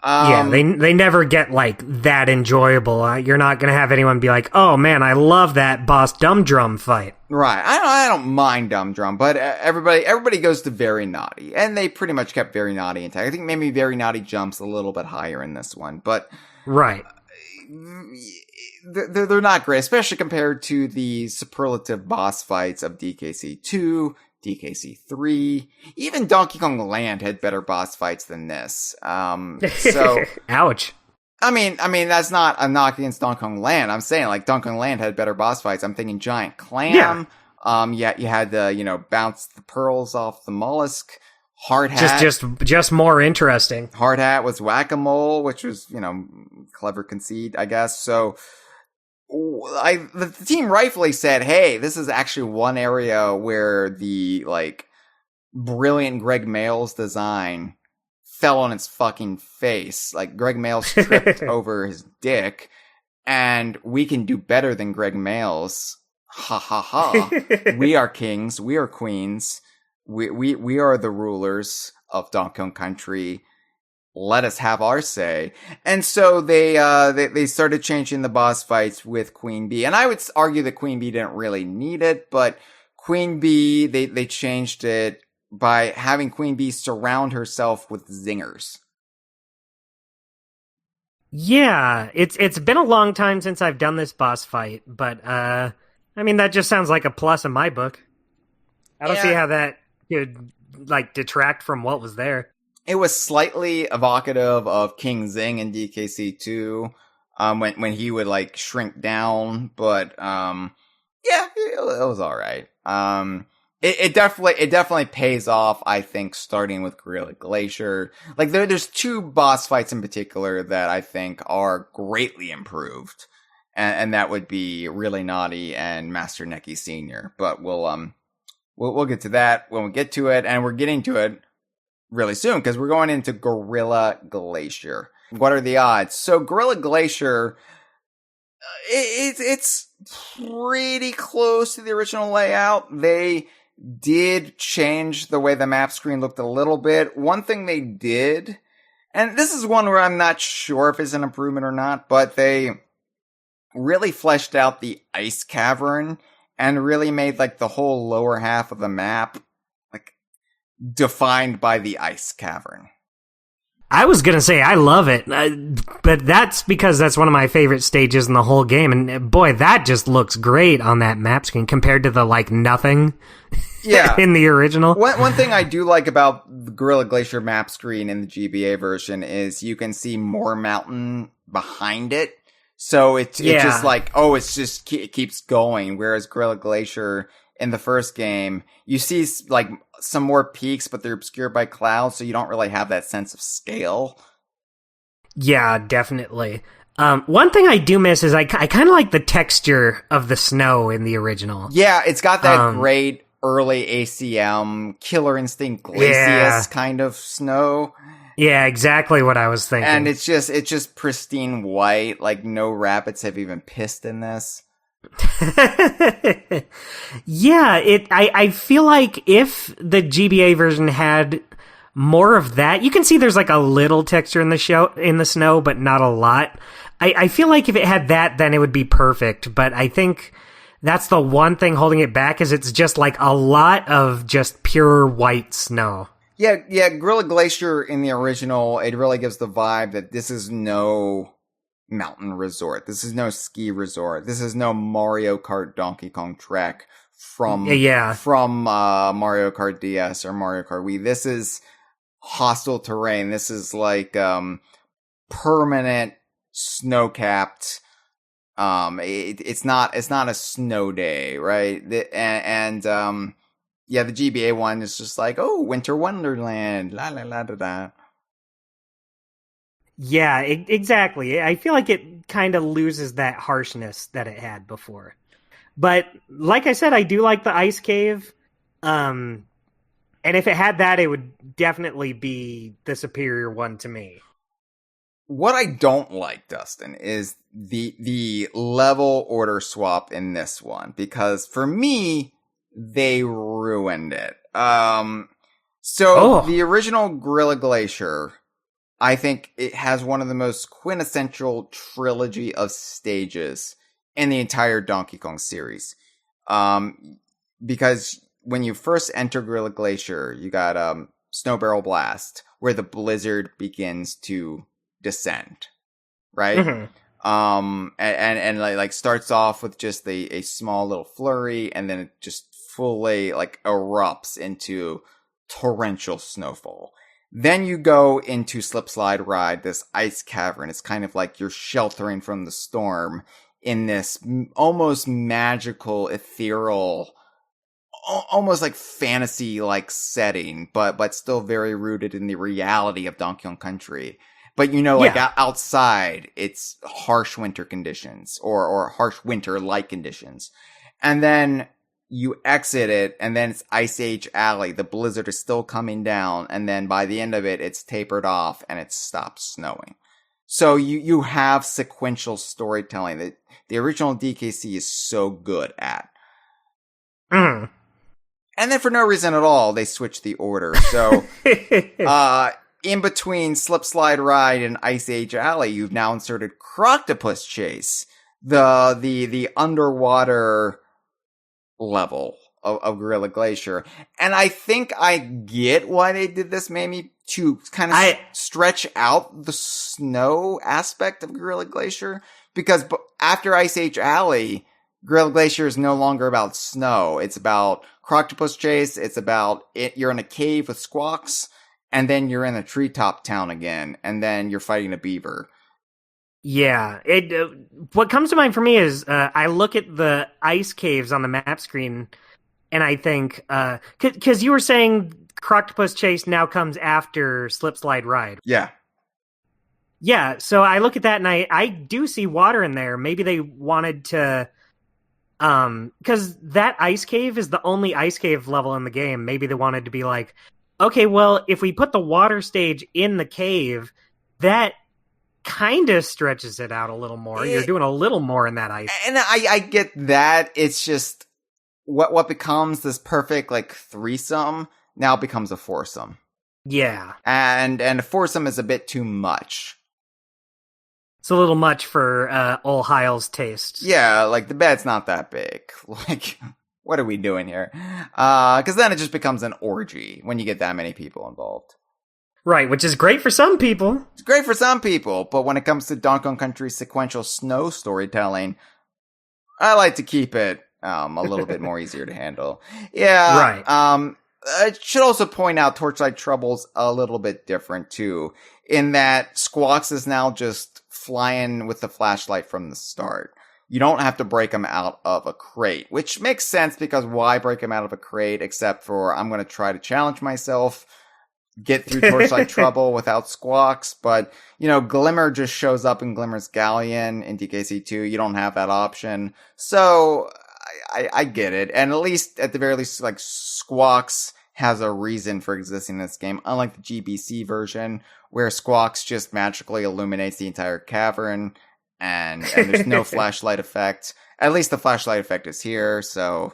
S3: Yeah, they never get, that enjoyable. You're not going to have anyone be like, oh, man, I love that boss Dumb Drum fight.
S2: Right. I don't mind Dumb Drum, but everybody goes to Very Naughty, and they pretty much kept Very Naughty intact. I think maybe Very Naughty jumps a little bit higher in this one, but...
S3: Right.
S2: they're not great, especially compared to the superlative boss fights of DKC 2, DKC 3. Even Donkey Kong Land had better boss fights than this. So
S3: ouch.
S2: I mean, that's not a knock against Donkey Kong Land. I'm saying, like, Donkey Kong Land had better boss fights. I'm thinking Giant Clam. Yeah. You had to, bounce the pearls off the mollusk. Hard Hat.
S3: Just more interesting.
S2: Hard Hat was Whack-A-Mole, which was, clever conceit, I guess. So, the team rightfully said, hey, this is actually one area where the, brilliant Greg Mayles design fell on its fucking face. Like, Greg Mayles tripped over his dick, and we can do better than Greg Mayles. Ha ha ha. We are kings. We are queens. We are the rulers of Donkey Kong Country. Let us have our say. And so they started changing the boss fights with Queen Bee. And I would argue that Queen Bee didn't really need it, but Queen Bee, they changed it by having Queen Bee surround herself with zingers.
S3: Yeah, it's been a long time since I've done this boss fight, but that just sounds like a plus in my book. I don't see how that could detract from what was there.
S2: It was slightly evocative of King Zing in DKC 2, when he would shrink down, but it was all right. It definitely pays off, I think, starting with Gorilla Glacier. There's two boss fights in particular that I think are greatly improved. And that would be Really Naughty and Master Neki Sr. But we'll get to that when we get to it. And we're getting to it really soon because we're going into Gorilla Glacier. What are the odds? So Gorilla Glacier, it's pretty close to the original layout. They did change the way the map screen looked a little bit. One thing they did, and this is one where I'm not sure if it's an improvement or not, but they really fleshed out the ice cavern and really made the whole lower half of the map defined by the ice cavern.
S3: I was gonna say I love it, but that's because that's one of my favorite stages in the whole game, and boy, that just looks great on that map screen compared to the nothing in the original.
S2: One thing I do like about the Gorilla Glacier map screen in the GBA version is you can see more mountain behind it, so it's just it keeps going, whereas Gorilla Glacier in the first game, you see some more peaks, but they're obscured by clouds, so you don't really have that sense of scale.
S3: Yeah, definitely. One thing I do miss is I kind of like the texture of the snow in the original.
S2: Yeah, it's got that great early ACM Killer Instinct Glacius kind of snow.
S3: Yeah, exactly what I was thinking.
S2: And it's just pristine white, no rabbits have even pissed in this.
S3: Yeah, I feel like if the GBA version had more of that, you can see there's a little texture in the snow, but not a lot. I feel like if it had that, then it would be perfect. But I think that's the one thing holding it back is it's just a lot of just pure white snow.
S2: Yeah, Gorilla Glacier in the original, it really gives the vibe that this is no mountain resort. This is no ski resort. This is no Mario Kart Donkey Kong track from Mario Kart DS or Mario Kart Wii. This is hostile terrain. This is permanent snow-capped. It's not a snow day, right? The GBA one is just Winter Wonderland, la la la da da.
S3: Yeah, exactly. I feel like it kind of loses that harshness that it had before. But like I said, I do like the ice cave. And if it had that, it would definitely be the superior one to me.
S2: What I don't like, Dustin, is the level order swap in this one, because for me, they ruined it. The original Gorilla Glacier, I think it has one of the most quintessential trilogy of stages in the entire Donkey Kong series. Because when you first enter Gorilla Glacier, you got Snow Barrel Blast, where the blizzard begins to descend, right? And like starts off with just a small little flurry, and then it just fully like erupts into torrential snowfall. Then you go into Slip Slide Ride, this ice cavern. It's kind of like you're sheltering from the storm in this almost magical, ethereal, almost like fantasy-like setting, but still very rooted in the reality of Donkey Kong Country. But like outside, it's harsh winter conditions or harsh winter-like conditions. And then you exit it, and then it's Ice Age Alley. The blizzard is still coming down, and then by the end of it, it's tapered off and it stops snowing. So you have sequential storytelling that the original DKC is so good at.
S3: Mm.
S2: And then for no reason at all, they switched the order. So, in between Slip Slide Ride and Ice Age Alley, you've now inserted Croctopus Chase, the underwater level of Gorilla Glacier. And I think I get why they did this, maybe to kind of stretch out the snow aspect of Gorilla Glacier. Because after Ice Age Alley, Gorilla Glacier is no longer about snow. It's about Croctopus Chase. It's about you're in a cave with squawks, and then you're in a treetop town again, and then you're fighting a beaver.
S3: Yeah, what comes to mind for me is I look at the ice caves on the map screen, and I think because you were saying Croctopus Chase now comes after Slip Slide Ride. Yeah. So I look at that, and I do see water in there. Maybe they wanted to, because that ice cave is the only ice cave level in the game. Maybe they wanted to be like, okay, well, if we put the water stage in the cave, that kind of stretches it out a little more. You're doing a little more in that ice.
S2: And I get that. It's just what becomes this perfect like threesome now becomes a foursome.
S3: Yeah.
S2: And a foursome is a bit too much.
S3: It's a little much for old Hyle's taste.
S2: Yeah, like the bed's not that big. Like, what are we doing here? Because then it just becomes an orgy when you get that many people involved.
S3: Right, which is great for some people.
S2: It's great for some people, but when it comes to Donkey Kong Country sequential snow storytelling, I like to keep it a little bit more easier to handle. Yeah.
S3: Right.
S2: I should also point out Torchlight Trouble's a little bit different too, in that Squawks is now just flying with the flashlight from the start. You don't have to break him out of a crate, which makes sense because why break him out of a crate except for I'm going to try to challenge myself, get through Torchlight Trouble without Squawks. But, Glimmer just shows up in Glimmer's Galleon in DKC2. You don't have that option. So I get it. And at the very least, like Squawks has a reason for existing in this game, unlike the GBC version, where Squawks just magically illuminates the entire cavern, and there's no flashlight effect. At least the flashlight effect is here, so...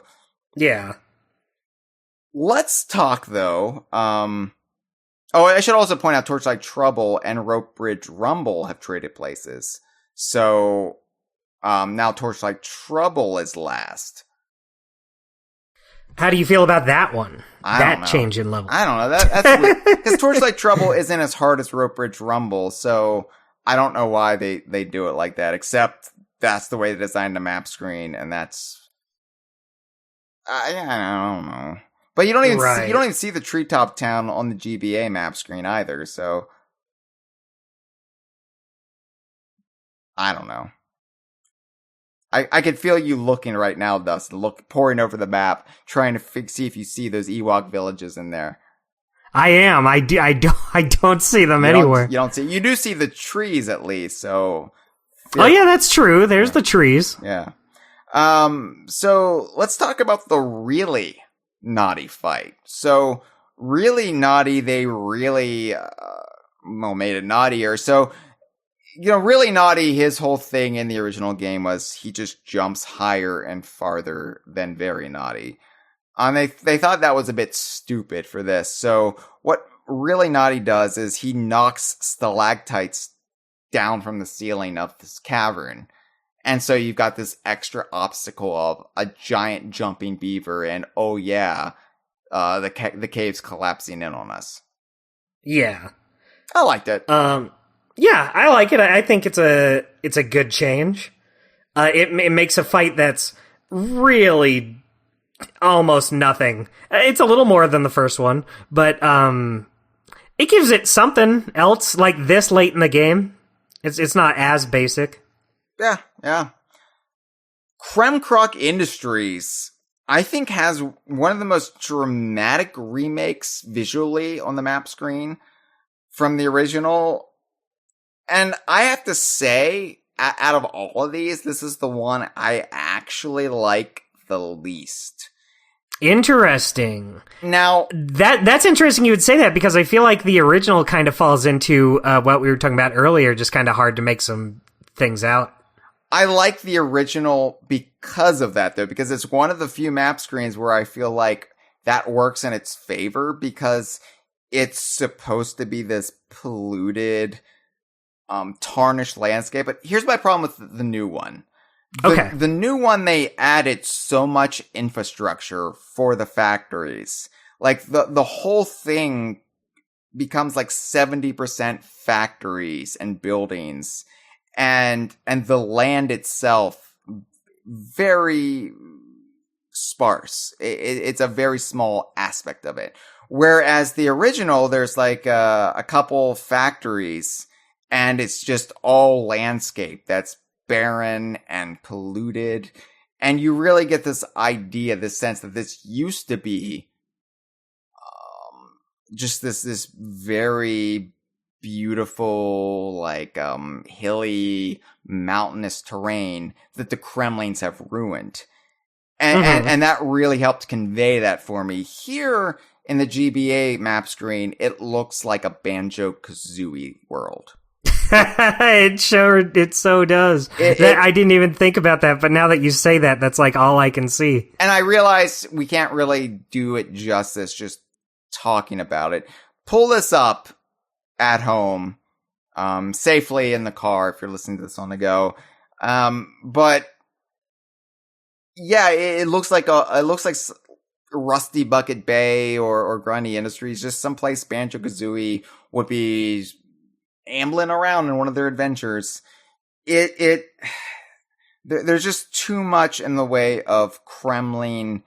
S3: Yeah.
S2: Let's talk, though. I should also point out Torchlight Trouble and Rope Bridge Rumble have traded places. So, now Torchlight Trouble is last.
S3: How do you feel about that one?
S2: That
S3: change in level.
S2: I don't know. That's weird. Because Torchlight Trouble isn't as hard as Rope Bridge Rumble, so I don't know why they do it like that, except that's the way they designed the map screen, and that's... I don't know. But you don't even see the treetop town on the GBA map screen either, so... I don't know. I can feel you looking right now, Dustin, poring over the map, trying to see if you see those Ewok villages in there.
S3: I am. I don't see them anywhere.
S2: You don't see. You do see the trees at least. So.
S3: Oh yeah, that's true. There's the trees.
S2: Yeah. So let's talk about the really naughty fight. So really naughty. They really made it naughtier. So. Really naughty, his whole thing in the original game was he just jumps higher and farther than very naughty. And they thought that was a bit stupid for this. So what really naughty does is he knocks stalactites down from the ceiling of this cavern. And so you've got this extra obstacle of a giant jumping beaver and the cave's collapsing in on us.
S3: Yeah.
S2: I liked it.
S3: Yeah, I like it. I think it's a good change. It makes a fight that's really almost nothing. It's a little more than the first one, but it gives it something else like this late in the game. It's not as basic.
S2: Yeah. Kremkrok Industries, I think, has one of the most dramatic remakes visually on the map screen from the original. And I have to say, out of all of these, this is the one I actually like the least.
S3: Interesting.
S2: Now,
S3: that's interesting you would say that, because I feel like the original kind of falls into what we were talking about earlier, just kind of hard to make some things out.
S2: I like the original because of that, though, because it's one of the few map screens where I feel like that works in its favor, because it's supposed to be this polluted, tarnished landscape. But here's my problem with the new one. The new one, they added so much infrastructure for the factories. Like, the whole thing becomes like 70% factories and buildings, and the land itself very sparse. It's a very small aspect of it. Whereas the original, there's like a couple factories, and it's just all landscape that's barren and polluted. And you really get this idea, this sense that this used to be just this very beautiful, like, hilly, mountainous terrain that the Kremlins have ruined. And that really helped convey that for me. Here in the GBA map screen, it looks like a Banjo-Kazooie world.
S3: It so does. I didn't even think about that, but now that you say that, that's like all I can see.
S2: And I realize we can't really do it justice just talking about it. Pull this up at home, safely in the car if you're listening to this on the go. But yeah, it looks like Rusty Bucket Bay or Grundy Industries, just someplace Banjo-Kazooie would be ambling around in one of their adventures. There's just too much in the way of Kremlin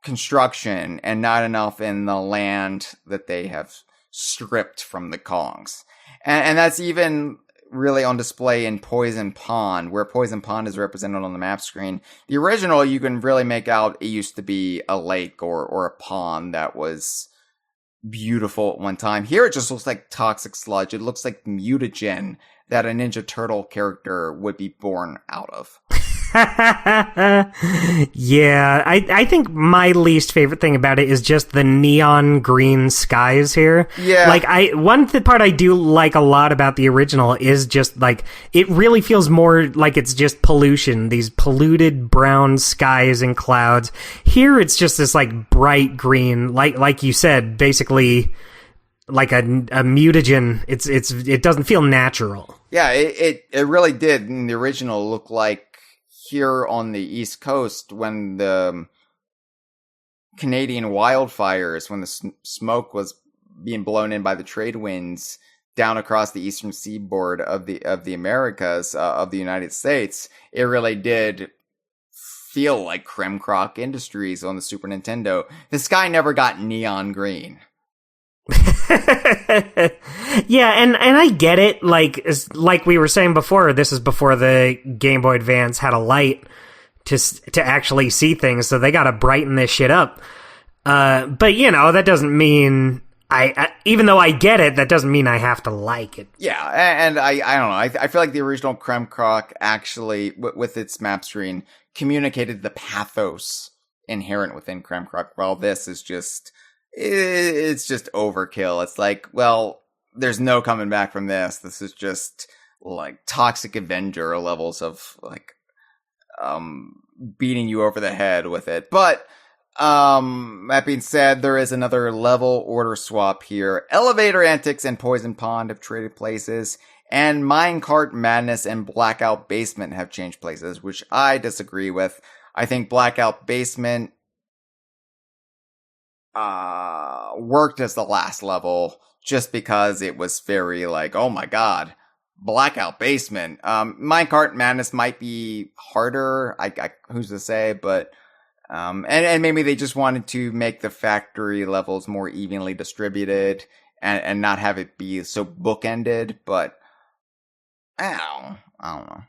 S2: construction and not enough in the land that they have stripped from the Kongs. And that's even really on display in Poison Pond, where Poison Pond is represented on the map screen. The original, you can really make out it used to be a lake or a pond that was beautiful at one time. Here it just looks like toxic sludge. It looks like mutagen that a Ninja Turtle character would be born out of.
S3: Yeah, I think my least favorite thing about it is just the neon green skies here.
S2: Yeah.
S3: Like, part I do like a lot about the original is just, like, it really feels more like it's just pollution, these polluted brown skies and clouds. Here it's just this, like, bright green, like you said, basically like a mutagen. It doesn't feel natural.
S2: Yeah, it really did in the original look like here on the East Coast when the Canadian wildfires, when the smoke was being blown in by the trade winds down across the eastern seaboard of the Americas, of the United States, it really did feel like Kremkrok Industries on the Super Nintendo. The sky never got neon green.
S3: Yeah, and I get it. Like we were saying before, this is before the Game Boy Advance had a light to actually see things, so they gotta brighten this shit up. But you know, that doesn't mean I even though I get it, that doesn't mean I have to like it.
S2: Yeah, and I don't know. I feel like the original Kremkrok actually, with its map screen, communicated the pathos inherent within Kremkrok, while this is just... it's just overkill. It's like, well, there's no coming back from this. This is just like Toxic Avenger levels of like beating you over the head with it. But that being said, there is another level order swap here. Elevator Antics and Poison Pond have traded places, and Minecart Madness and Blackout Basement have changed places, which I disagree with. I think Blackout Basement worked as the last level just because it was very like, oh my god, Blackout Basement. Minecart Madness might be harder. Who's to say? But and maybe they just wanted to make the factory levels more evenly distributed and not have it be so bookended. But I don't know.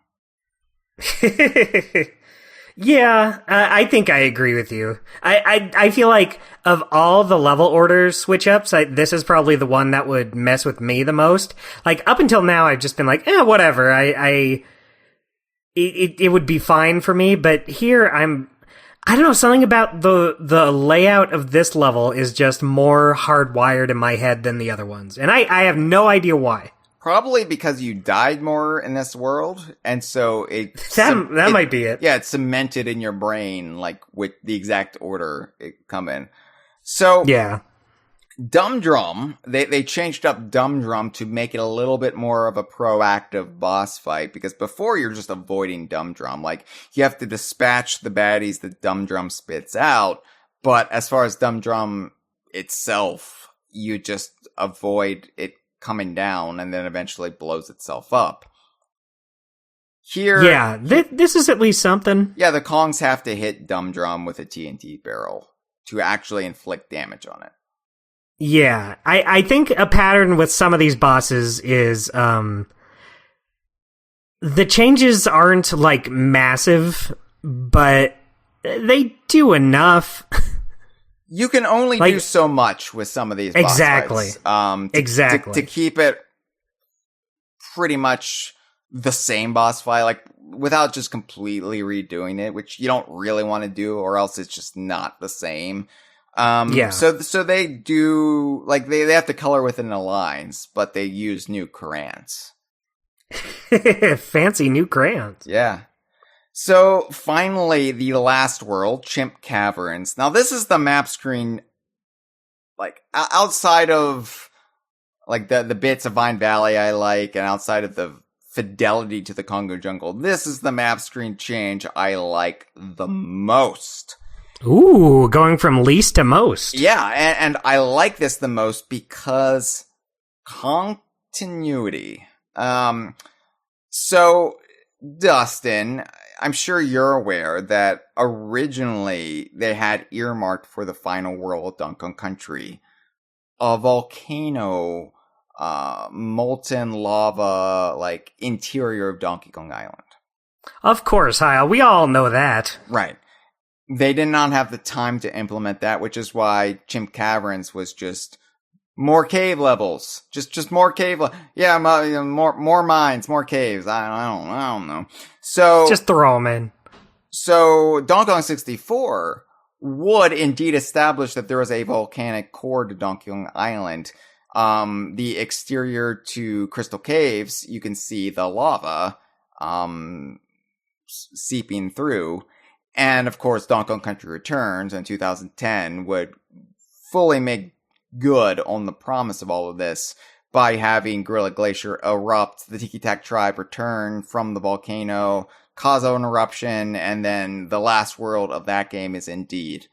S3: Yeah, I think I agree with you. I feel like of all the level order switch ups, this is probably the one that would mess with me the most. Like up until now, I've just been like, whatever. It would be fine for me, but here I don't know, something about the layout of this level is just more hardwired in my head than the other ones, and I have no idea why.
S2: Probably because you died more in this world, and so
S3: that might be it.
S2: Yeah, it's cemented in your brain, like with the exact order it come in. So
S3: yeah,
S2: Dumb Drum, they changed up Dumb Drum to make it a little bit more of a proactive boss fight, because before you're just avoiding Dumb Drum, like you have to dispatch the baddies that Dumb Drum spits out, but as far as Dumb Drum itself, you just avoid it coming down and then eventually blows itself up. Here,
S3: yeah, this is at least something.
S2: Yeah, the Kongs have to hit Dumb Drum with a TNT barrel to actually inflict damage on it.
S3: Yeah, I think a pattern with some of these bosses is the changes aren't like massive, but they do enough.
S2: You can only do so much with some of these boss fights.
S3: Exactly.
S2: To keep it pretty much the same boss fight, like without just completely redoing it, which you don't really want to do, or else it's just not the same. So they do, like, they have to color within the lines, but they use new crayons.
S3: Fancy new crayons.
S2: Yeah. So, finally, the last world, Chimp Caverns. Now, this is the map screen, like, outside of, like, the bits of Vine Valley I like, and outside of the fidelity to the Congo Jungle, this is the map screen change I like the most.
S3: Ooh, going from least to most.
S2: Yeah, and I like this the most because continuity. So, Dustin, I'm sure you're aware that originally they had earmarked for the final world of Donkey Kong Country a volcano, molten lava, like, interior of Donkey Kong Island.
S3: Of course, Hyle. We all know that.
S2: Right. They did not have the time to implement that, which is why Chimp Caverns was just more cave levels. Just more cave yeah, more mines, more caves. I don't know. So
S3: just throw them in.
S2: So Donkey Kong 64 would indeed establish that there was a volcanic core to Donkey Kong Island. The exterior to Crystal Caves, you can see the lava seeping through. And of course, Donkey Kong Country Returns in 2010 would fully make good on the promise of all of this by having Gorilla Glacier erupt, the Tiki Tak tribe return from the volcano, cause an eruption, and then the last world of that game is indeed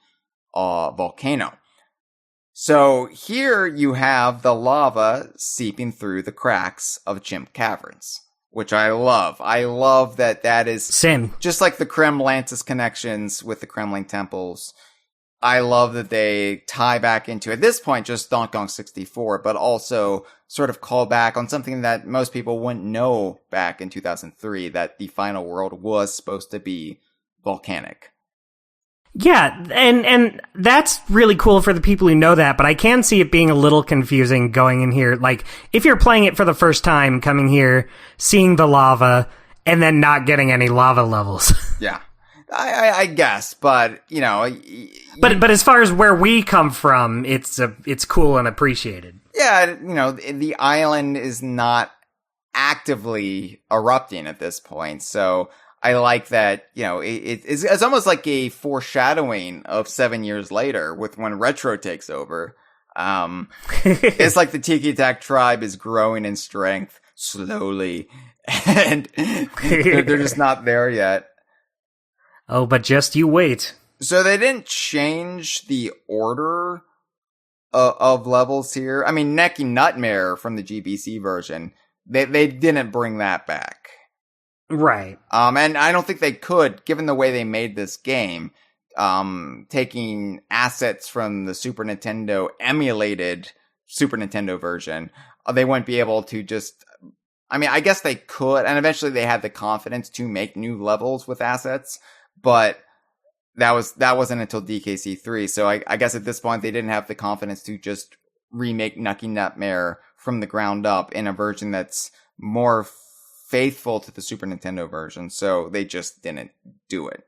S2: a volcano. So here you have the lava seeping through the cracks of Chimp Caverns, which I love. I love that is...
S3: Same.
S2: Just like the Kremlantis connections with the Kremlin temples. I love that they tie back into, at this point, just Donkey Kong 64, but also sort of call back on something that most people wouldn't know back in 2003, that the final world was supposed to be volcanic.
S3: Yeah, and that's really cool for the people who know that, but I can see it being a little confusing going in here. Like, if you're playing it for the first time, coming here, seeing the lava, and then not getting any lava levels.
S2: Yeah. I guess, but, you know...
S3: But as far as where we come from, it's cool and appreciated.
S2: Yeah, you know, the island is not actively erupting at this point, so I like that, you know, it's almost like a foreshadowing of 7 years later with when Retro takes over. It's like the Tiki Tak tribe is growing in strength slowly, and they're just not there yet.
S3: Oh, but just you wait.
S2: So they didn't change the order of levels here. I mean, Necky Nutmare from the GBC version They didn't bring that back.
S3: Right.
S2: And I don't think they could, given the way they made this game, taking assets from the Super Nintendo emulated Super Nintendo version. They wouldn't be able to just, I mean, I guess they could, and eventually they had the confidence to make new levels with assets, but that wasn't until DKC 3. So I guess at this point they didn't have the confidence to just remake Nucky Nightmare from the ground up in a version that's more faithful to the Super Nintendo version. So they just didn't do it.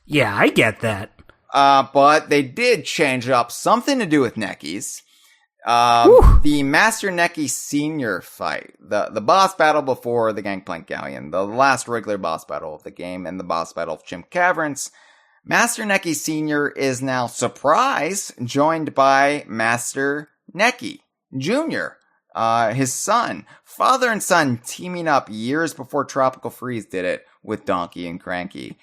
S3: Yeah, I get that.
S2: But they did change up something to do with Neckies. The Master Necky Senior fight, the boss battle before the Gangplank Galleon, the last regular boss battle of the game, and the boss battle of Chimp Caverns. Master Necky Senior is now, surprise, joined by Master Necky Junior, his son. Father and son teaming up years before Tropical Freeze did it with Donkey and Cranky.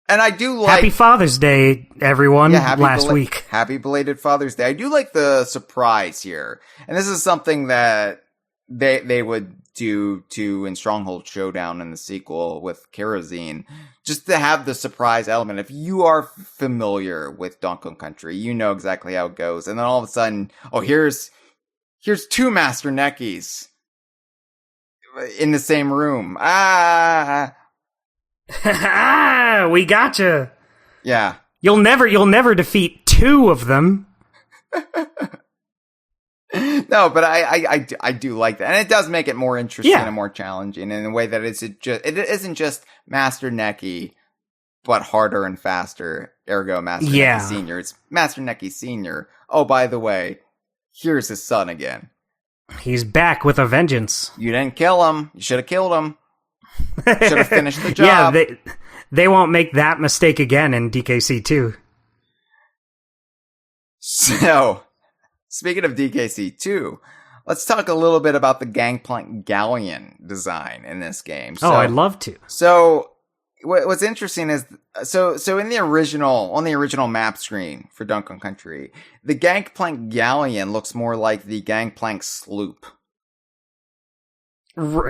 S2: And I do like...
S3: Happy Father's Day, everyone, last week.
S2: Happy belated Father's Day. I do like the surprise here. And this is something that they would do in Stronghold Showdown in the sequel with Kerosene. Just to have the surprise element. If you are familiar with Donkey Kong Country, you know exactly how it goes. And then all of a sudden, here's two Master Neckies in the same room.
S3: We gotcha.
S2: Yeah.
S3: You'll never defeat two of them.
S2: No, but I do like that. And it does make it more interesting and more challenging in a way that it isn't just Master Necky, but harder and faster. Ergo Master Necky Senior. It's Master Necky Senior. Oh, by the way, here's his son again.
S3: He's back with a vengeance.
S2: You didn't kill him. You should have killed him. Should have finished the job.
S3: Yeah, they won't make that mistake again in DKC 2.
S2: So, speaking of DKC 2, let's talk a little bit about the Gangplank Galleon design in this game. So,
S3: I'd love to.
S2: So, what's interesting is, so on the original map screen for Donkey Kong Country, the Gangplank Galleon looks more like the Gangplank sloop.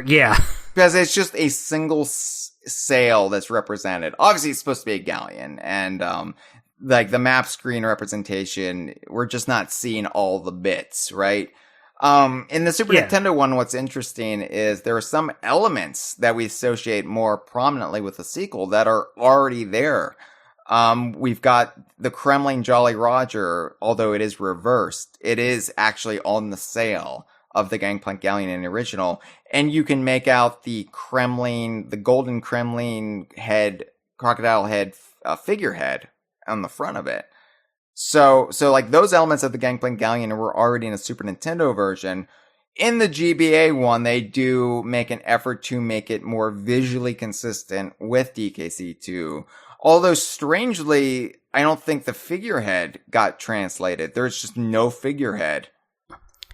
S3: Yeah.
S2: Because it's just a single sail that's represented. Obviously, it's supposed to be a galleon, and like the map screen representation, we're just not seeing all the bits, right? In the Super Nintendo one, what's interesting is there are some elements that we associate more prominently with the sequel that are already there. We've got the Kremling Jolly Roger, although it is reversed. It is actually on the sail of the Gangplank Galleon in the original, and you can make out the golden Kremling head, crocodile head, figurehead on the front of it. So like those elements of the Gangplank Galleon were already in a Super Nintendo version. In the GBA one, they do make an effort to make it more visually consistent with DKC 2. Although strangely, I don't think the figurehead got translated. There's just no figurehead.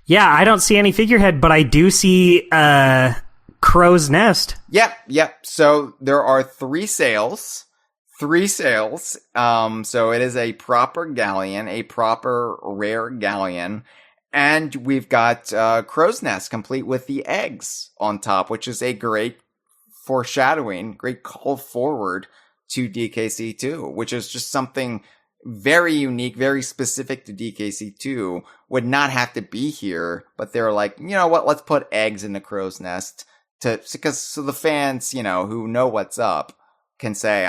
S3: Yeah, I don't see any figurehead, but I do see Crow's Nest.
S2: Yep. So there are three sails. So it is a proper galleon, a proper rare galleon. And we've got Crow's Nest complete with the eggs on top, which is a great foreshadowing, great call forward to DKC 2, which is just something very unique, very specific to DKC 2, would not have to be here, but they're like, you know what, let's put eggs in the Crow's Nest so the fans, who know what's up can say,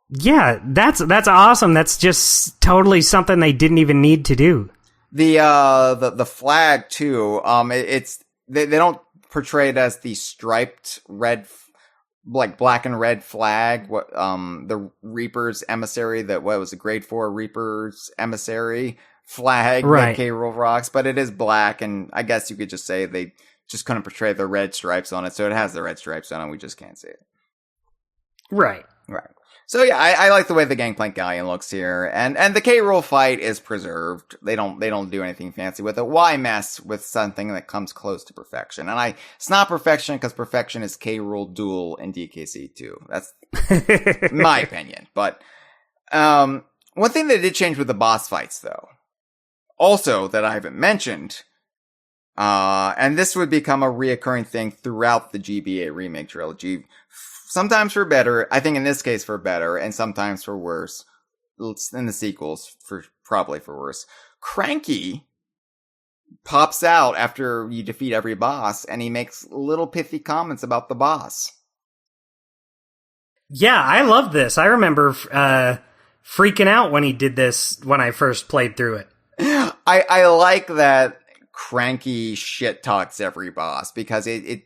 S3: Yeah, that's awesome. That's just totally something they didn't even need to do.
S2: The flag too, they don't portray it as the striped red, like black and red flag, the Reaper's emissary, what was the grade 4 Reaper's emissary flag that K. Rool rocks, but it is black, and I guess you could just say they just couldn't portray the red stripes on it, so it has the red stripes on it, we just can't see it.
S3: Right.
S2: So yeah, I like the way the Gangplank Galleon looks here, and the K. Rool fight is preserved. They don't do anything fancy with it. Why mess with something that comes close to perfection? And it's not perfection because perfection is K. Rool Duel in DKC 2. That's my opinion. But one thing that did change with the boss fights, though, also that I haven't mentioned, And this would become a reoccurring thing throughout the GBA remake trilogy. Sometimes for better, I think in this case for better, and sometimes for worse. In the sequels, probably for worse. Cranky pops out after you defeat every boss, and he makes little pithy comments about the boss.
S3: Yeah, I love this. I remember freaking out when he did this when I first played through it.
S2: I like that Cranky shit talks every boss, because it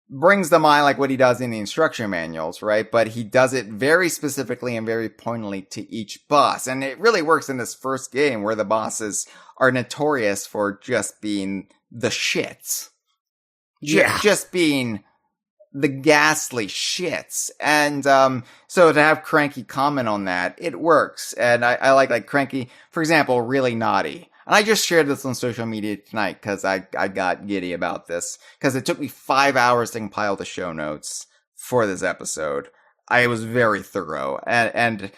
S2: brings to mind like what he does in the instruction manuals, right? But he does it very specifically and very pointedly to each boss. And it really works in this first game where the bosses are notorious for just being the shits.
S3: Yeah.
S2: Just being the ghastly shits. And so to have Cranky comment on that, it works. And I like Cranky, for example, really naughty. And I just shared this on social media tonight because I got giddy about this. Because it took me 5 hours to compile the show notes for this episode. I was very thorough. And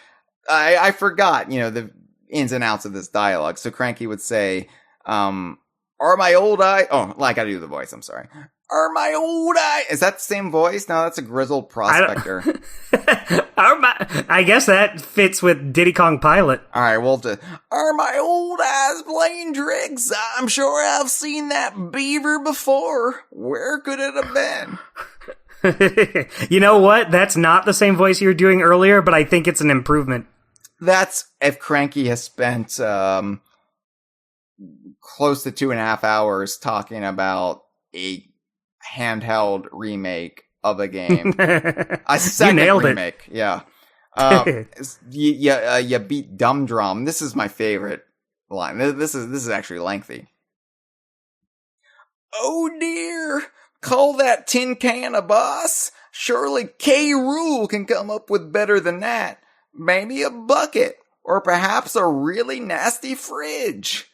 S2: I forgot, the ins and outs of this dialogue. So Cranky would say, are my old eyes... Oh, I gotta do the voice, I'm sorry. Are my old eyes... Is that the same voice? No, that's a grizzled prospector.
S3: I guess that fits with Diddy Kong Pilot.
S2: Alright, well, are my old eyes playing tricks? I'm sure I've seen that beaver before. Where could it have been?
S3: You know what? That's not the same voice you were doing earlier, but I think it's an improvement.
S2: That's if Cranky has spent close to 2.5 hours talking about a handheld remake of a game. A second remake. Yeah. You beat Dumb Drum. This is my favorite line. This is actually lengthy. Oh dear. Call that tin can a boss? Surely K. Rool can come up with better than that. Maybe a bucket. Or perhaps a really nasty fridge.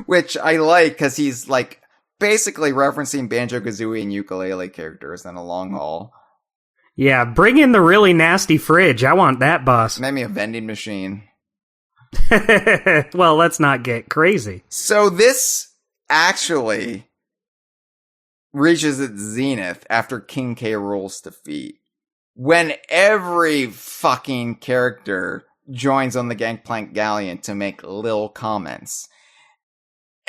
S2: Which I like, because he's like basically referencing Banjo-Kazooie and ukulele characters in a long haul.
S3: Yeah, bring in the really nasty fridge. I want that, boss.
S2: Maybe a vending machine.
S3: Well, let's not get crazy.
S2: So this actually reaches its zenith after King K. Rool's defeat. When every fucking character joins on the Gangplank Galleon to make little comments.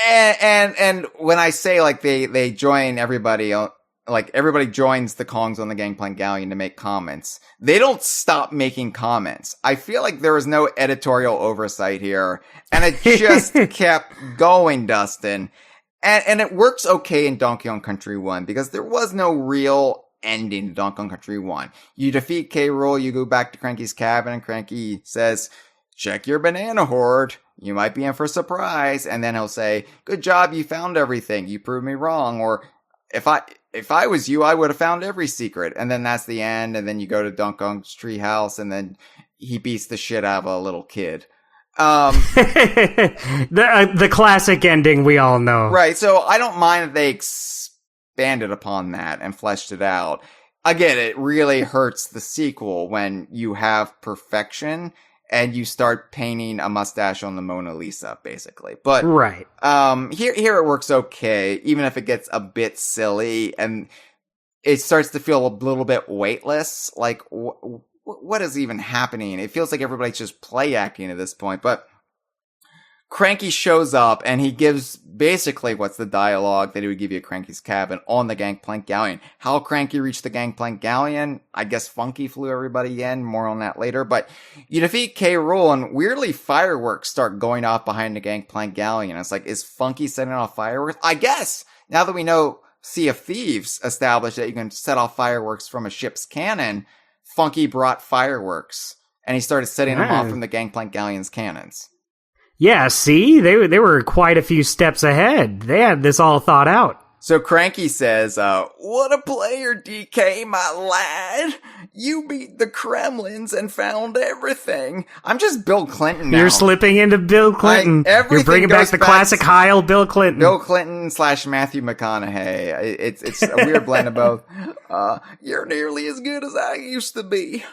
S2: And when I say like they join everybody, like everybody joins the Kongs on the Gangplank Galleon to make comments, they don't stop making comments. I feel like there was no editorial oversight here, and it just kept going, Dustin. And it works okay in Donkey Kong Country 1 because there was no real ending to Donkey Kong Country 1. You defeat K. Rool, you go back to Cranky's cabin, and Cranky says, check your banana hoard. You might be in for a surprise. And then he'll say, good job, you found everything. You proved me wrong. Or, if I was you, I would have found every secret. And then that's the end. And then you go to Donkey Kong's treehouse, and then he beats the shit out of a little kid.
S3: The classic ending we all know.
S2: Right, so I don't mind that they expanded upon that and fleshed it out. Again, it really hurts the sequel when you have perfection and you start painting a mustache on the Mona Lisa, basically. But
S3: right.
S2: Here it works okay, even if it gets a bit silly and it starts to feel a little bit weightless. Like, what is even happening? It feels like everybody's just play acting at this point. But Cranky shows up and he gives basically what's the dialogue that he would give you at Cranky's cabin on the Gangplank Galleon. How Cranky reached the Gangplank Galleon, I guess Funky flew everybody in, more on that later. But you defeat K. Rool and weirdly fireworks start going off behind the Gangplank Galleon. It's like, is Funky setting off fireworks? I guess, now that we know Sea of Thieves established that you can set off fireworks from a ship's cannon, Funky brought fireworks and he started setting them off from the Gangplank Galleon's cannons.
S3: Yeah, see? They were quite a few steps ahead. They had this all thought out.
S2: So Cranky says, what a player, DK, my lad. You beat the Kremlins and found everything. I'm just Bill Clinton now.
S3: You're slipping into Bill Clinton. You're bringing back the classic Hyle Bill Clinton.
S2: Bill Clinton / Matthew McConaughey. It's a weird blend of both. You're nearly as good as I used to be.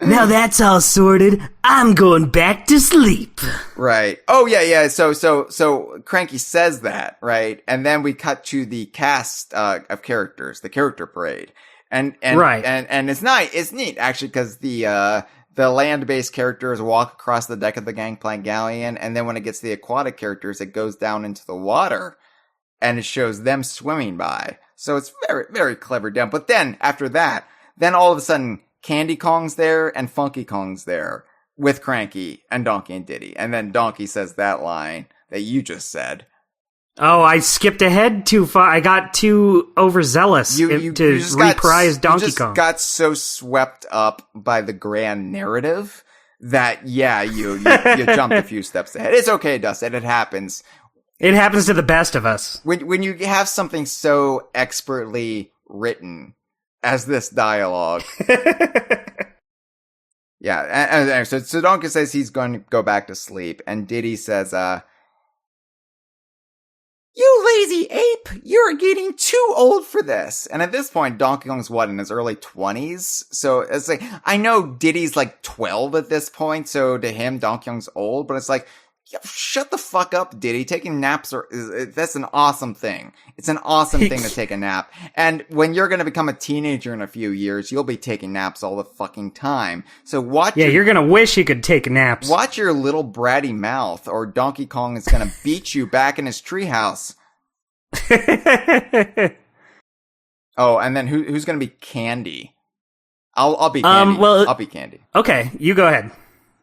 S3: Now that's all sorted. I'm going back to sleep.
S2: Right. Oh, yeah. So Cranky says that, right? And then we cut to the cast, of characters, the character parade. And it's neat, actually, because the land-based characters walk across the deck of the Gangplank Galleon, and then when it gets to the aquatic characters, it goes down into the water, and it shows them swimming by. So it's very, very clever done. But then, after that, then all of a sudden, Candy Kong's there and Funky Kong's there with Cranky and Donkey and Diddy. And then Donkey says that line that you just said.
S3: Oh, I skipped ahead too far. I got too overzealous to reprise Donkey Kong.
S2: You just got so swept up by the grand narrative that, yeah, you jumped a few steps ahead. It's okay, Dustin. It happens.
S3: It happens to the best of us.
S2: When you have something so expertly written as this dialogue. Yeah, and so Donkey says he's going to go back to sleep, and Diddy says, "You lazy ape, you're getting too old for this." And at this point, Donkey Kong's in his early 20s? So it's like, I know Diddy's like 12 at this point, so to him, Donkey Kong's old, but it's like, shut the fuck up, Diddy. Taking naps that's an awesome thing. It's an awesome thing to take a nap. And when you're going to become a teenager in a few years, you'll be taking naps all the fucking time. So you're going to wish you could take naps. Watch your little bratty mouth, or Donkey Kong is going to beat you back in his treehouse. Oh, and then who's going to be Candy? I'll be Candy. I'll be Candy.
S3: Okay, you go ahead.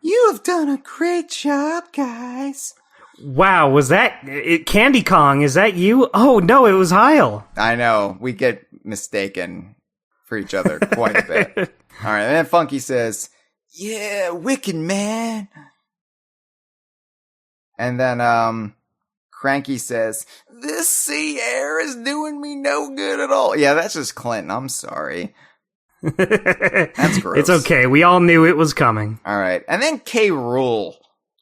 S2: You have done a great job, guys.
S3: Wow, was that Candy Kong? Is that you? Oh, no, it was Hyle.
S2: I know. We get mistaken for each other quite a bit. All right, and then Funky says, "Yeah, wicked, man." And then Cranky says, "This sea air is doing me no good at all." Yeah, that's just Clinton. I'm sorry. That's gross.
S3: It's okay. We all knew it was coming.
S2: All right. And then K. Rool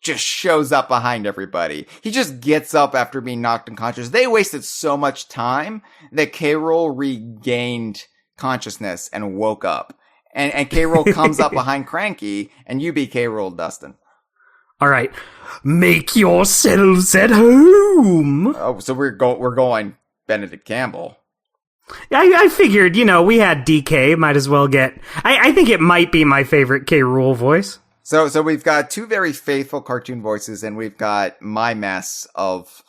S2: just shows up behind everybody. He just gets up after being knocked unconscious. They wasted so much time that K. Rool regained consciousness and woke up. And K. Rool comes up behind Cranky, and you be K. Rool, Dustin.
S3: All right. Make yourselves at home.
S2: Oh, so we're going Benedict Campbell.
S3: I figured, we had DK, might as well get... I think it might be my favorite K. Rool voice.
S2: So we've got two very faithful cartoon voices, and we've got my mess of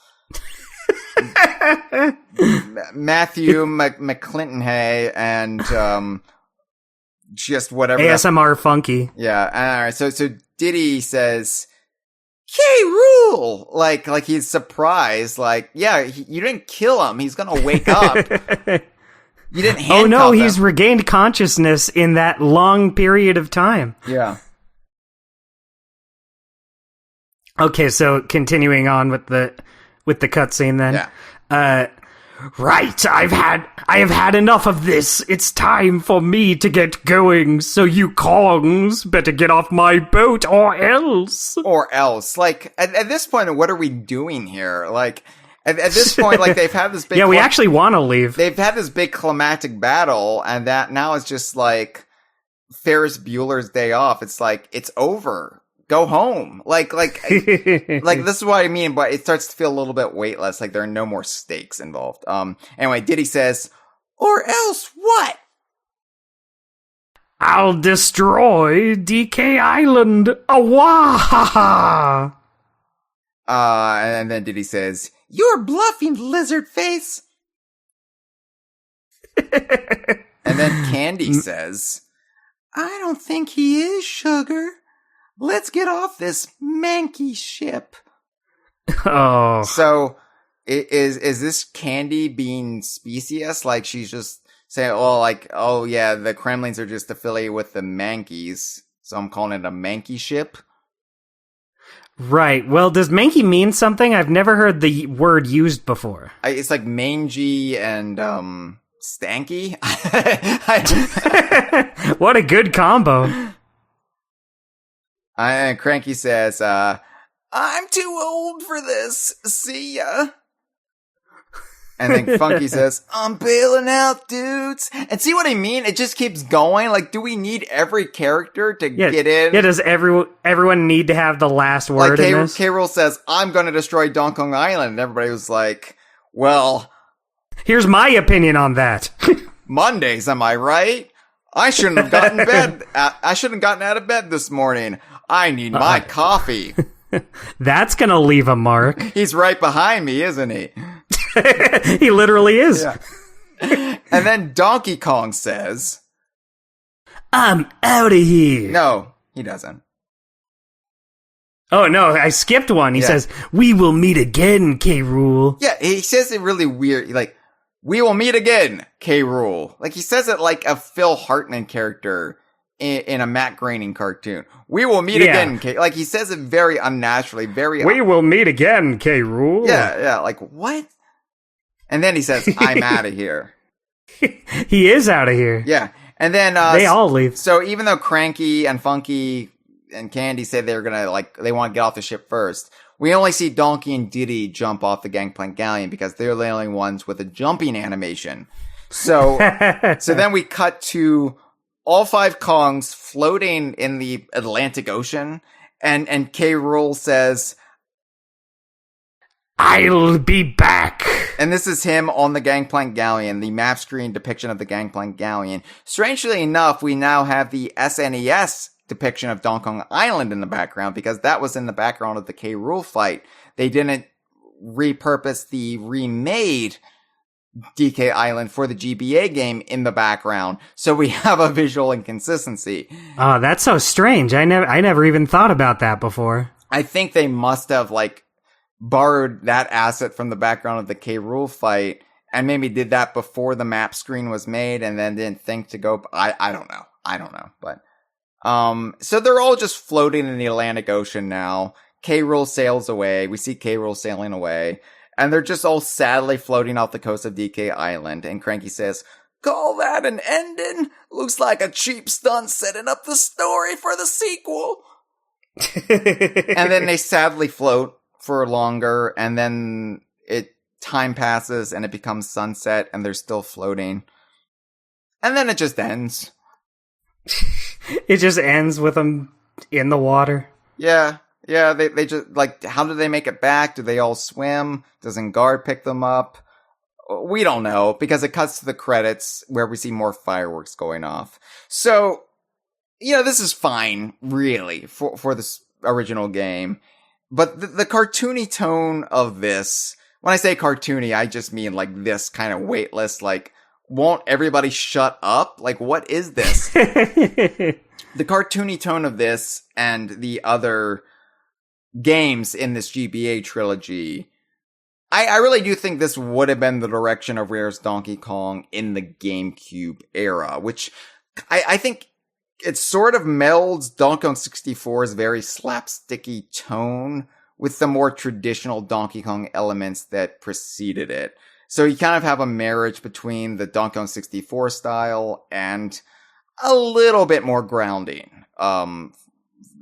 S2: Matthew McClinton-Hay and just whatever.
S3: ASMR Funky.
S2: Yeah, all right. So Diddy says, "K. Rool!" Like he's surprised. Like, yeah, you didn't kill him. He's gonna wake up. You didn't handcuff him.
S3: Oh no, he's regained consciousness in that long period of time.
S2: Yeah.
S3: Okay, so continuing on with the cutscene then.
S2: Yeah.
S3: Right, I have had enough of this. It's time for me to get going, so you Kongs better get off my boat or else.
S2: Or else. Like, at this point, what are we doing here? Like, at this point, like, they've had this big...
S3: Yeah, we actually want to leave.
S2: They've had this big climactic battle, and that now is just like Ferris Bueller's Day Off. It's like, it's over. Go home. Like this is what I mean, but it starts to feel a little bit weightless, like there are no more stakes involved. Anyway, Diddy says, "Or else what?"
S3: "I'll destroy DK Island. Awahaha."
S2: And then Diddy says, "You're bluffing, lizard face." And then Candy says, "I don't think he is, sugar. Let's get off this manky ship."
S3: Oh.
S2: So, is this Candy being specious? Like, she's just saying, oh yeah, the Kremlins are just affiliated with the Mankeys, so I'm calling it a Mankey ship?
S3: Right. Well, does manky mean something? I've never heard the word used before.
S2: It's like mangy and, stanky?
S3: What a good combo.
S2: And Cranky says, "I'm too old for this. See ya." And then Funky says, I'm bailing out, dudes. And see what I mean? It just keeps going. Like, do we need every character to get in?
S3: Yeah, does everyone need to have the last word in this?
S2: K. Rool says, I'm going to destroy Donkey Kong Island. And everybody was like, well...
S3: Here's my opinion on that.
S2: Mondays, am I right? I shouldn't have gotten out of bed this morning. I need my coffee.
S3: That's gonna leave a mark.
S2: He's right behind me, isn't he?
S3: He literally is.
S2: Yeah. And then Donkey Kong says,
S3: I'm out of here.
S2: No, he doesn't.
S3: Oh, no, I skipped one. He says, we will meet again, K. Rool.
S2: Yeah, he says it really weird. Like, we will meet again, K. Rool. Like, he says it like a Phil Hartman character in a Matt Groening cartoon. We will meet again, K. Like, he says it very unnaturally, very...
S3: We will meet again, K. Rool.
S2: Yeah, like, what? And then he says, I'm out of here.
S3: He is out of here.
S2: Yeah. And then...
S3: they all leave.
S2: So even though Cranky and Funky and Candy say they're gonna, like, they want to get off the ship first, we only see Donkey and Diddy jump off the Gangplank Galleon because they're the only ones with a jumping animation. So, so then we cut to all 5 Kongs floating in the Atlantic Ocean, and K. Rool says,
S1: I'll be back.
S2: And this is him on the Gangplank Galleon, the map screen depiction of the Gangplank Galleon. Strangely enough, we now have the SNES depiction of Donkey Kong Island in the background, because that was in the background of the K. Rool fight. They didn't repurpose the remade DK Island for the GBA game in the background, so we have a visual inconsistency.
S3: Oh, that's so strange. I never even thought about that before.
S2: I think they must have, like, borrowed that asset from the background of the K. Rool fight, and maybe did that before the map screen was made, and then didn't think to go... I don't know, but... so they're all just floating in the Atlantic Ocean now. K. Rool sails away. We see K. Rool sailing away. And they're just all sadly floating off the coast of DK Island. And Cranky says, call that an ending? Looks like a cheap stunt setting up the story for the sequel. And then they sadly float for longer. And then time passes and it becomes sunset and they're still floating. And then it just ends.
S3: It just ends with them in the water.
S2: Yeah, they just, like, how do they make it back? Do they all swim? Does Ngard pick them up? We don't know, because it cuts to the credits where we see more fireworks going off. So, this is fine, really, for this original game. But the cartoony tone of this, when I say cartoony, I just mean, like, this kind of weightless, like, won't everybody shut up? Like, what is this? The cartoony tone of this and the other games in this GBA trilogy, I really do think this would have been the direction of Rare's Donkey Kong in the GameCube era, which I think it sort of melds Donkey Kong 64's very slapsticky tone with the more traditional Donkey Kong elements that preceded it. So you kind of have a marriage between the Donkey Kong 64 style and a little bit more grounding,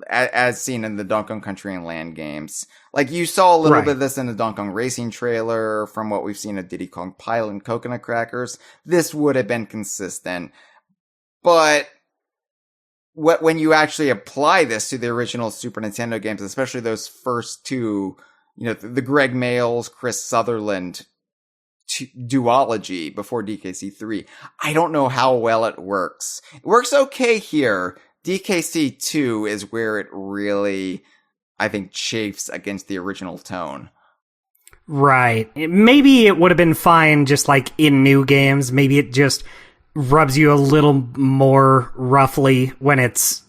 S2: as seen in the Donkey Kong Country and Land games. Like, you saw a little bit of this in the Donkey Kong Racing trailer, from what we've seen of Diddy Kong Pilot and Coconut Crackers. This would have been consistent. But when you actually apply this to the original Super Nintendo games, especially those first two, the Greg Mayles, Chris Sutherland duology before DKC 3, I don't know how well it works. It works okay here. DKC 2 is where it really, I think, chafes against the original tone.
S3: Right. Maybe it would have been fine just like in new games. Maybe it just rubs you a little more roughly when it's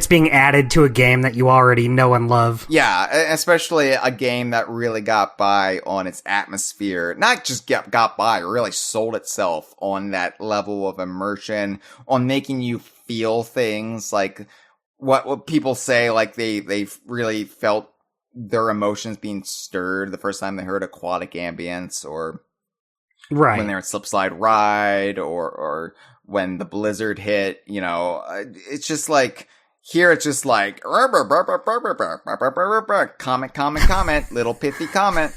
S3: being added to a game that you already know and love.
S2: Yeah, especially a game that really got by on its atmosphere. Not just got by, really sold itself on that level of immersion, on making you feel things, like what people say, like they really felt their emotions being stirred the first time they heard aquatic ambience, or when they're at Slipslide Ride, or when the blizzard hit. It's just like, here it's just like comment, little pithy comment.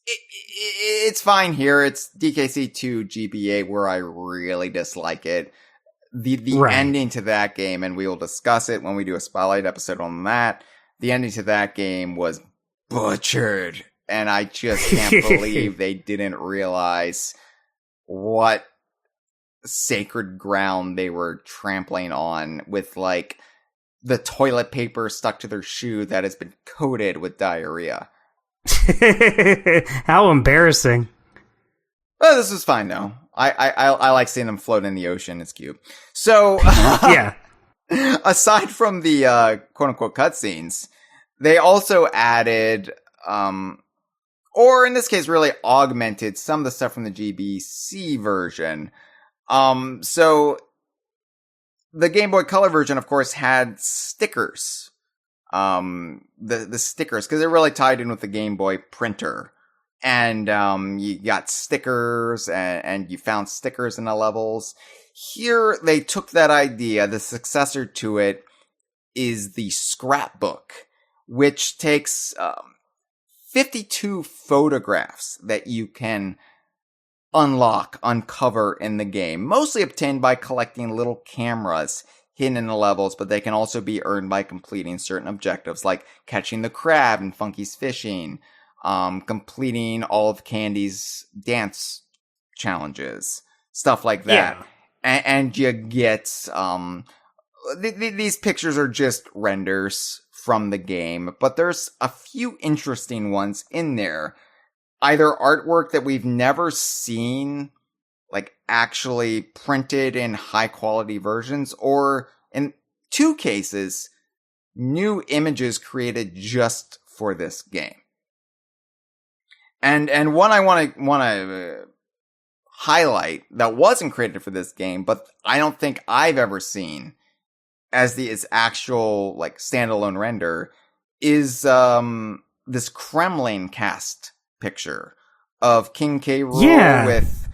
S2: It's fine here. It's DKC 2 GBA where I really dislike it. The
S3: Right.
S2: ending to that game, and we will discuss it when we do a spotlight episode on that. The ending to that game was butchered, and I just can't believe they didn't realize what sacred ground they were trampling on with, like, the toilet paper stuck to their shoe that has been coated with diarrhea.
S3: How embarrassing.
S2: Well, this is fine though. I like seeing them float in the ocean. It's cute. So,
S3: Yeah.
S2: aside from the quote unquote cutscenes, they also added, or in this case, really augmented some of the stuff from the GBC version. So the Game Boy Color version, of course, had stickers. The stickers, because they're really tied in with the Game Boy printer. And, you got stickers and you found stickers in the levels. Here, they took that idea. The successor to it is the scrapbook, which takes, 52 photographs that you can uncover in the game, mostly obtained by collecting little cameras hidden in the levels, but they can also be earned by completing certain objectives, like catching the crab in Funky's Fishing, completing all of Candy's dance challenges, stuff like that.
S3: Yeah.
S2: And you get, these pictures are just renders from the game, but there's a few interesting ones in there. Either artwork that we've never seen, like, actually printed in high quality versions, or in 2 cases, new images created just for this game. And one I want to highlight that wasn't created for this game, but I don't think I've ever seen as its actual, like, standalone render, is this Kremlin cast picture of King K. Rool with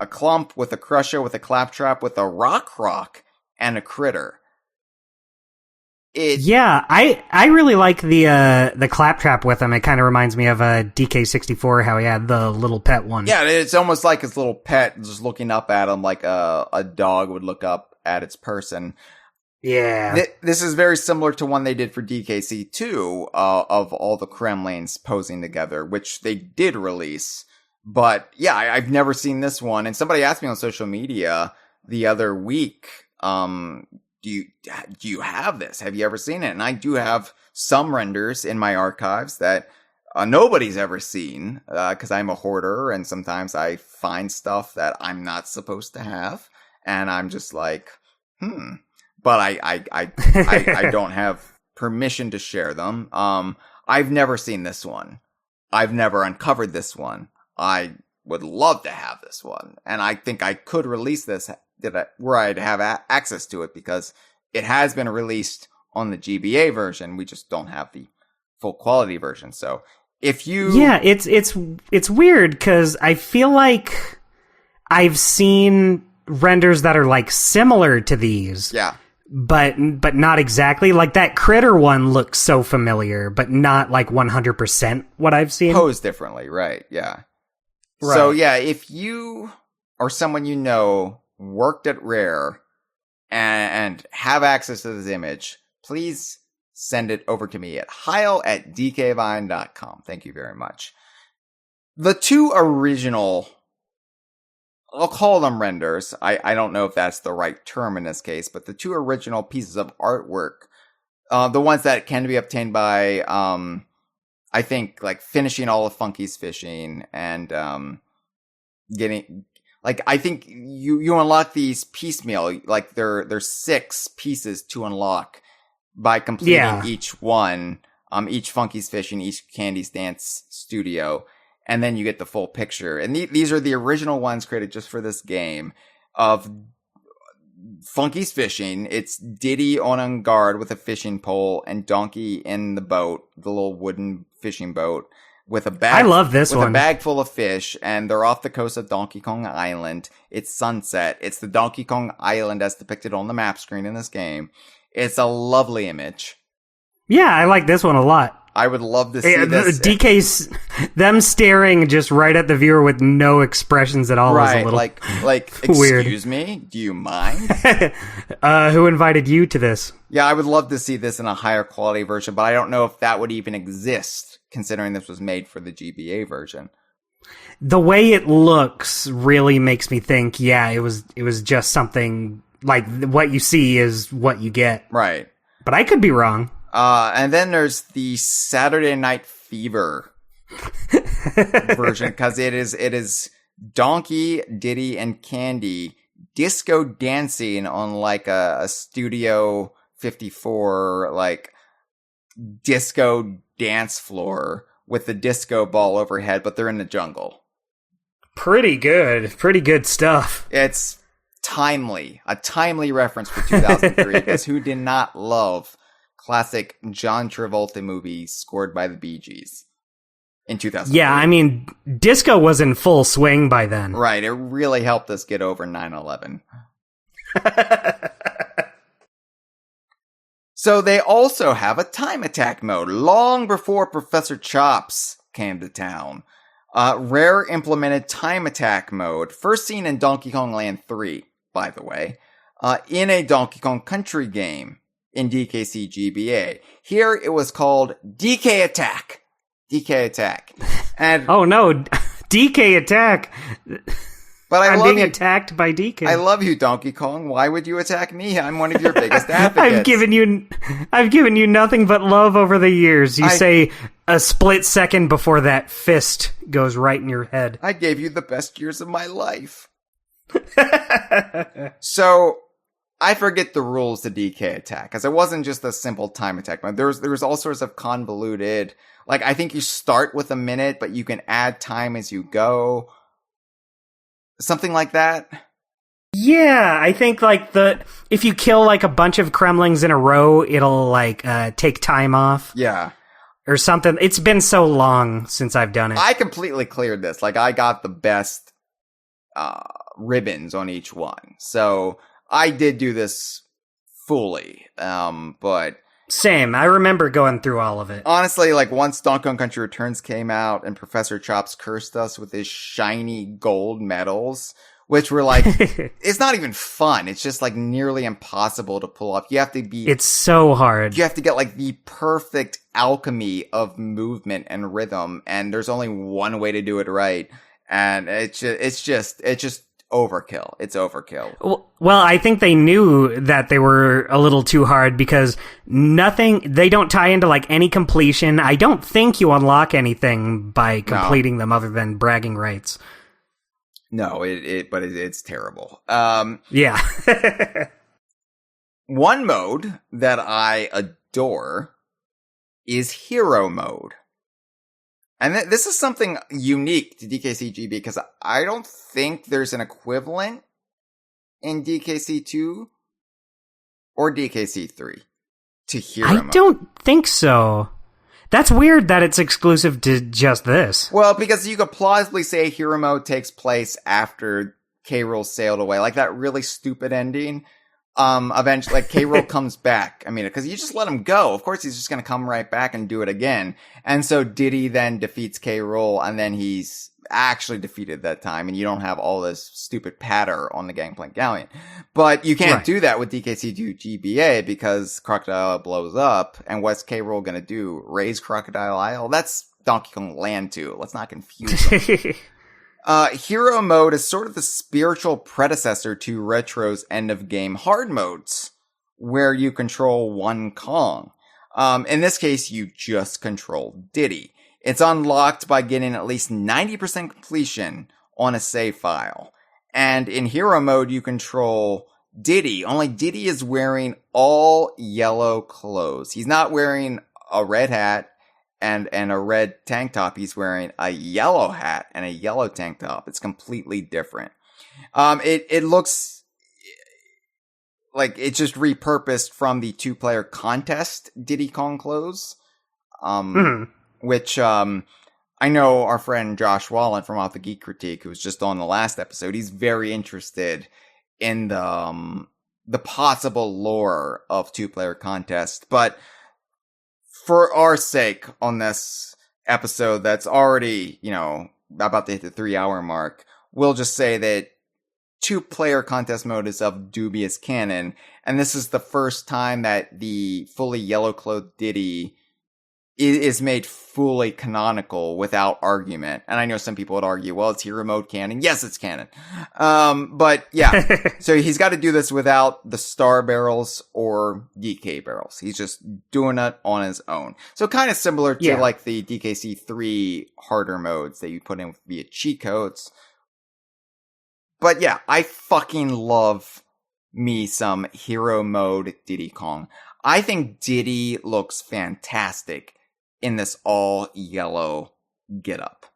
S2: a clump, with a crusher, with a claptrap, with a rock, and a critter.
S3: I really like the claptrap with him. It kind of reminds me of a DK64, how he had the little pet one.
S2: Yeah, it's almost like his little pet just looking up at him like a dog would look up at its person.
S3: Yeah.
S2: This is very similar to one they did for DKC2, of all the Kremlins posing together, which they did release. But yeah, I've never seen this one. And somebody asked me on social media the other week, do you have this? Have you ever seen it? And I do have some renders in my archives that nobody's ever seen, because I'm a hoarder and sometimes I find stuff that I'm not supposed to have. And I'm just like, but I don't have permission to share them. I've never seen this one. I've never uncovered this one. I would love to have this one. And I think I could release this where I'd have access to it, because it has been released on the GBA version. We just don't have the full quality version. So if you...
S3: Yeah, it's weird, because I feel like I've seen renders that are, like, similar to these.
S2: Yeah.
S3: But not exactly. Like, that critter one looks so familiar, but not, like, 100% what I've seen.
S2: Posed differently, right, yeah.
S3: Right.
S2: So, yeah, if you or someone you know worked at Rare and have access to this image, please send it over to me at hyle@dkvine.com. Thank you very much. The 2 original... I'll call them renders. I don't know if that's the right term in this case, but the 2 original pieces of artwork, the ones that can be obtained by, I think, like, finishing all of Funky's Fishing and, getting, like, I think you unlock these piecemeal, like, there's 6 pieces to unlock by completing each one, each Funky's Fishing, each Candy's Dance studio. And then you get the full picture. And these are the original ones created just for this game of Funky's Fishing. It's Diddy on guard with a fishing pole and Donkey in the boat, the little wooden fishing boat with a bag.
S3: I love this
S2: with
S3: one.
S2: A bag full of fish, and they're off the coast of Donkey Kong Island. It's sunset. It's the Donkey Kong Island as depicted on the map screen in this game. It's a lovely image.
S3: Yeah, I like this one a lot.
S2: I would love to see this.
S3: DK's them staring just right at the viewer with no expressions at all is a little
S2: like
S3: weird.
S2: Excuse me, do you mind?
S3: Who invited you to this?
S2: Yeah, I would love to see this in a higher quality version, but I don't know if that would even exist, considering this was made for the GBA version.
S3: The way it looks really makes me think, yeah, it was just something like what you see is what you get.
S2: Right.
S3: But I could be wrong.
S2: And then there's the Saturday Night Fever version, because it is Donkey, Diddy, and Candy disco dancing on like a Studio 54 like disco dance floor with the disco ball overhead, but they're in the jungle. Pretty good stuff. It's a timely reference for 2003, because who did not love classic John Travolta movies scored by the Bee Gees in 2003?
S3: Yeah, I mean, disco was in full swing by then.
S2: Right, it really helped us get over 9/11. So they also have a time attack mode, long before Professor Chops came to town. Rare implemented time attack mode, first seen in Donkey Kong Land 3, by the way, in a Donkey Kong Country game in DKC GBA. Here it was called DK Attack. DK Attack. And
S3: oh no, DK Attack.
S2: But I'm
S3: being attacked by DK.
S2: I love you, Donkey Kong. Why would you attack me? I'm one of your biggest advocates.
S3: I've given you nothing but love over the years. You say a split second before that fist goes right in your head.
S2: I gave you the best years of my life. So I forget the rules to DK Attack, because it wasn't just a simple time attack. There was all sorts of convoluted. Like, I think you start with a minute, but you can add time as you go. Something like that.
S3: Yeah, I think like if you kill like a bunch of Kremlings in a row, it'll like take time off.
S2: Yeah.
S3: Or something. It's been so long since I've done it.
S2: I completely cleared this. Like, I got the best ribbons on each one. So I did do this fully. But
S3: same. I remember going through all of it.
S2: Honestly, like, once Donkey Kong Country Returns came out and Professor Chops cursed us with his shiny gold medals, which were like, it's not even fun. It's just like nearly impossible to pull off.
S3: It's so hard.
S2: You have to get like the perfect alchemy of movement and rhythm, and there's only one way to do it right. And it's just overkill. It's overkill.
S3: Well, I think they knew that they were a little too hard, because they don't tie into like any completion. I don't think you unlock anything by completing them other than bragging rights.
S2: No, but it's terrible.
S3: Yeah.
S2: One mode that I adore is hero mode. And this is something unique to DKCGB, because I don't think there's an equivalent in DKC2 or DKC3 to hero mode.
S3: I don't think so. That's weird that it's exclusive to just this.
S2: Well, because you could plausibly say hero mode takes place after K. Rool sailed away. Like that really stupid ending. Eventually, like, K. Rool comes back. I mean, because you just let him go. Of course, he's just going to come right back and do it again. And so Diddy then defeats K. Rool, and then he's actually defeated that time, and you don't have all this stupid patter on the Gangplank Galleon. But you can't do that with DKC2 GBA, because Crocodile blows up, and what's K. Rool going to do? Raise Crocodile Isle? That's Donkey Kong Land 2. Let's not confuse them. Hero mode is sort of the spiritual predecessor to Retro's end-of-game hard modes, where you control one Kong. In this case, you just control Diddy. It's unlocked by getting at least 90% completion on a save file. And in hero mode, you control Diddy, only Diddy is wearing all yellow clothes. He's not wearing a red hat and a red tank top. He's wearing a yellow hat and a yellow tank top. It's completely different. It looks like it's just repurposed from the 2-player contest Diddy Kong clothes. Which, I know our friend Josh Wallen from Off the Geek Critique, who was just on the last episode, he's very interested in the possible lore of 2-player contest. But for our sake on this episode that's already, about to hit the 3-hour mark, we'll just say that 2-player contest mode is of dubious canon, and this is the first time that the fully yellow-clothed Diddy is made fully canonical without argument. And I know some people would argue, well, it's hero mode canon. Yes, it's canon. But yeah, so he's got to do this without the star barrels or DK barrels. He's just doing it on his own. So kind of similar to like the DKC 3 harder modes that you put in via cheat codes. But yeah, I fucking love me some hero mode Diddy Kong. I think Diddy looks fantastic in this all yellow getup.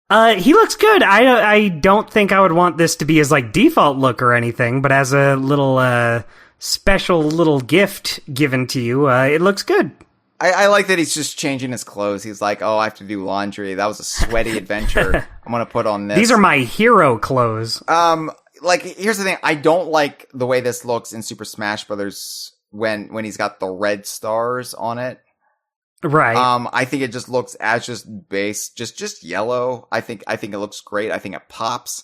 S3: He looks good. I don't think I would want this to be his like default look or anything, but as a little special little gift given to you, it looks good.
S2: I like that he's just changing his clothes. He's like, oh, I have to do laundry. That was a sweaty adventure. I'm gonna put on this.
S3: These are my hero clothes.
S2: Like, here's the thing. I don't like the way this looks in Super Smash Brothers when he's got the red stars on it.
S3: Right.
S2: I think it just looks as just base, just yellow. I think it looks great. I think it pops.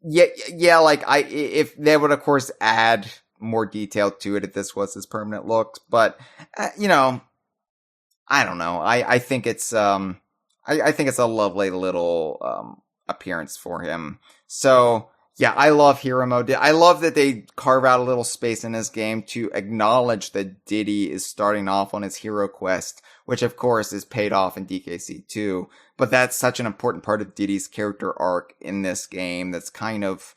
S2: Yeah, like if they would of course add more detail to it if this was his permanent look, but I don't know. I think it's I think it's a lovely little appearance for him. So yeah, I love hero mode. I love that they carve out a little space in this game to acknowledge that Diddy is starting off on his hero quest, which of course is paid off in DKC 2. But that's such an important part of Diddy's character arc in this game that's kind of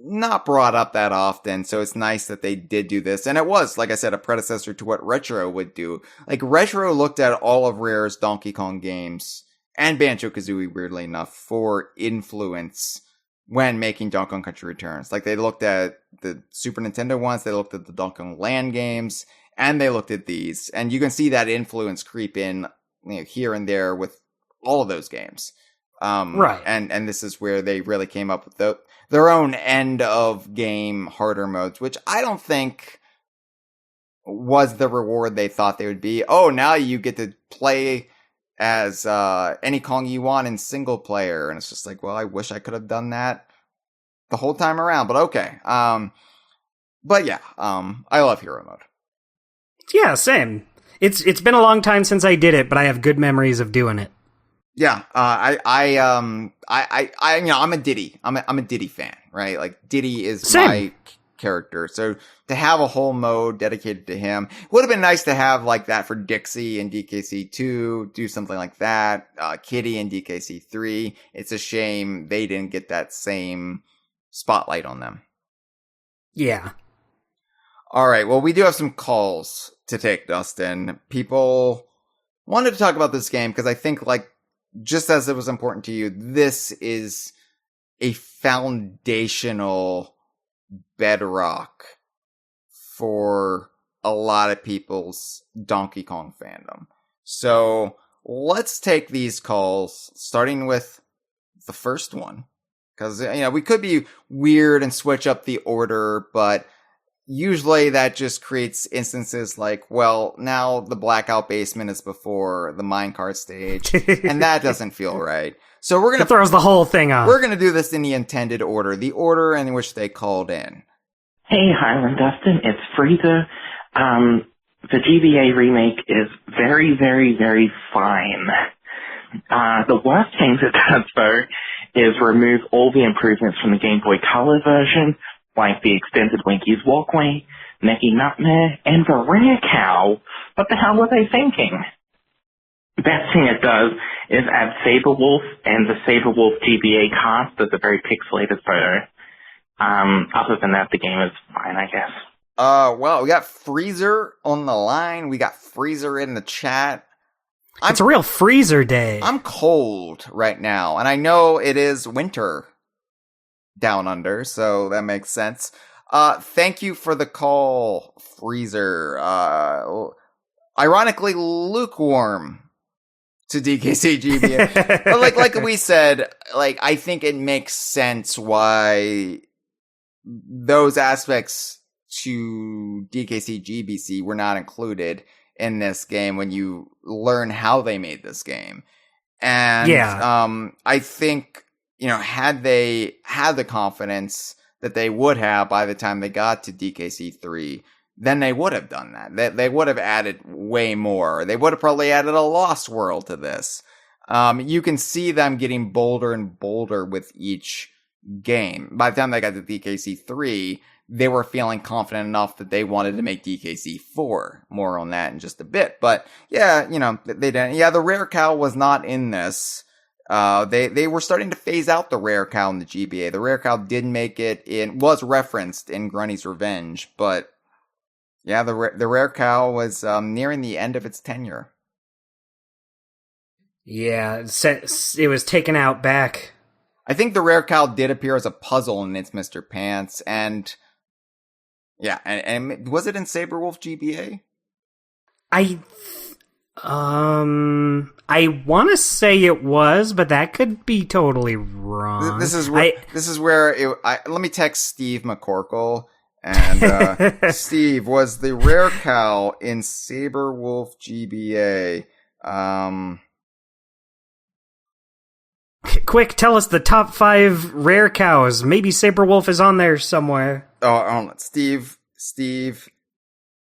S2: not brought up that often. So it's nice that they did do this. And it was, like I said, a predecessor to what Retro would do. Like, Retro looked at all of Rare's Donkey Kong games and Banjo-Kazooie, weirdly enough, for influence when making Donkey Kong Country Returns. Like, they looked at the Super Nintendo ones, they looked at the Donkey Kong Land games, and they looked at these. And you can see that influence creep in, here and there with all of those games.
S3: Right.
S2: And this is where they really came up with their own end of game harder modes, which I don't think was the reward they thought they would be. Oh, now you get to play as any Kong you want in single player, and it's just like, well, I wish I could have done that the whole time around, but okay. But yeah, I love hero mode. Yeah,
S3: same. It's been a long time since I did it, but I have good memories of doing it.
S2: Yeah, I'm a Diddy. I'm a Diddy fan, right? Like, Diddy is
S3: same.
S2: My character. So to have a whole mode dedicated to him would have been nice to have like that for Dixie and DKC 2, do something like that. Kitty and DKC 3. It's a shame they didn't get that same spotlight on them.
S3: Yeah.
S2: All right. Well, we do have some calls to take, Dustin. People wanted to talk about this game because I think, like, just as it was important to you, this is a foundational bedrock for a lot of people's Donkey Kong fandom. So let's take these calls, starting with the first one. Because, we could be weird and switch up the order, but usually that just creates instances like, well, now the blackout basement is before the minecart stage, and that doesn't feel right. So we're gonna
S3: throws the whole thing off.
S2: We're gonna do this in the intended order, the order in which they called in.
S4: Hey, Hyle and Dustin, it's Frieza. The GBA remake is very, very, very fine. The worst thing it does, though, is remove all the improvements from the Game Boy Color version, like the extended Winky's Walkway, Necky Nutmare, and the Rare Cow. What the hell were they thinking? Best thing it does is add Saberwolf, and the Saberwolf GBA cast is a very pixelated photo. Other than that, the game is fine, I guess.
S2: Well, we got Freezer on the line. We got Freezer in the chat.
S3: It's a real freezer day.
S2: I'm cold right now, and I know it is winter down under, so that makes sense. Thank you for the call, Freezer. Ironically, lukewarm to DKC GBA. But like we said, like, I think it makes sense why those aspects to DKC GBC were not included in this game when you learn how they made this game. And I think, had they had the confidence that they would have by the time they got to DKC 3, then they would have done that. They would have added way more. They would have probably added a Lost World to this. You can see them getting bolder and bolder with each game. By the time they got to DKC 3, they were feeling confident enough that they wanted to make DKC 4. More on that in just a bit. But yeah, they didn't. Yeah, the rare cow was not in this. They were starting to phase out the rare cow in the GBA. The rare cow did make it was referenced in Grunny's Revenge, but yeah, the rare cow was nearing the end of its tenure.
S3: Yeah, it was taken out back.
S2: I think the rare cow did appear as a puzzle in It's Mr. Pants, and yeah, and was it in Saberwolf GBA? I
S3: want to say it was, but that could be totally wrong.
S2: This is where let me text Steve McCorkle. And Steve, was the rare cow in Saberwolf GBA?
S3: Quick, tell us the top 5 rare cows. Maybe Saberwolf is on there somewhere.
S2: Oh, Steve.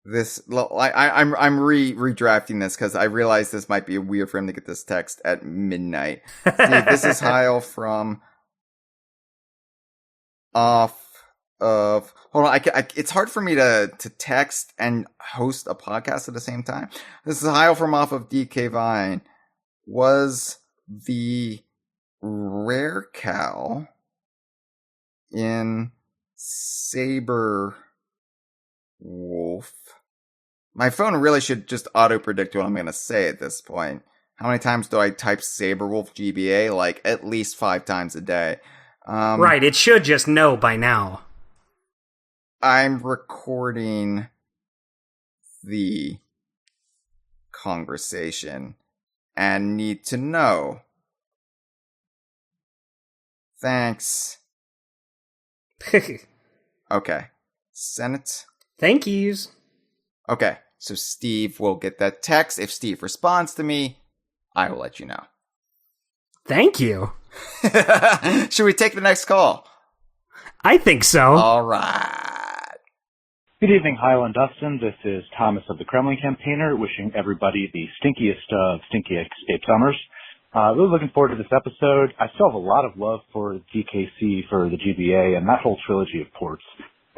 S2: This I'm redrafting this because I realize this might be weird for him to get this text at midnight. Steve, this is Hyle from off of. Hold on, it's hard for me to text and host a podcast at the same time. This is Hyle from off of DK Vine. Was the rare cow in Saberwolf? My phone really should just auto-predict what I'm going to say at this point. How many times do I type Saberwolf GBA? Like, at least 5 times a day.
S3: Right, it should just know by now.
S2: I'm recording the conversation and need to know. Thanks. Okay. Send it.
S3: Thank yous.
S2: Okay, so Steve will get that text. If Steve responds to me, I will let you know.
S3: Thank you.
S2: Should we take the next call?
S3: I think so.
S2: All right.
S5: Good evening, Hyle and Dustin. This is Thomas of the Kremlin Campaigner, wishing everybody the stinkiest of stinky escape summers. Really looking forward to this episode. I still have a lot of love for DKC, for the GBA, and that whole trilogy of ports.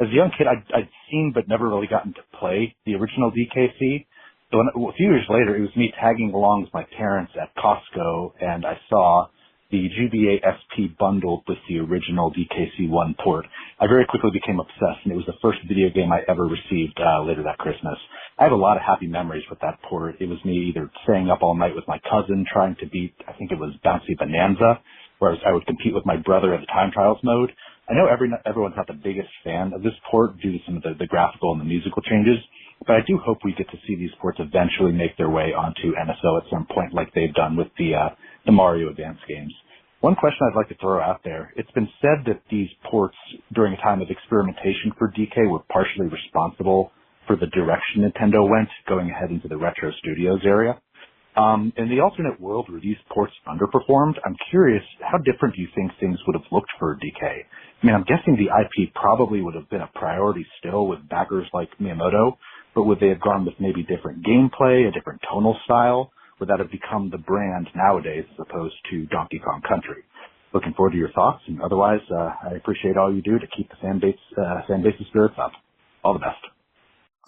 S5: As a young kid, I'd seen but never really gotten to play the original DKC. So a few years later, it was me tagging along with my parents at Costco, and I saw the GBA SP bundled with the original DKC-1 port. I very quickly became obsessed, and it was the first video game I ever received later that Christmas. I have a lot of happy memories with that port. It was me either staying up all night with my cousin trying to beat, I think it was Bouncy Bonanza, where I would compete with my brother in the time trials mode. I know everyone's not the biggest fan of this port due to some of the graphical and the musical changes, but I do hope we get to see these ports eventually make their way onto NSO at some point like they've done with the Mario Advance games. One question I'd like to throw out there, it's been said that these ports during a time of experimentation for DK were partially responsible for the direction Nintendo went going ahead into the Retro Studios area. In the alternate world where these ports underperformed, I'm curious, how different do you think things would have looked for DK? I mean, I'm guessing the IP probably would have been a priority still with backers like Miyamoto, but would they have gone with maybe different gameplay, a different tonal style? Would that have become the brand nowadays as opposed to Donkey Kong Country? Looking forward to your thoughts, and otherwise, I appreciate all you do to keep the fan base's spirits up. All the best.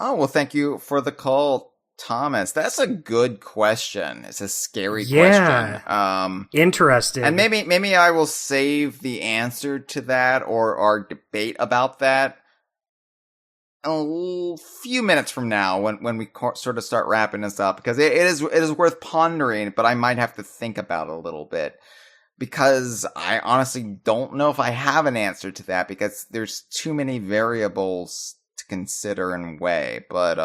S2: Oh, well, thank you for the call, Thomas. That's a good question. It's a scary question.
S3: Interesting.
S2: And maybe I will save the answer to that or our debate about that a few minutes from now when we sort of start wrapping this up, because it is worth pondering, but I might have to think about it a little bit because I honestly don't know if I have an answer to that because there's too many variables to consider and weigh. But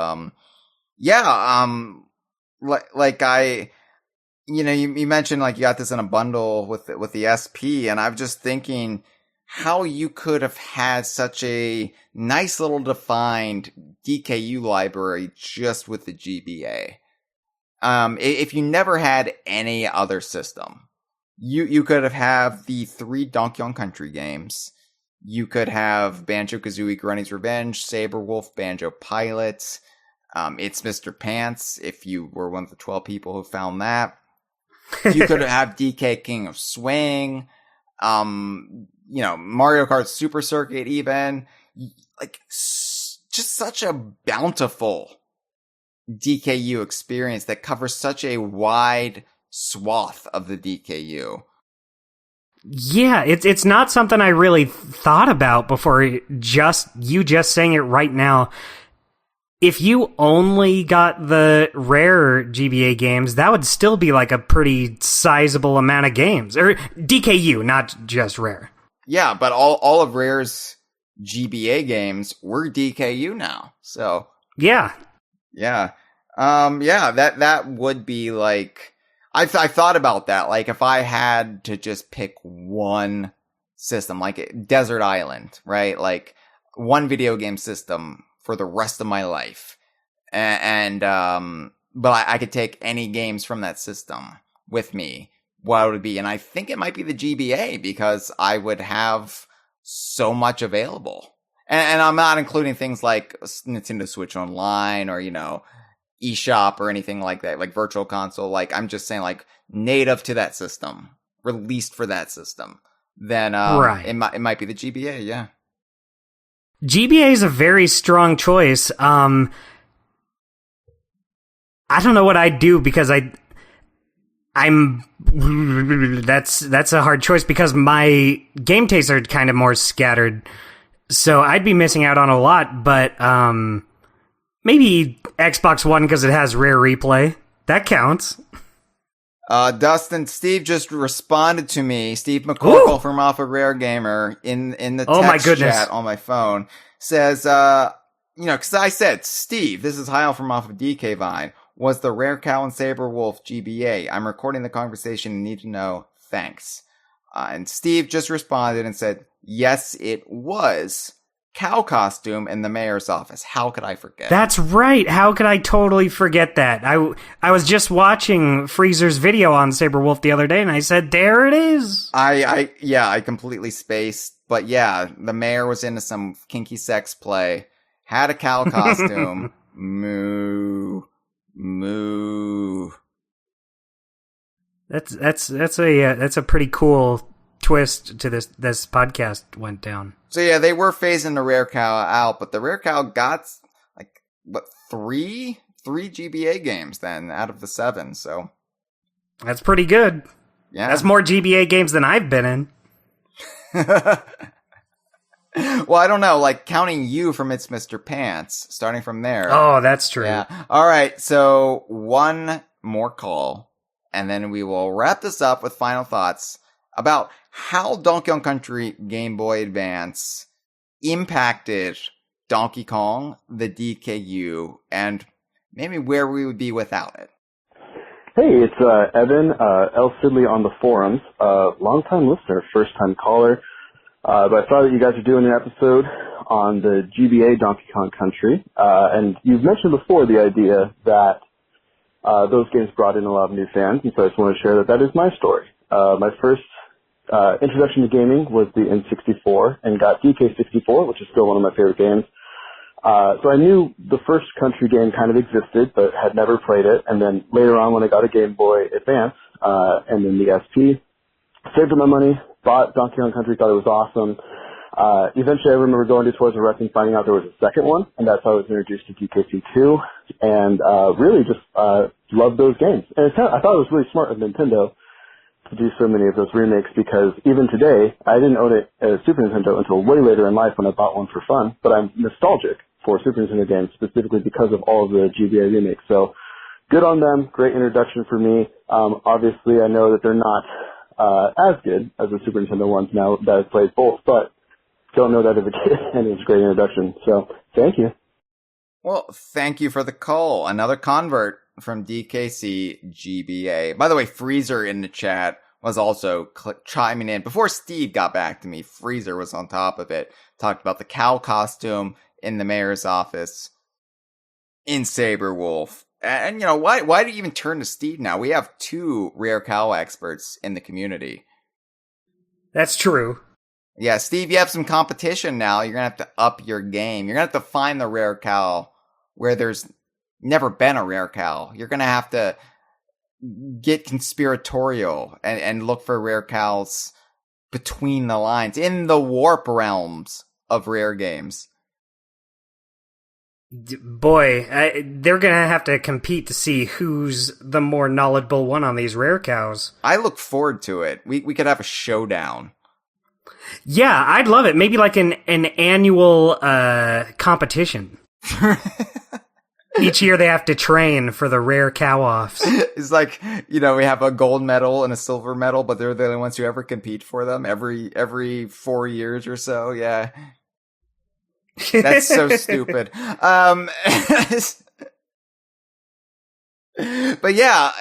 S2: you mentioned like you got this in a bundle with the SP, and I'm just thinking how you could have had such a nice little defined DKU library just with the GBA. If you never had any other system, you could have the 3 Donkey Kong Country games. You could have Banjo-Kazooie Grunny's Revenge, Saberwolf, Banjo Pilot, It's Mr. Pants, if you were one of the 12 people who found that. You could have DK King of Swing, Mario Kart Super Circuit even. Like, just such a bountiful DKU experience that covers such a wide swath of the DKU.
S3: Yeah, it's not something I really thought about before just saying it right now. If you only got the rare GBA games, that would still be like a pretty sizable amount of games. Or DKU, not just rare.
S2: Yeah, but all of Rare's GBA games were DKU now. So
S3: yeah.
S2: That would be like, I thought about that. Like, if I had to just pick one system, like Desert Island, right? Like, one video game system for the rest of my life. But I could take any games from that system with me. What would it be? And I think it might be the GBA, because I would have so much available. And I'm not including things like Nintendo Switch Online or, eShop or anything like that, like Virtual Console. Like, I'm just saying, like, native to that system, released for that system. Then right. It might be the GBA, yeah.
S3: GBA is a very strong choice. I don't know what I'd do, because that's a hard choice, because my game tastes are kind of more scattered. So I'd be missing out on a lot, but maybe Xbox One, because it has Rare Replay. That counts.
S2: Dustin, Steve just responded to me. Steve McCorkle from Off of Rare Gamer in the text chat on my phone says, because I said, Steve, this is Hyle from Off of DK Vine. Was the Rare Cow and Saberwolf GBA? I'm recording the conversation and need to know. Thanks. And Steve just responded and said, yes, it was. Cow costume in the mayor's office. How could I forget?
S3: That's right. How could I totally forget that? I was just watching Freezer's video on Saberwolf the other day, and I said, there it is.
S2: I completely spaced. But yeah, the mayor was into some kinky sex play, had a cow costume. Moo.
S3: That's a pretty cool twist to this podcast went down.
S2: So yeah, they were phasing the Rare Cow out, but the Rare Cow got like three GBA games then out of the 7. So
S3: that's pretty good.
S2: Yeah,
S3: that's more GBA games than I've been in.
S2: Well, I don't know, like counting you from It's Mr. Pants, starting from there.
S3: Oh, that's true.
S2: Yeah. All right, so one more call, and then we will wrap this up with final thoughts about how Donkey Kong Country Game Boy Advance impacted Donkey Kong, the DKU, and maybe where we would be without it.
S6: Hey, it's Evan, L. Sidley on the forums, long-time listener, first-time caller. But I saw that you guys are doing an episode on the GBA Donkey Kong Country, and you've mentioned before the idea that those games brought in a lot of new fans, and so I just want to share that is my story. My first introduction to gaming was the N64, and got DK64, which is still one of my favorite games. So I knew the first country game kind of existed, but had never played it, and then later on when I got a Game Boy Advance, and then the SP, saved up my money, bought Donkey Kong Country, thought it was awesome. Eventually I remember going to Toys R Us and finding out there was a second one, and that's how I was introduced to DKC2, and really just loved those games. And I thought it was really smart of Nintendo to do so many of those remakes, because even today, I didn't own it as Super Nintendo until way later in life when I bought one for fun, but I'm nostalgic for Super Nintendo games, specifically because of all of the GBA remakes. So good on them, great introduction for me. Obviously I know that they're not as good as the Super Nintendo ones now that I've played both, but don't know that as a kid, and it's a great introduction. So, thank you.
S2: Well, thank you for the call. Another convert from DKC GBA. By the way, Freezer in the chat was also chiming in. Before Steve got back to me, Freezer was on top of it. Talked about the cow costume in the mayor's office in Saberwolf. And, why do you even turn to Steve now? We have 2 rare cow experts in the community.
S3: That's true.
S2: Yeah, Steve, you have some competition now. You're going to have to up your game. You're going to have to find the rare cow where there's never been a rare cow. You're going to have to get conspiratorial and look for rare cows between the lines in the warp realms of rare games.
S3: Boy, they're gonna have to compete to see who's the more knowledgeable one on these rare cows.
S2: I look forward to it. We could have a showdown.
S3: Yeah, I'd love it. Maybe like an annual competition. Each year they have to train for the rare cow-offs.
S2: It's like, we have a gold medal and a silver medal, but they're the only ones who ever compete for them every 4 years or so. Yeah. That's so stupid. But yeah,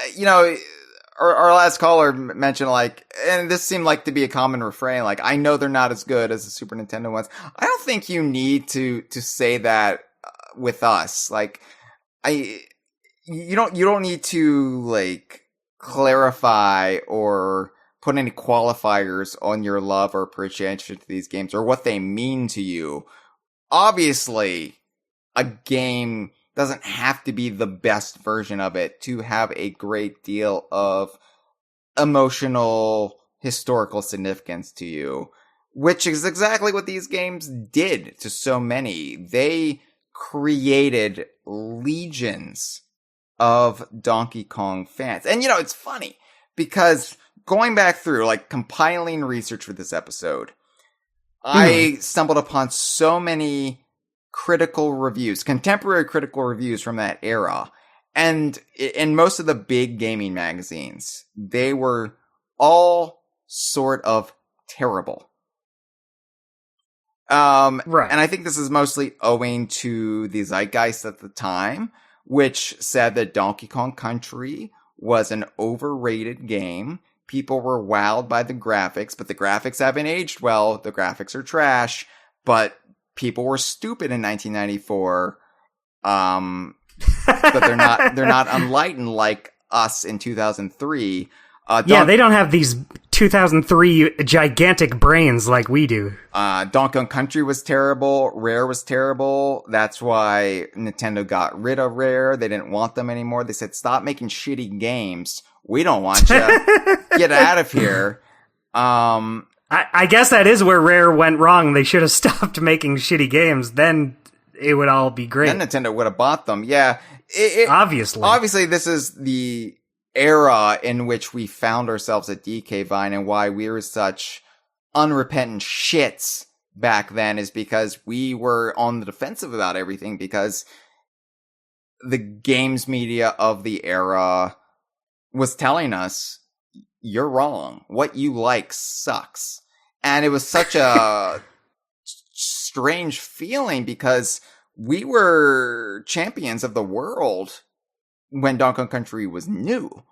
S2: our last caller mentioned and this seemed like to be a common refrain, I know they're not as good as the Super Nintendo ones. I don't think you need to say that with us. You don't need to clarify or put any qualifiers on your love or appreciation to these games or what they mean to you. Obviously, a game doesn't have to be the best version of it to have a great deal of emotional, historical significance to you, which is exactly what these games did to so many. They created legions of Donkey Kong fans. And, it's funny because going back through, compiling research for this episode, I stumbled upon so many contemporary critical reviews from that era. And in most of the big gaming magazines, they were all sort of terrible. Right. And I think this is mostly owing to the zeitgeist at the time, which said that Donkey Kong Country was an overrated game. People were wowed by the graphics, but the graphics haven't aged well. The graphics are trash, but people were stupid in 1994. But they're not enlightened like us in 2003.
S3: They don't have these 2003 gigantic brains like we do.
S2: Donkey Kong Country was terrible. Rare was terrible. That's why Nintendo got rid of Rare. They didn't want them anymore. They said, stop making shitty games. We don't want you. Get out of here.
S3: I guess that is where Rare went wrong. They should have stopped making shitty games. Then it would all be great.
S2: Then Nintendo would have bought them. Yeah.
S3: Obviously,
S2: this is the era in which we found ourselves at DK Vine, and why we were such unrepentant shits back then is because we were on the defensive about everything, because the games media of the era was telling us, you're wrong. What you like sucks. And it was such a strange feeling because we were champions of the world when Donkey Kong Country was new.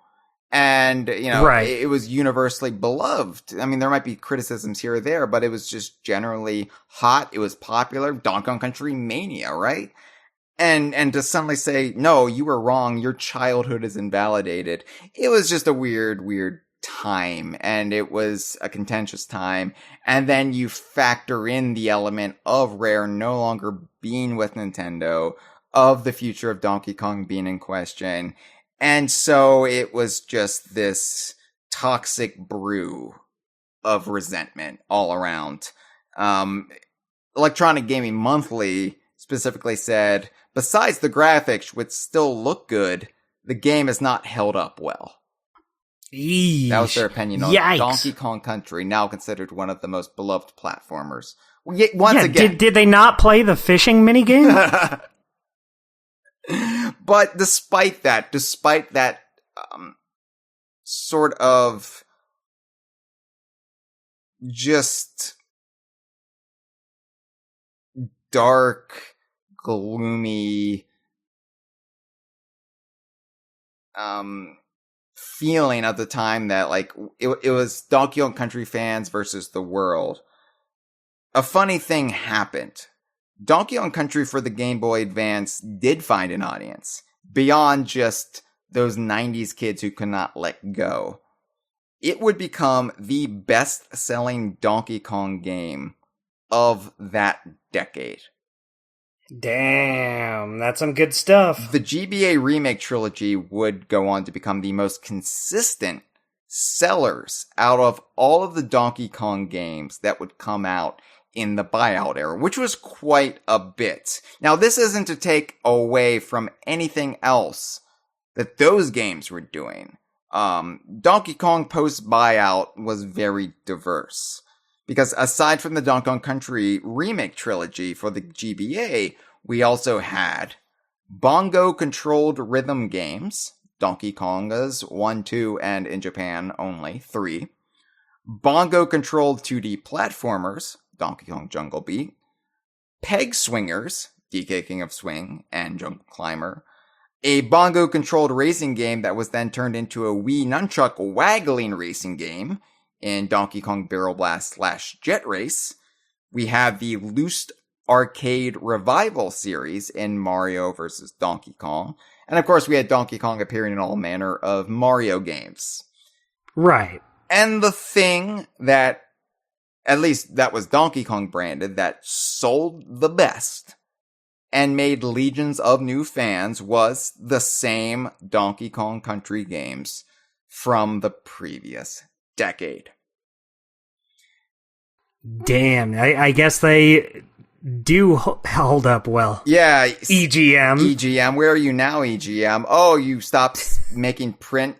S2: And,
S3: right.
S2: It was universally beloved. I mean, there might be criticisms here or there, but it was just generally hot. It was popular. Donkey Kong Country mania, right? And to suddenly say, no, you were wrong, your childhood is invalidated. It was just a weird time, and it was a contentious time. And then you factor in the element of Rare no longer being with Nintendo, of the future of Donkey Kong being in question. And so it was just this toxic brew of resentment all around. Electronic Gaming Monthly specifically said, besides the graphics, which still look good, the game is not held up well.
S3: Eesh.
S2: That was their opinion on
S3: Yikes.
S2: Donkey Kong Country, now considered one of the most beloved platformers. Once again,
S3: did they not play the fishing minigame?
S2: But despite that sort of just dark, gloomy feeling at the time that like it was Donkey Kong Country fans versus the world. A funny thing happened. Donkey Kong Country for the Game Boy Advance did find an audience beyond just those 90s kids who could not let go. It would become the best-selling Donkey Kong game of that decade.
S3: Damn, that's some good stuff.
S2: The GBA remake trilogy would go on to become the most consistent sellers out of all of the Donkey Kong games that would come out in the buyout era, which was quite a bit. Now, this isn't to take away from anything else that those games were doing. Donkey Kong post-buyout was very diverse. Because aside from the Donkey Kong Country remake trilogy for the GBA, we also had bongo-controlled rhythm games, Donkey Kongas 1, 2, and in Japan only 3, bongo-controlled 2D platformers, Donkey Kong Jungle Beat, peg swingers, DK King of Swing and Jungle Climber, a bongo-controlled racing game that was then turned into a Wii nunchuck waggling racing game in Donkey Kong Barrel Blast / Jet Race. We have the Loose Arcade Revival series in Mario vs. Donkey Kong. And of course we had Donkey Kong appearing in all manner of Mario games.
S3: Right.
S2: And the thing that, at least that was Donkey Kong branded, that sold the best and made legions of new fans was the same Donkey Kong Country games from the previous decade.
S3: Damn, I guess they do hold up well.
S2: Yeah.
S3: EGM.
S2: EGM, where are you now, EGM? Oh, you stopped making print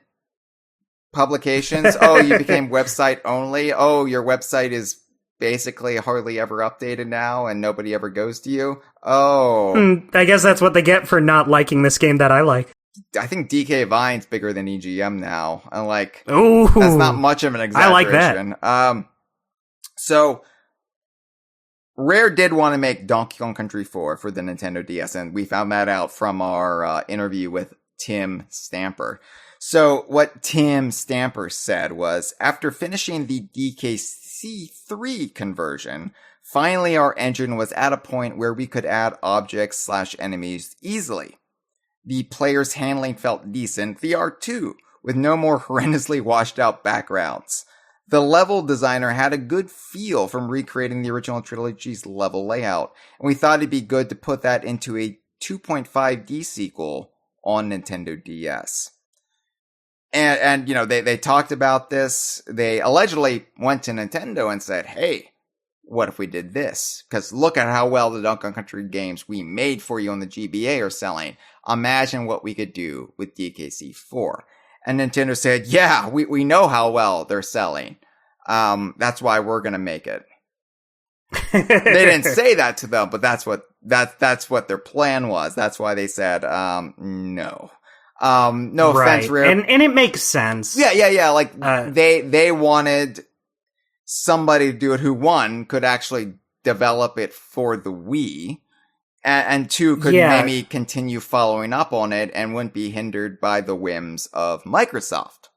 S2: publications? Oh, you became website only? Oh, your website is basically hardly ever updated now and nobody ever goes to you? Oh.
S3: I guess that's what they get for not liking this game that I like.
S2: I think DK Vine's bigger than EGM now. And like,
S3: ooh,
S2: that's not much of an exaggeration.
S3: I like that.
S2: So Rare did want to make Donkey Kong Country 4 for the Nintendo DS, and we found that out from our interview with Tim Stamper. So what Tim Stamper said was, after finishing the DKC3 conversion, finally our engine was at a point where we could add objects / enemies easily. The player's handling felt decent, the art too, with no more horrendously washed out backgrounds. The level designer had a good feel from recreating the original trilogy's level layout, and we thought it'd be good to put that into a 2.5D sequel on Nintendo DS. And you know, they talked about this. They allegedly went to Nintendo and said, hey, what if we did this? Because look at how well the Donkey Kong Country games we made for you on the GBA are selling. Imagine what we could do with DKC4. And Nintendo said, yeah, we know how well they're selling. That's why we're going to make it. They didn't say that to them, but that's what their plan was. That's why they said, no. No offense, Rare.
S3: And it makes sense.
S2: Yeah. Like, they wanted somebody to do it who, one, could actually develop it for the Wii, and two, could maybe continue following up on it and wouldn't be hindered by the whims of Microsoft.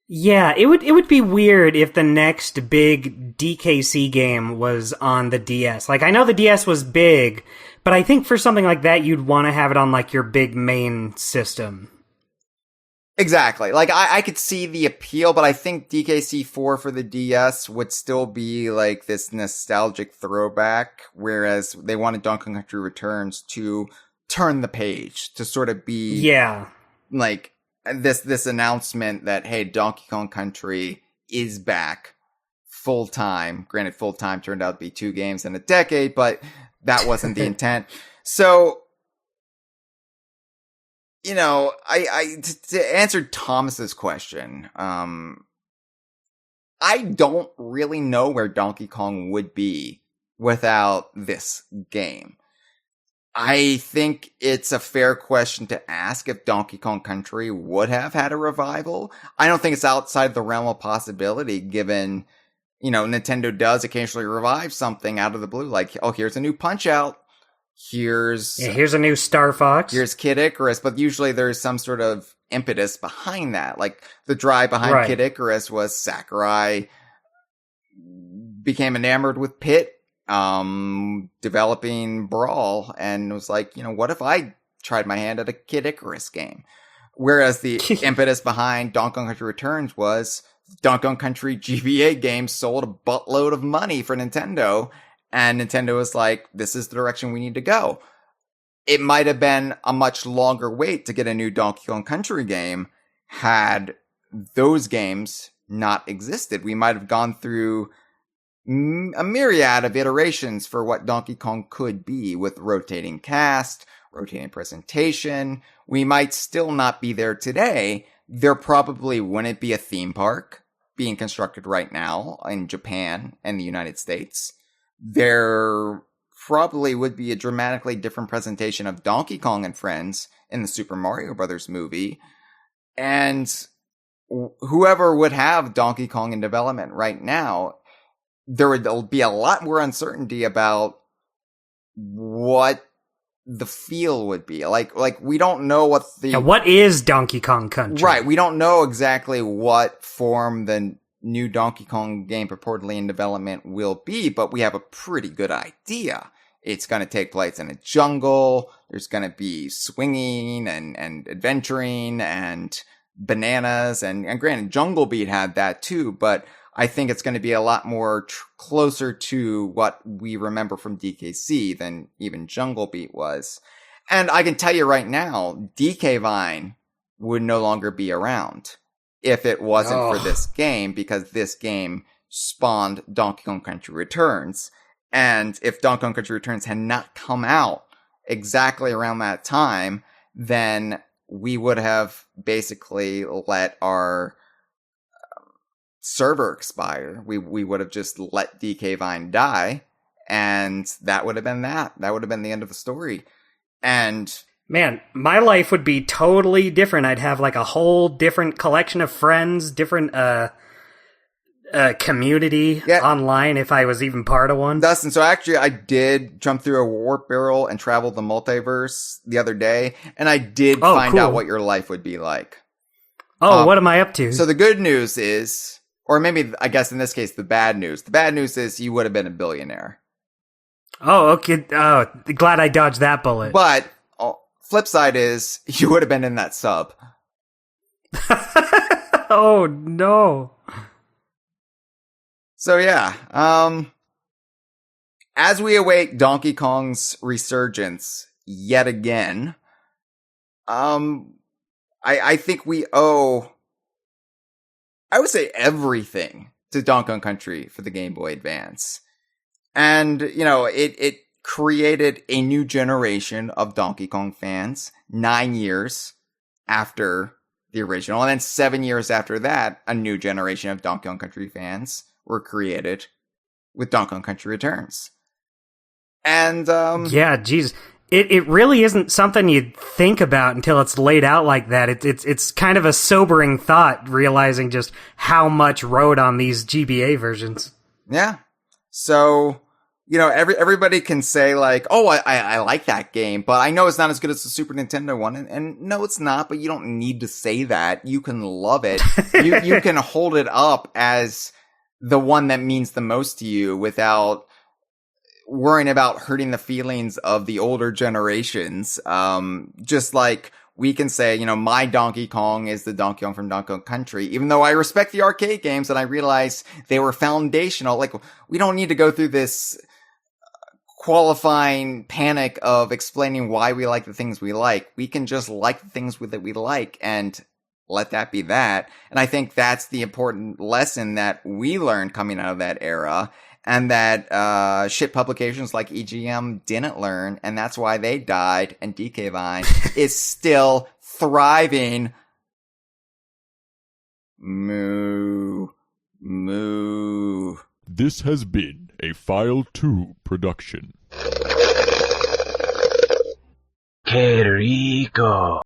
S3: Yeah, it would be weird if the next big DKC game was on the DS. Like, I know the DS was big, but I think for something like that, you'd want to have it on, like, your big main system.
S2: Exactly. Like, I could see the appeal, but I think DKC4 for the DS would still be, like, this nostalgic throwback, whereas they wanted Donkey Kong Country Returns to turn the page, to sort of be, like, this announcement that, hey, Donkey Kong Country is back full-time. Granted, full-time turned out to be 2 games in a decade, but that wasn't the intent. So, you know, to answer Thomas's question, I don't really know where Donkey Kong would be without this game. I think it's a fair question to ask if Donkey Kong Country would have had a revival. I don't think it's outside the realm of possibility, given, you know, Nintendo does occasionally revive something out of the blue. Like, oh, here's a new Punch-Out.
S3: here's a new Star Fox.
S2: Here's Kid Icarus, but usually there's some sort of impetus behind that. Like, the drive behind Kid Icarus was Sakurai became enamored with Pit, developing Brawl, and was like, what if I tried my hand at a Kid Icarus game? Whereas the impetus behind Donkey Kong Country Returns was Donkey Kong Country GBA games sold a buttload of money for Nintendo, and Nintendo was like, this is the direction we need to go. It might have been a much longer wait to get a new Donkey Kong Country game had those games not existed. We might have gone through a myriad of iterations for what Donkey Kong could be, with rotating cast, rotating presentation. We might still not be there today. There probably wouldn't be a theme park being constructed right now in Japan and the United States. There probably would be a dramatically different presentation of Donkey Kong and Friends in the Super Mario Brothers movie. And whoever would have Donkey Kong in development right now, there would be a lot more uncertainty about what the feel would be. Like we don't know what
S3: what is Donkey Kong Country?
S2: Right, we don't know exactly what form the new Donkey Kong game purportedly in development will be, but we have a pretty good idea. It's going to take place in a jungle. There's going to be swinging and adventuring and bananas. And granted, Jungle Beat had that too, but I think it's going to be a lot more closer to what we remember from DKC than even Jungle Beat was. And I can tell you right now, DK Vine would no longer be around if it wasn't for this game, because this game spawned Donkey Kong Country Returns. And if Donkey Kong Country Returns had not come out exactly around that time, then we would have basically let our server expire. We would have just let DK Vine die, and that would have been that. That would have been the end of the story. And
S3: man, my life would be totally different. I'd have like a whole different collection of friends, different community online if I was even part of one.
S2: Dustin, so actually I did jump through a warp barrel and travel the multiverse the other day, and I did find out what your life would be like.
S3: What am I up to?
S2: So the good news is, or maybe I guess in this case the bad news. The bad news is you would have been a billionaire.
S3: Oh, okay. Oh, glad I dodged that bullet.
S2: But flip side is you would have been in that sub.
S3: Oh no.
S2: So yeah, as we await Donkey Kong's resurgence yet again, I think we owe, I would say, everything to Donkey Kong Country for the Game Boy Advance. And, it created a new generation of Donkey Kong fans 9 years after the original. And then 7 years after that, a new generation of Donkey Kong Country fans were created with Donkey Kong Country Returns. And,
S3: yeah, geez. It really isn't something you'd think about until it's laid out like that. It's kind of a sobering thought, realizing just how much rode on these GBA versions.
S2: Yeah. So, everybody can say like, oh, I like that game, but I know it's not as good as the Super Nintendo one. And no, it's not, but you don't need to say that. You can love it. You can hold it up as the one that means the most to you without worrying about hurting the feelings of the older generations. Just like we can say, my Donkey Kong is the Donkey Kong from Donkey Kong Country, even though I respect the arcade games and I realize they were foundational. Like, we don't need to go through this qualifying panic of explaining why we like the things we like. We can just like the things that we like and let that be that. And I think that's the important lesson that we learned coming out of that era, and that shit publications like EGM didn't learn, and that's why they died, and DK Vine is still thriving. Moo. Moo.
S7: This has been a File 2 production.
S8: Que rico.